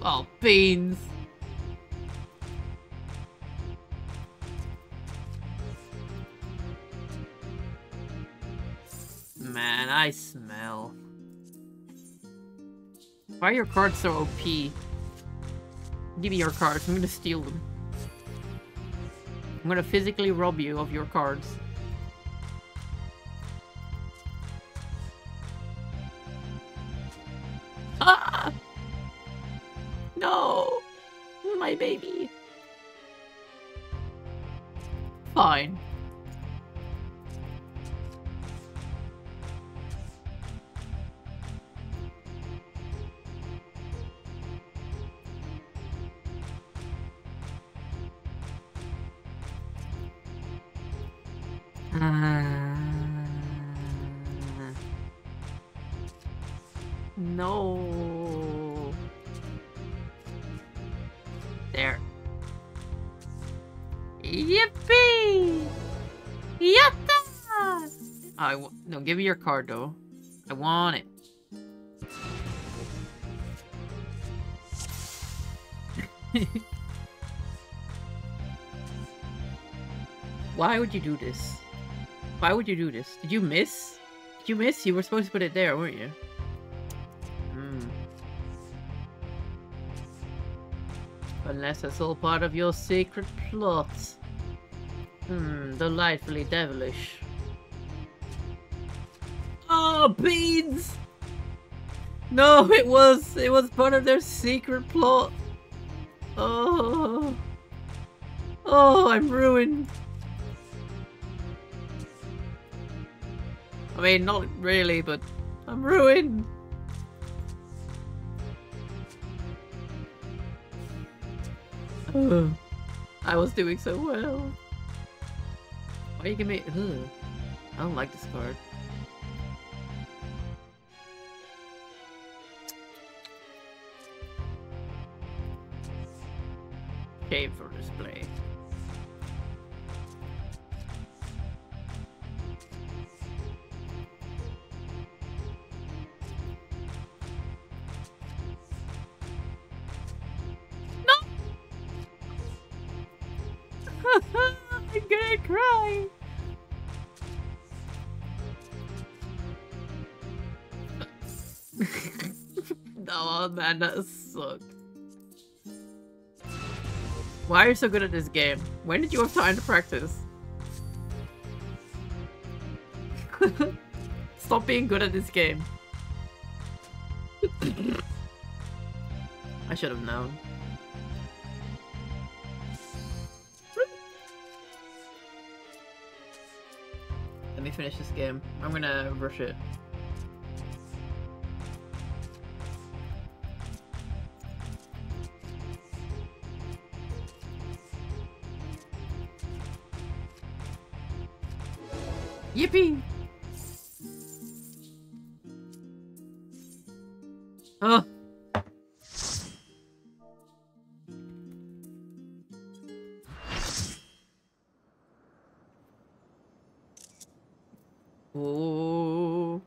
Oh, beans. Man, I smell. Why are your cards so OP? Give me your cards, I'm gonna steal them. I'm gonna physically rob you of your cards. Ah! No! My baby. Fine. No. There. Yippee! Yatta! No, give me your card though. I want it. Why would you do this? Why would you do this? Did you miss? Did you miss? You were supposed to put it there, weren't you? Unless it's all part of your secret plot. Delightfully devilish. Oh, beans! No, it was part of their secret plot. Oh, I'm ruined. I mean, not really, but I'm ruined. I was doing so well. Why you give me? I don't like this card. Shame for display. I'm gonna cry. Oh man, that sucked. Why are you so good at this game? When did you have time to practice? Stop being good at this game. I should have known. Let me finish this game. I'm gonna rush it. Yippee! Oh. Oh.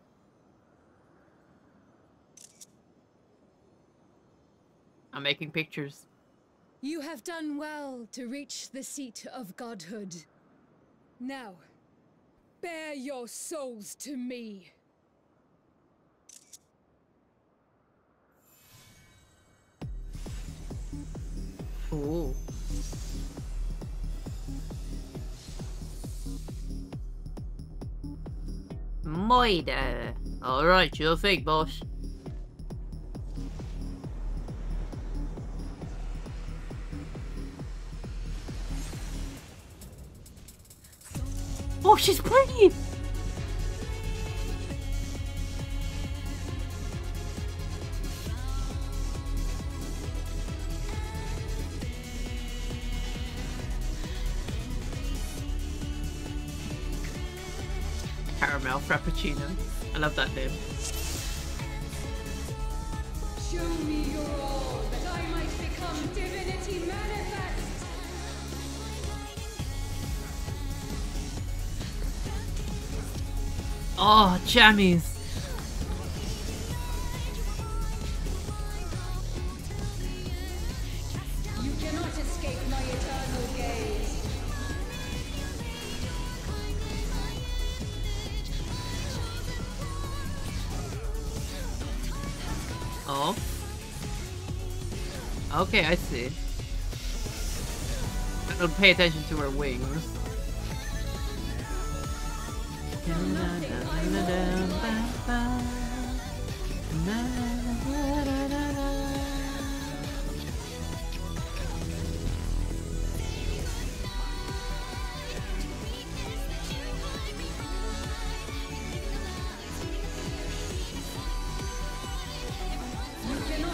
I'm making pictures. You have done well to reach the seat of godhood. Now, bear your souls to me. Oh. Moida. Alright, you're fake, boss. Oh, she's pretty! Caramel Frappuccino. I love that name. Show me your all, that I might become divinity manifest! Oh, jammies. You cannot escape my eternal gaze. Oh. Okay, I see. I'll pay attention to her wings. You cannot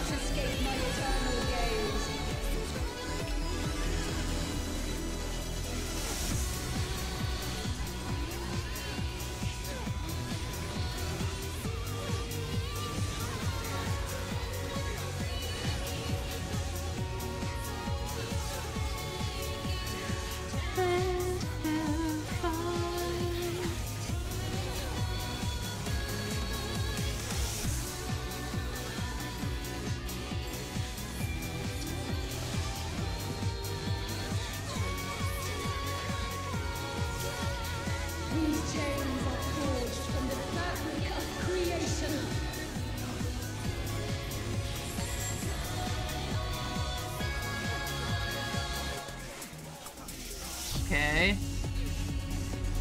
escape my eternal gaze.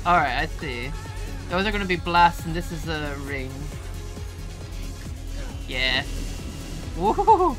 Alright, I see. Those are gonna be blasts, and this is a ring. Yeah. Woohoo!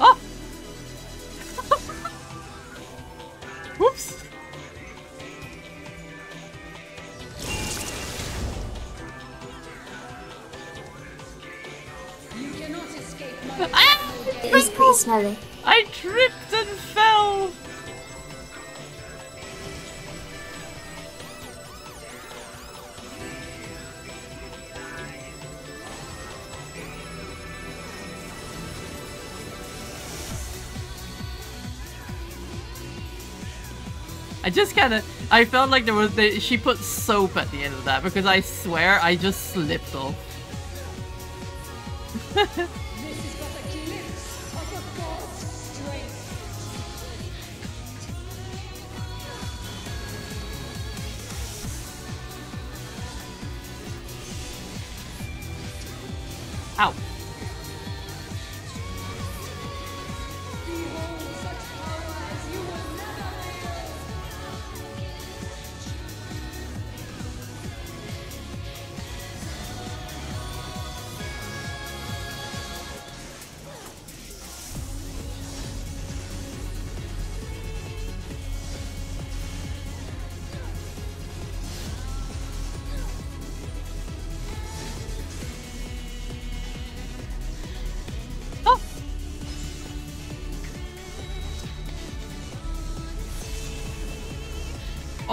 Oh! Whoops! It is pretty smelly. I tripped and fell! I felt like there was she put soap at the end of that because I swear I just slipped off. Ow.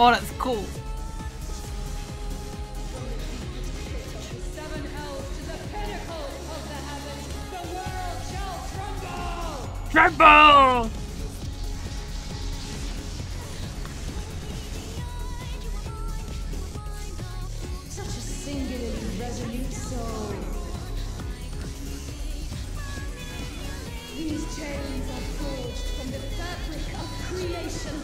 Oh, that's cool. Seven hells to the pinnacle of the heavens. The world shall tremble. Tremble! Such a singularly resolute soul. These chains are forged from the fabric of creation.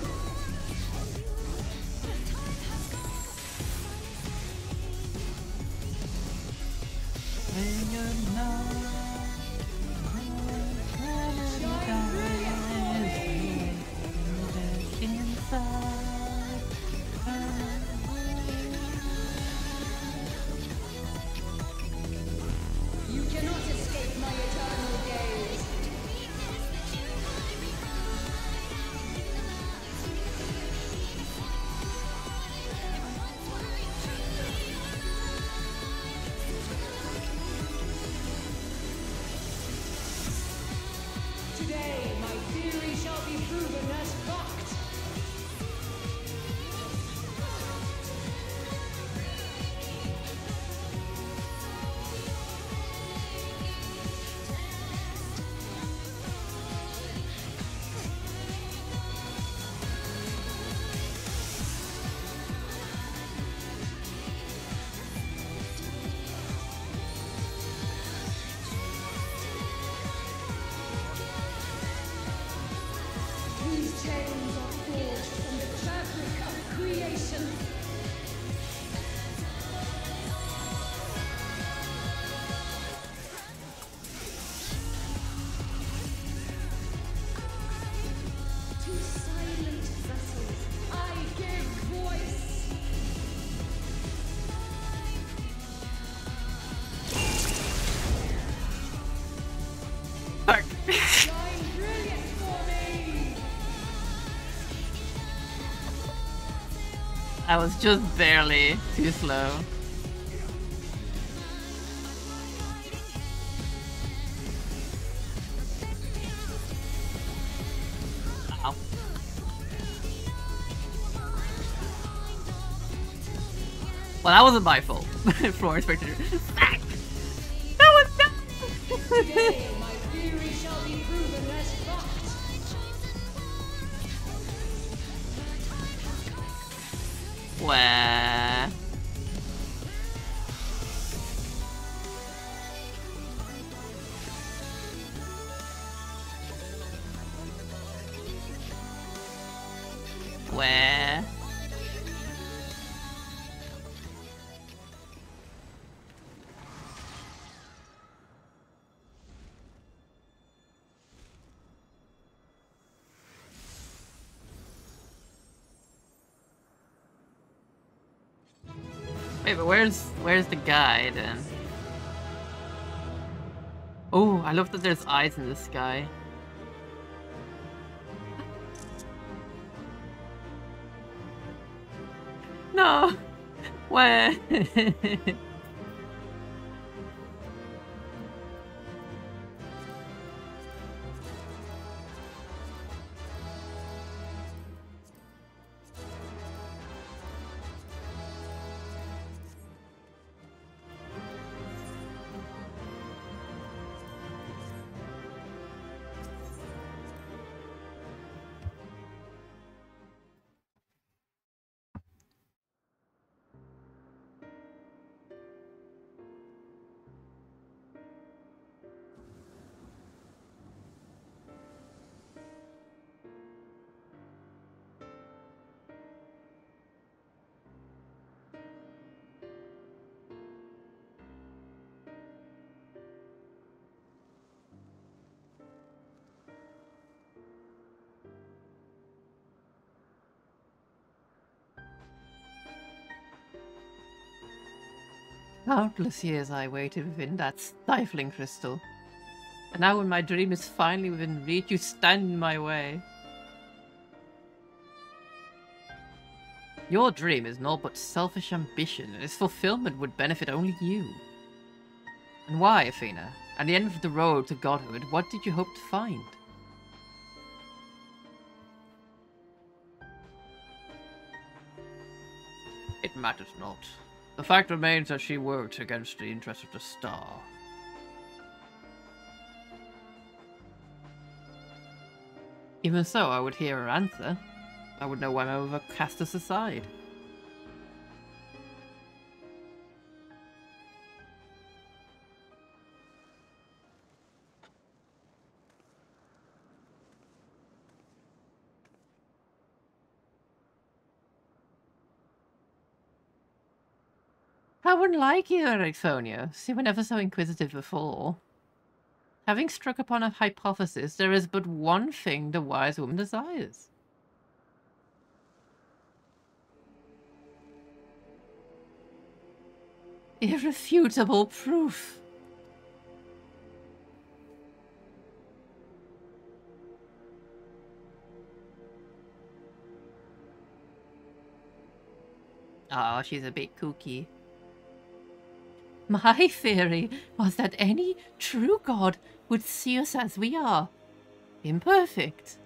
You cannot escape my eternal gaze. I was just barely too slow. Ow. Well, that wasn't my fault. Floor expected it. That was not. Today, my theory shall be proven as fact. Where? Where? Wait, but where's the guy then? Oh, I love that there's eyes in the sky. No! Where? Countless years I waited within that stifling crystal. And now when my dream is finally within reach, you stand in my way. Your dream is naught but selfish ambition, and its fulfillment would benefit only you. And why, Athena? At the end of the road to godhood, what did you hope to find? It matters not. The fact remains that she worked against the interest of the star. Even so, I would hear her answer. I would know why my mother cast us aside. I wouldn't like you, Ericthonia. You were never so inquisitive before. Having struck upon a hypothesis, there is but one thing the wise woman desires. Irrefutable proof. Oh, she's a bit kooky. My theory was that any true god would see us as we are, imperfect.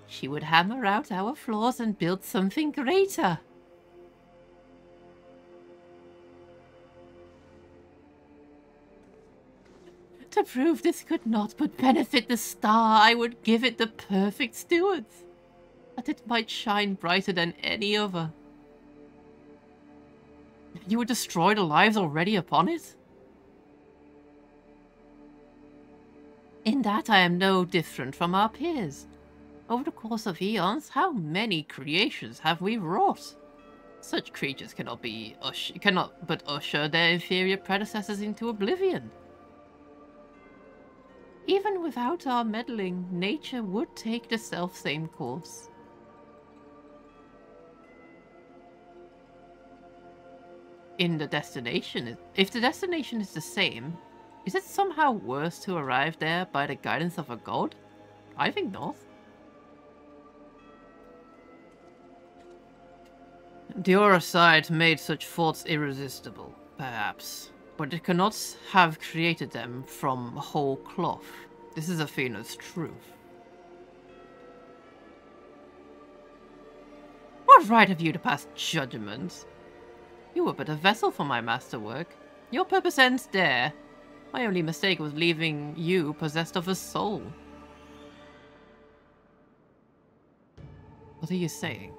She would hammer out our flaws and build something greater. To prove this could not but benefit the star, I would give it the perfect stewards, that it might shine brighter than any other. You would destroy the lives already upon it? In that I am no different from our peers. Over the course of eons, how many creations have we wrought? Such creatures cannot but usher their inferior predecessors into oblivion. Even without our meddling, nature would take the self-same course. If the destination is the same, is it somehow worse to arrive there by the guidance of a god? I think not. The aura side made such thoughts irresistible, perhaps, but it cannot have created them from whole cloth. This is Athena's truth. What right have you to pass judgment? You were but a vessel for my masterwork. Your purpose ends there. My only mistake was leaving you possessed of a soul. What are you saying?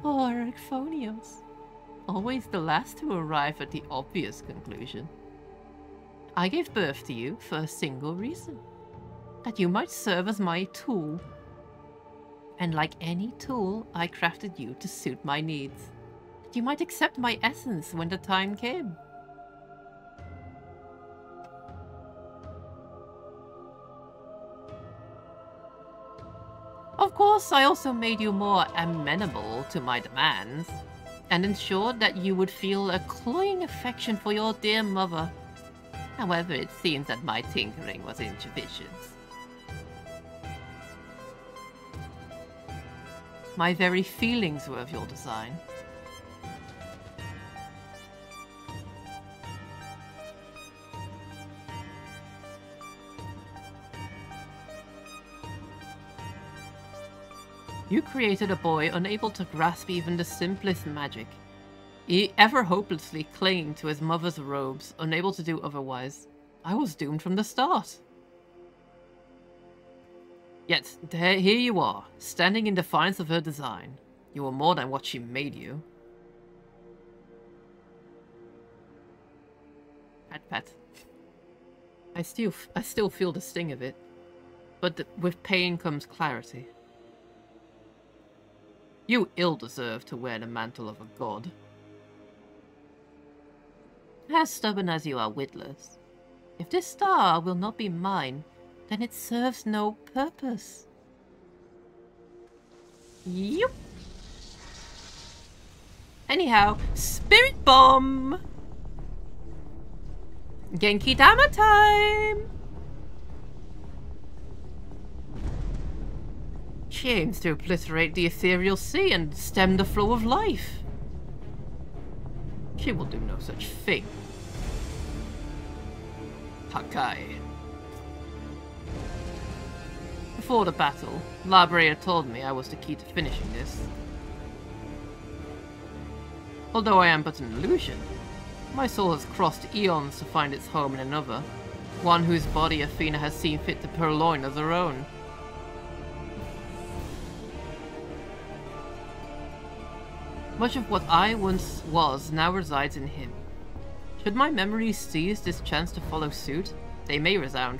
Poor Erechthonios. Always the last to arrive at the obvious conclusion. I gave birth to you for a single reason. That you might serve as my tool. And like any tool, I crafted you to suit my needs. That you might accept my essence when the time came. Of course, I also made you more amenable to my demands, and ensured that you would feel a cloying affection for your dear mother. However, it seems that my tinkering was insufficient. My very feelings were of your design. You created a boy unable to grasp even the simplest magic. Ever hopelessly clinging to his mother's robes, unable to do otherwise. I was doomed from the start. Yet, here you are, standing in defiance of her design. You were more than what she made you. Pat pat. I still feel the sting of it. But with pain comes clarity. You ill deserve to wear the mantle of a god. As stubborn as you are witless, if this star will not be mine, then it serves no purpose. Yup. Anyhow, Spirit Bomb! Genki Dama time! She aims to obliterate the ethereal sea and stem the flow of life. She will do no such thing. Hakai. Before the battle, Labrea told me I was the key to finishing this. Although I am but an illusion, my soul has crossed eons to find its home in another, one whose body Athena has seen fit to purloin as her own. Much of what I once was now resides in him. Should my memories seize this chance to follow suit, they may resound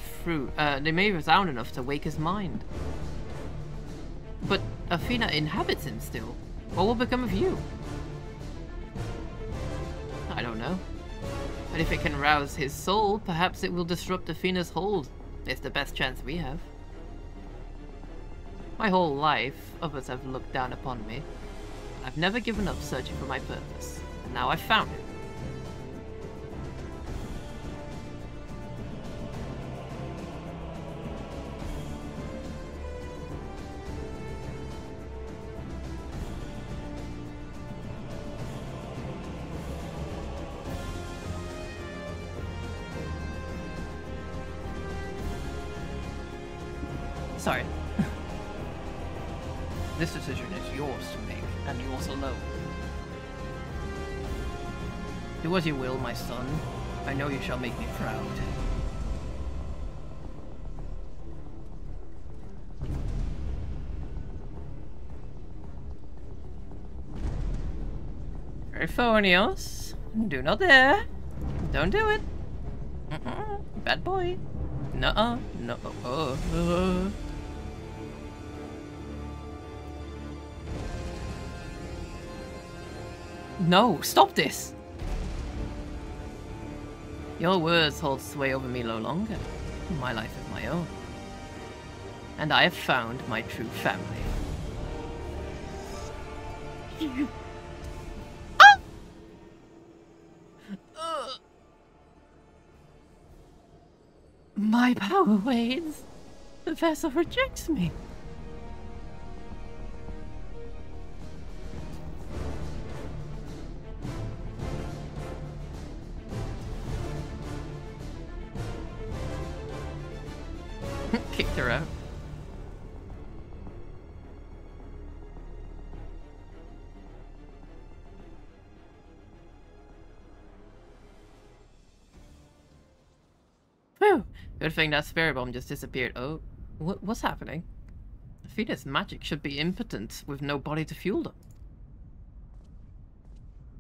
enough to wake his mind. But Athena inhabits him still. What will become of you? I don't know. But if it can rouse his soul, perhaps it will disrupt Athena's hold. It's the best chance we have. My whole life, others have looked down upon me. I've never given up searching for my purpose, and now I've found it. Sorry. This decision is yours to make, and yours alone. Do as you will, my son. I know you shall make me proud. Erechthonios, do not dare. Don't do it. Bad boy. Nuh-uh. No. No, stop this! Your words hold sway over me no longer. My life is my own. And I have found my true family. My power wanes. The vessel rejects me. Good thing that spirit bomb just disappeared. Oh, what's happening? Athena's magic should be impotent with no body to fuel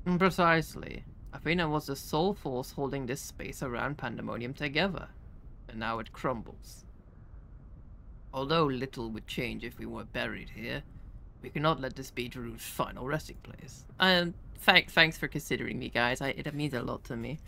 them. Precisely. Athena was the sole force holding this space around Pandemonium together, and now it crumbles. Although little would change if we were buried here, we cannot let this be Drew's final resting place. Thanks for considering me, guys. It means a lot to me.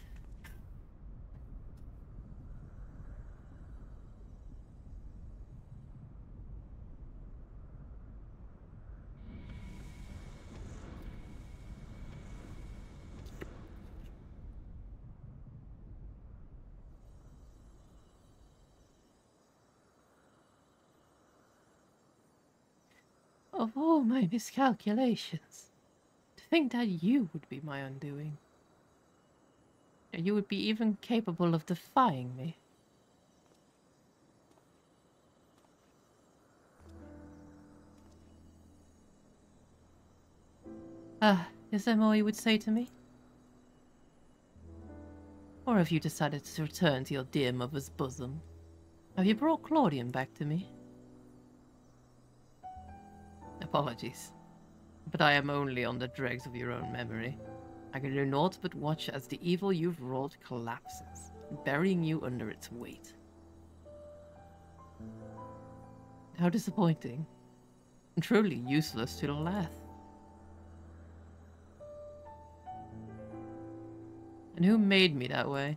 Of all my miscalculations, to think that you would be my undoing. That you would be even capable of defying me. Is there more you would say to me? Or have you decided to return to your dear mother's bosom? Have you brought Claudian back to me? Apologies, but I am only on the dregs of your own memory. I can do naught but watch as the evil you've wrought collapses, burying you under its weight. How disappointing. And truly useless to the Leth. And who made me that way?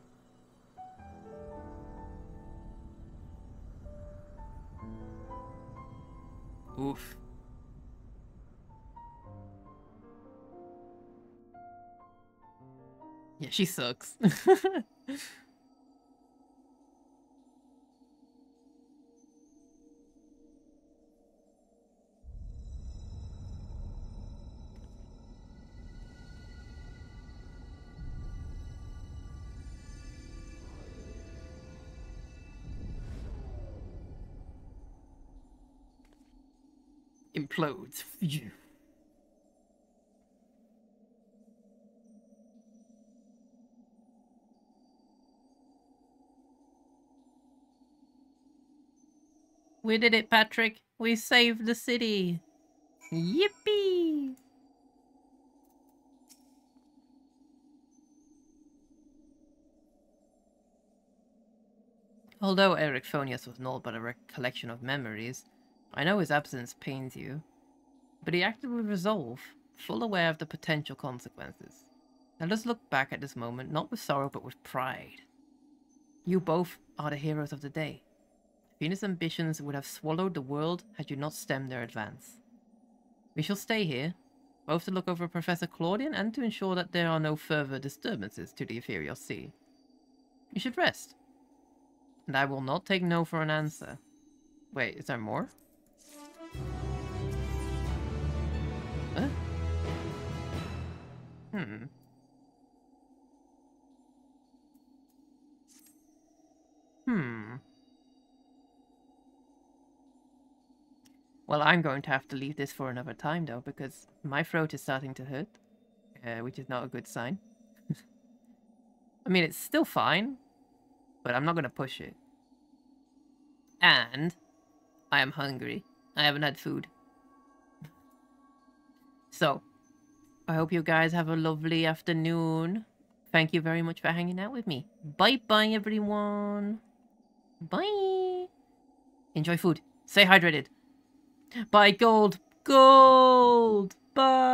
Oof. Yeah, she sucks. Implodes. Phew. We did it, Patrick. We saved the city. Yippee! Although Eric Phonius was naught but a recollection of memories, I know his absence pains you. But he acted with resolve, full aware of the potential consequences. Let us look back at this moment, not with sorrow but with pride. You both are the heroes of the day. Venus' ambitions would have swallowed the world had you not stemmed their advance. We shall stay here, both to look over Professor Claudian and to ensure that there are no further disturbances to the Ethereal Sea. You should rest. And I will not take no for an answer. Wait, is there more? Huh? Well, I'm going to have to leave this for another time, though, because my throat is starting to hurt, which is not a good sign. I mean, it's still fine, but I'm not going to push it. And I am hungry. I haven't had food. So, I hope you guys have a lovely afternoon. Thank you very much for hanging out with me. Bye-bye, everyone. Bye. Enjoy food. Stay hydrated. Bye, gold. Gold. Bye.